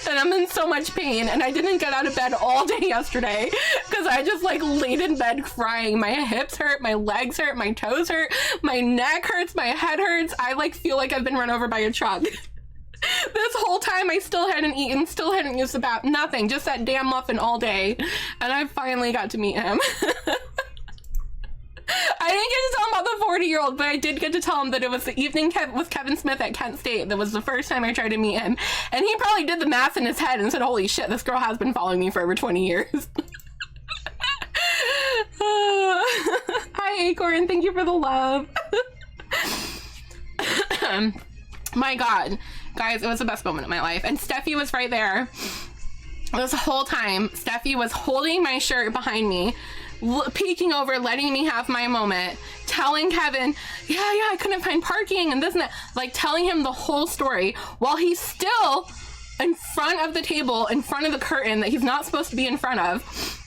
And I'm in so much pain, and I didn't get out of bed all day yesterday because I just like laid in bed crying. My hips hurt, my legs hurt, my toes hurt, my neck hurts, my head hurts. I like feel like I've been run over by a truck. This whole time I still hadn't eaten, still hadn't used the bath, nothing, just that damn muffin all day. And I finally got to meet him. I didn't get to tell him about the 40-year-old, but I did get to tell him that it was the evening with Kevin Smith at Kent State. That was the first time I tried to meet him. And he probably did the math in his head and said, holy shit, this girl has been following me for over 20 years. Hi, Acorn. Thank you for the love. My God. Guys, it was the best moment of my life. And Steffi was right there. This whole time, Steffi was holding my shirt behind me, peeking over, letting me have my moment, telling Kevin, yeah, I couldn't find parking and this and that, like telling him the whole story while he's still in front of the table, in front of the curtain that he's not supposed to be in front of.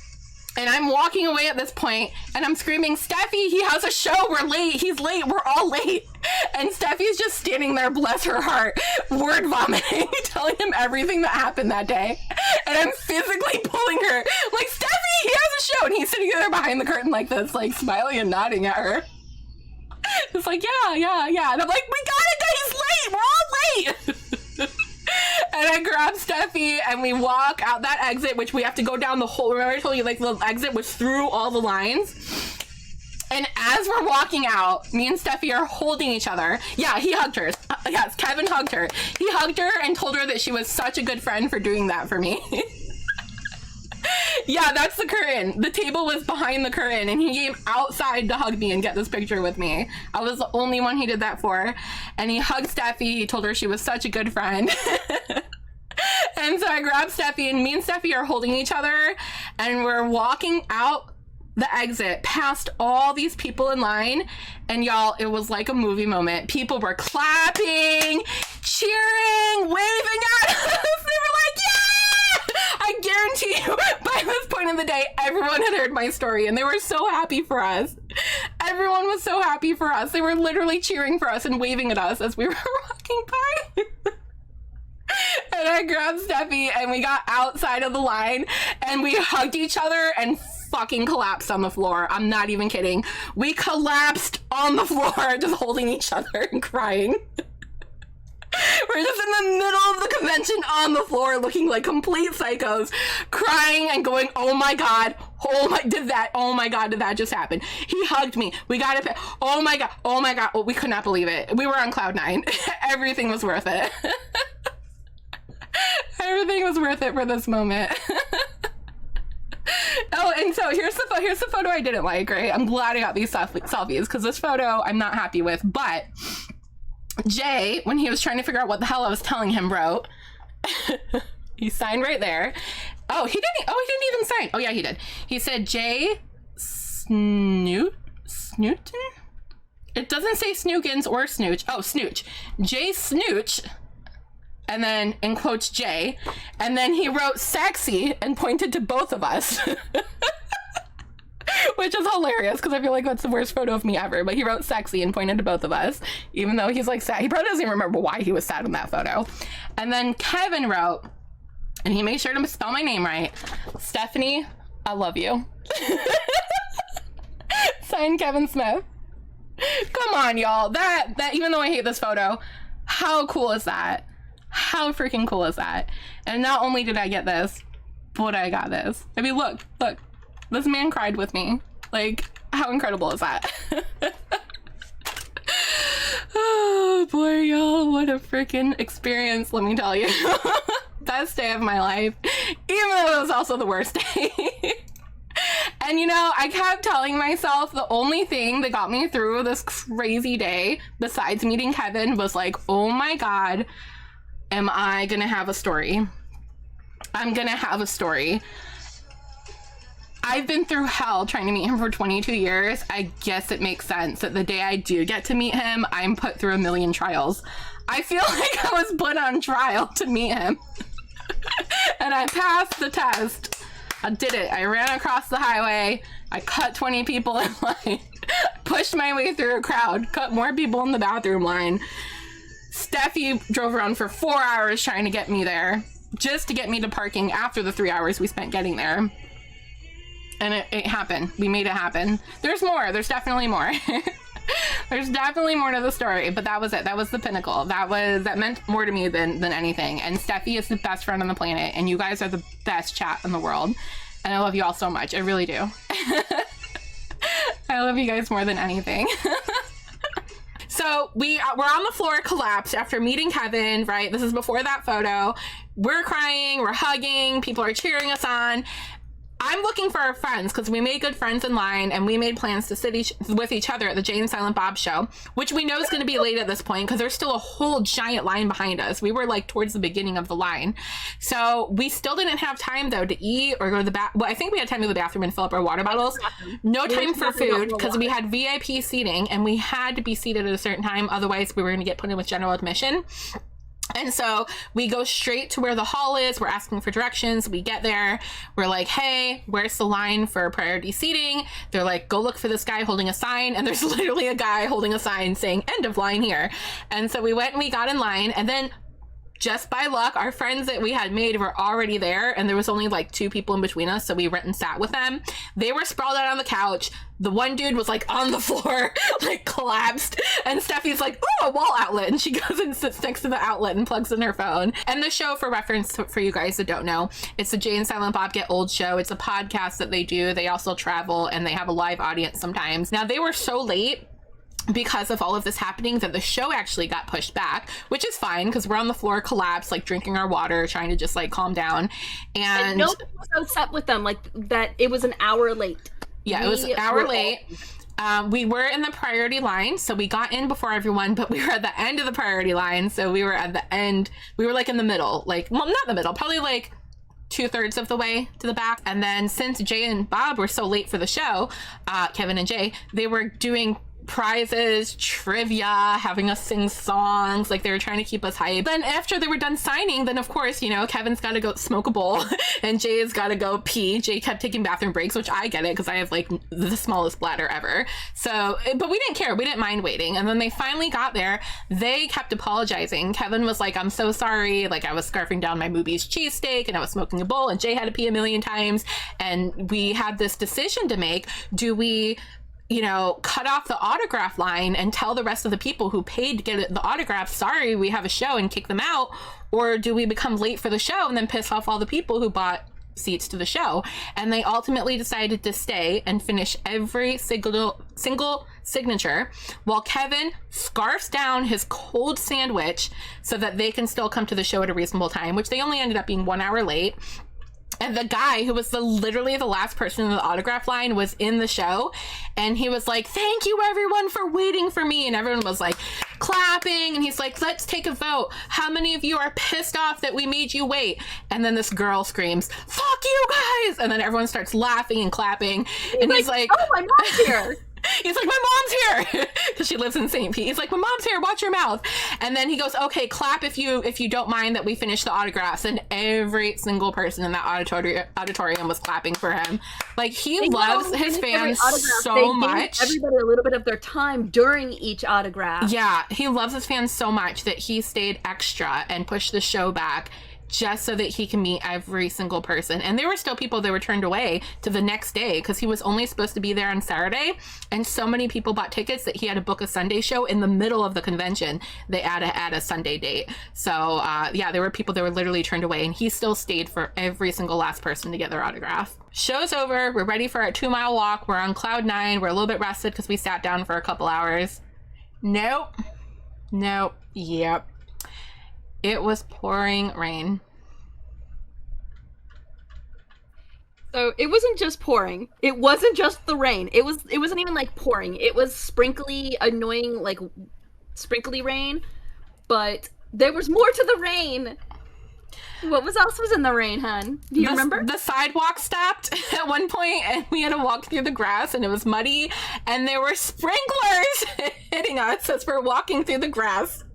And I'm walking away at this point, and I'm screaming, Steffi, he has a show, we're late, he's late, we're all late. And Steffi's just standing there, bless her heart, word vomiting, telling him everything that happened that day. And I'm physically pulling her, like, Steffi, he has a show. And he's sitting there behind the curtain like this, like, smiling and nodding at her. It's like, yeah. And I'm like, we got it, he's late, we're all late. And I grab Steffi and we walk out that exit, which we have to go down the whole, remember I told you, like, the exit was through all the lines. And as we're walking out, me and Steffi are holding each other. Yeah, he hugged her. Yes, Kevin hugged her. He hugged her and told her that she was such a good friend for doing that for me. Yeah, that's the curtain. The table was behind the curtain, and he came outside to hug me and get this picture with me. I was the only one he did that for. And he hugged Steffi. He told her she was such a good friend. And so I grabbed Steffi, and me and Steffi are holding each other, and we're walking out the exit past all these people in line. And y'all, it was like a movie moment. People were clapping, cheering, waving at us. They were like, yeah! I guarantee you, by this point in the day, everyone had heard my story, and they were so happy for us. Everyone was so happy for us. They were literally cheering for us and waving at us as we were walking by. And I grabbed Steffi, and we got outside of the line, and we hugged each other and fucking collapsed on the floor. I'm not even kidding. We collapsed on the floor, just holding each other and crying. We're just in the middle of the convention on the floor looking like complete psychos, crying and going, oh my God, did that just happen? He hugged me. We got it. Oh my God. Oh, we could not believe it. We were on cloud nine. Everything was worth it. Everything was worth it for this moment. Oh, and so here's the photo I didn't like, right? I'm glad I got these selfies because this photo I'm not happy with, but Jay, when he was trying to figure out what the hell I was telling him, wrote, he signed right there. Oh, he didn't even sign. Oh yeah, he did. He said Jay Snooten? It doesn't say Snookins or Snooch. Oh, Snooch. Jay Snooch. And then in quotes Jay, and then he wrote sexy and pointed to both of us. Which is hilarious because I feel like that's the worst photo of me ever. But he wrote sexy and pointed to both of us, even though he's like sad. He probably doesn't even remember why he was sad in that photo. And then Kevin wrote, and he made sure to spell my name right, Stephanie, I love you. Signed, Kevin Smith. Come on, y'all. That even though I hate this photo, how cool is that? How freaking cool is that? And not only did I get this, but I got this. I mean, look. This man cried with me. Like, how incredible is that? Oh, boy, y'all. What a freaking experience, let me tell you. Best day of my life. Even though it was also the worst day. And, you know, I kept telling myself the only thing that got me through this crazy day, besides meeting Kevin, was like, oh my God, am I going to have a story? I'm going to have a story. I've been through hell trying to meet him for 22 years. I guess it makes sense that the day I do get to meet him, I'm put through a million trials. I feel like I was put on trial to meet him. And I passed the test. I did it. I ran across the highway. I cut 20 people in line. Pushed my way through a crowd. Cut more people in the bathroom line. Steffi drove around for 4 hours trying to get me there. Just to get me to parking after the 3 hours we spent getting there. And it happened. We made it happen. There's more. There's definitely more. There's definitely more to the story, but that was it. That was the pinnacle. That meant more to me than anything. And Steffi is the best friend on the planet, and you guys are the best chat in the world. And I love you all so much. I really do. I love you guys more than anything. So we're on the floor collapsed after meeting Kevin, right? This is before that photo. We're crying, we're hugging, people are cheering us on. I'm looking for our friends because we made good friends in line and we made plans to sit with each other at the Jay and Silent Bob show, which we know is going to be late at this point because there's still a whole giant line behind us. We were like towards the beginning of the line. So we still didn't have time though to eat or go to the bathroom. Well, I think we had time to go to the bathroom and fill up our water bottles. No time for food because we had VIP seating and we had to be seated at a certain time. Otherwise we were going to get put in with general admission. And so we go straight to where the hall is. We're asking for directions. We get there. We're like, hey, where's the line for priority seating? They're like, go look for this guy holding a sign. And there's literally a guy holding a sign saying end of line here. And so we went and we got in line. And then just by luck, our friends that we had made were already there. And there was only like 2 people in between us. So we went and sat with them. They were sprawled out on the couch. The one dude was like on the floor, like collapsed. And Steffi's like, oh, a wall outlet. And she goes and sits next to the outlet and plugs in her phone. And the show, for reference for you guys that don't know, it's the Jay and Silent Bob Get Old show. It's a podcast that they do. They also travel and they have a live audience sometimes. Now, they were so late because of all of this happening that the show actually got pushed back, which is fine because we're on the floor collapsed, like drinking our water, trying to just like calm down. And nobody was upset with them, like that it was an hour late. Yeah, it was an hour late. We were in the priority line, so we got in before everyone, but we were at the end of the priority line, so we were at the end. We were like in the middle, like, well, not the middle, probably like 2/3 of the way to the back. And then since Jay and Bob were so late for the show, Kevin and Jay, they were doing prizes, trivia, having us sing songs, like they were trying to keep us hyped. Then after they were done signing, then of course, you know, Kevin's got to go smoke a bowl and Jay's got to go pee. Jay kept taking bathroom breaks, which I get it because I have like the smallest bladder ever. So, but we didn't care. We didn't mind waiting. And then they finally got there. They kept apologizing. Kevin was like, I'm so sorry. Like I was scarfing down my Moobie's cheesesteak and I was smoking a bowl and Jay had to pee a million times. And we had this decision to make. Do we, you know, cut off the autograph line and tell the rest of the people who paid to get the autograph, sorry, we have a show, and kick them out? Or do we become late for the show and then piss off all the people who bought seats to the show? And they ultimately decided to stay and finish every single signature while Kevin scarfs down his cold sandwich so that they can still come to the show at a reasonable time, which they only ended up being 1 hour late. And the guy who was literally the last person in the autograph line was in the show. And he was like, thank you everyone for waiting for me. And everyone was like clapping. And he's like, let's take a vote. How many of you are pissed off that we made you wait? And then this girl screams, fuck you guys. And then everyone starts laughing and clapping. And he's like, oh, my mom's here. He's like, my mom's here, because she lives in St. Pete. He's like, my mom's here, watch your mouth. And then he goes, okay, clap if you don't mind that we finish the autographs. And every single person in that auditorium was clapping for him. Like, he loves his fans so much. Everybody a little bit of their time during each autograph. Yeah, he loves his fans so much that he stayed extra and pushed the show back just so that he can meet every single person. And there were still people that were turned away to the next day because he was only supposed to be there on Saturday. And so many people bought tickets that he had to book a Sunday show in the middle of the convention. They had to add a Sunday date. So yeah, there were people that were literally turned away, and he still stayed for every single last person to get their autograph. Show's over. We're ready for our 2-mile walk. We're on cloud 9. We're a little bit rested because we sat down for a couple hours. Nope. Yep. It was pouring rain. So it wasn't just pouring. It wasn't just the rain. It wasn't even like pouring. It was sprinkly, annoying, like sprinkly rain. But there was more to the rain. What else was in the rain, hun? Do you remember? The sidewalk stopped at one point, and we had to walk through the grass, and it was muddy, and there were sprinklers hitting us as we're walking through the grass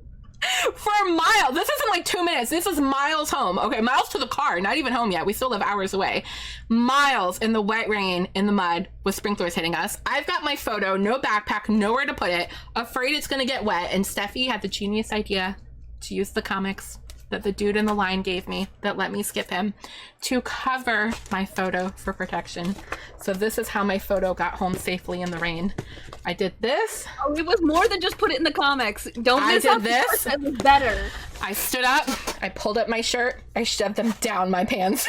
for a mile. This isn't like 2 minutes. This is miles home. Okay, miles to the car. Not even home yet. We still live hours away. Miles in the wet rain, in the mud, with sprinklers hitting us. I've got my photo, no backpack, nowhere to put it, afraid it's going to get wet, and Steffi had the genius idea to use the comics that the dude in the line gave me that let me skip him to cover my photo for protection. So this is how my photo got home safely in the rain. I did this. Oh, it was more than just put it in the comics. Don't I miss did out this. It was better. I stood up, I pulled up my shirt, I shoved them down my pants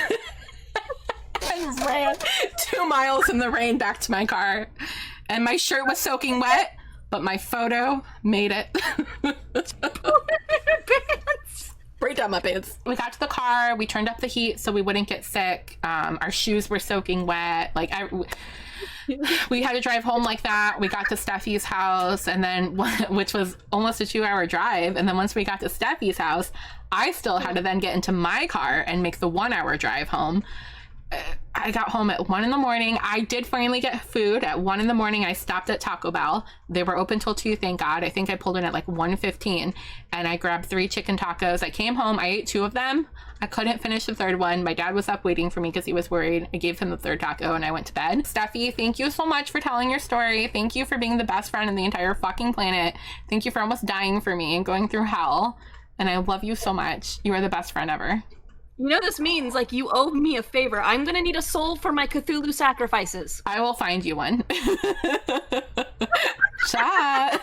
and ran 2 miles in the rain back to my car. And my shirt was soaking wet, but my photo made it. Right down my pants. We got to the car, we turned up the heat so we wouldn't get sick. Our shoes were soaking wet. We had to drive home like that. We got to Steffi's house, and then, which was almost a 2-hour drive. And then once we got to Steffi's house, I still had to then get into my car and make the 1-hour drive home. I got home at 1 a.m. I did finally get food at 1 a.m. I stopped at Taco Bell. They were open till 2, thank God. I think I pulled in at like 1:15, and I grabbed 3 chicken tacos. I came home, I ate 2 of them. I couldn't finish the third one. My dad was up waiting for me because he was worried. I gave him the third taco and I went to bed. Steffi, thank you so much for telling your story. Thank you for being the best friend in the entire fucking planet. Thank you for almost dying for me and going through hell. And I love you so much. You are the best friend ever. You know this means, like, you owe me a favor. I'm gonna need a soul for my Cthulhu sacrifices. I will find you one. Chat.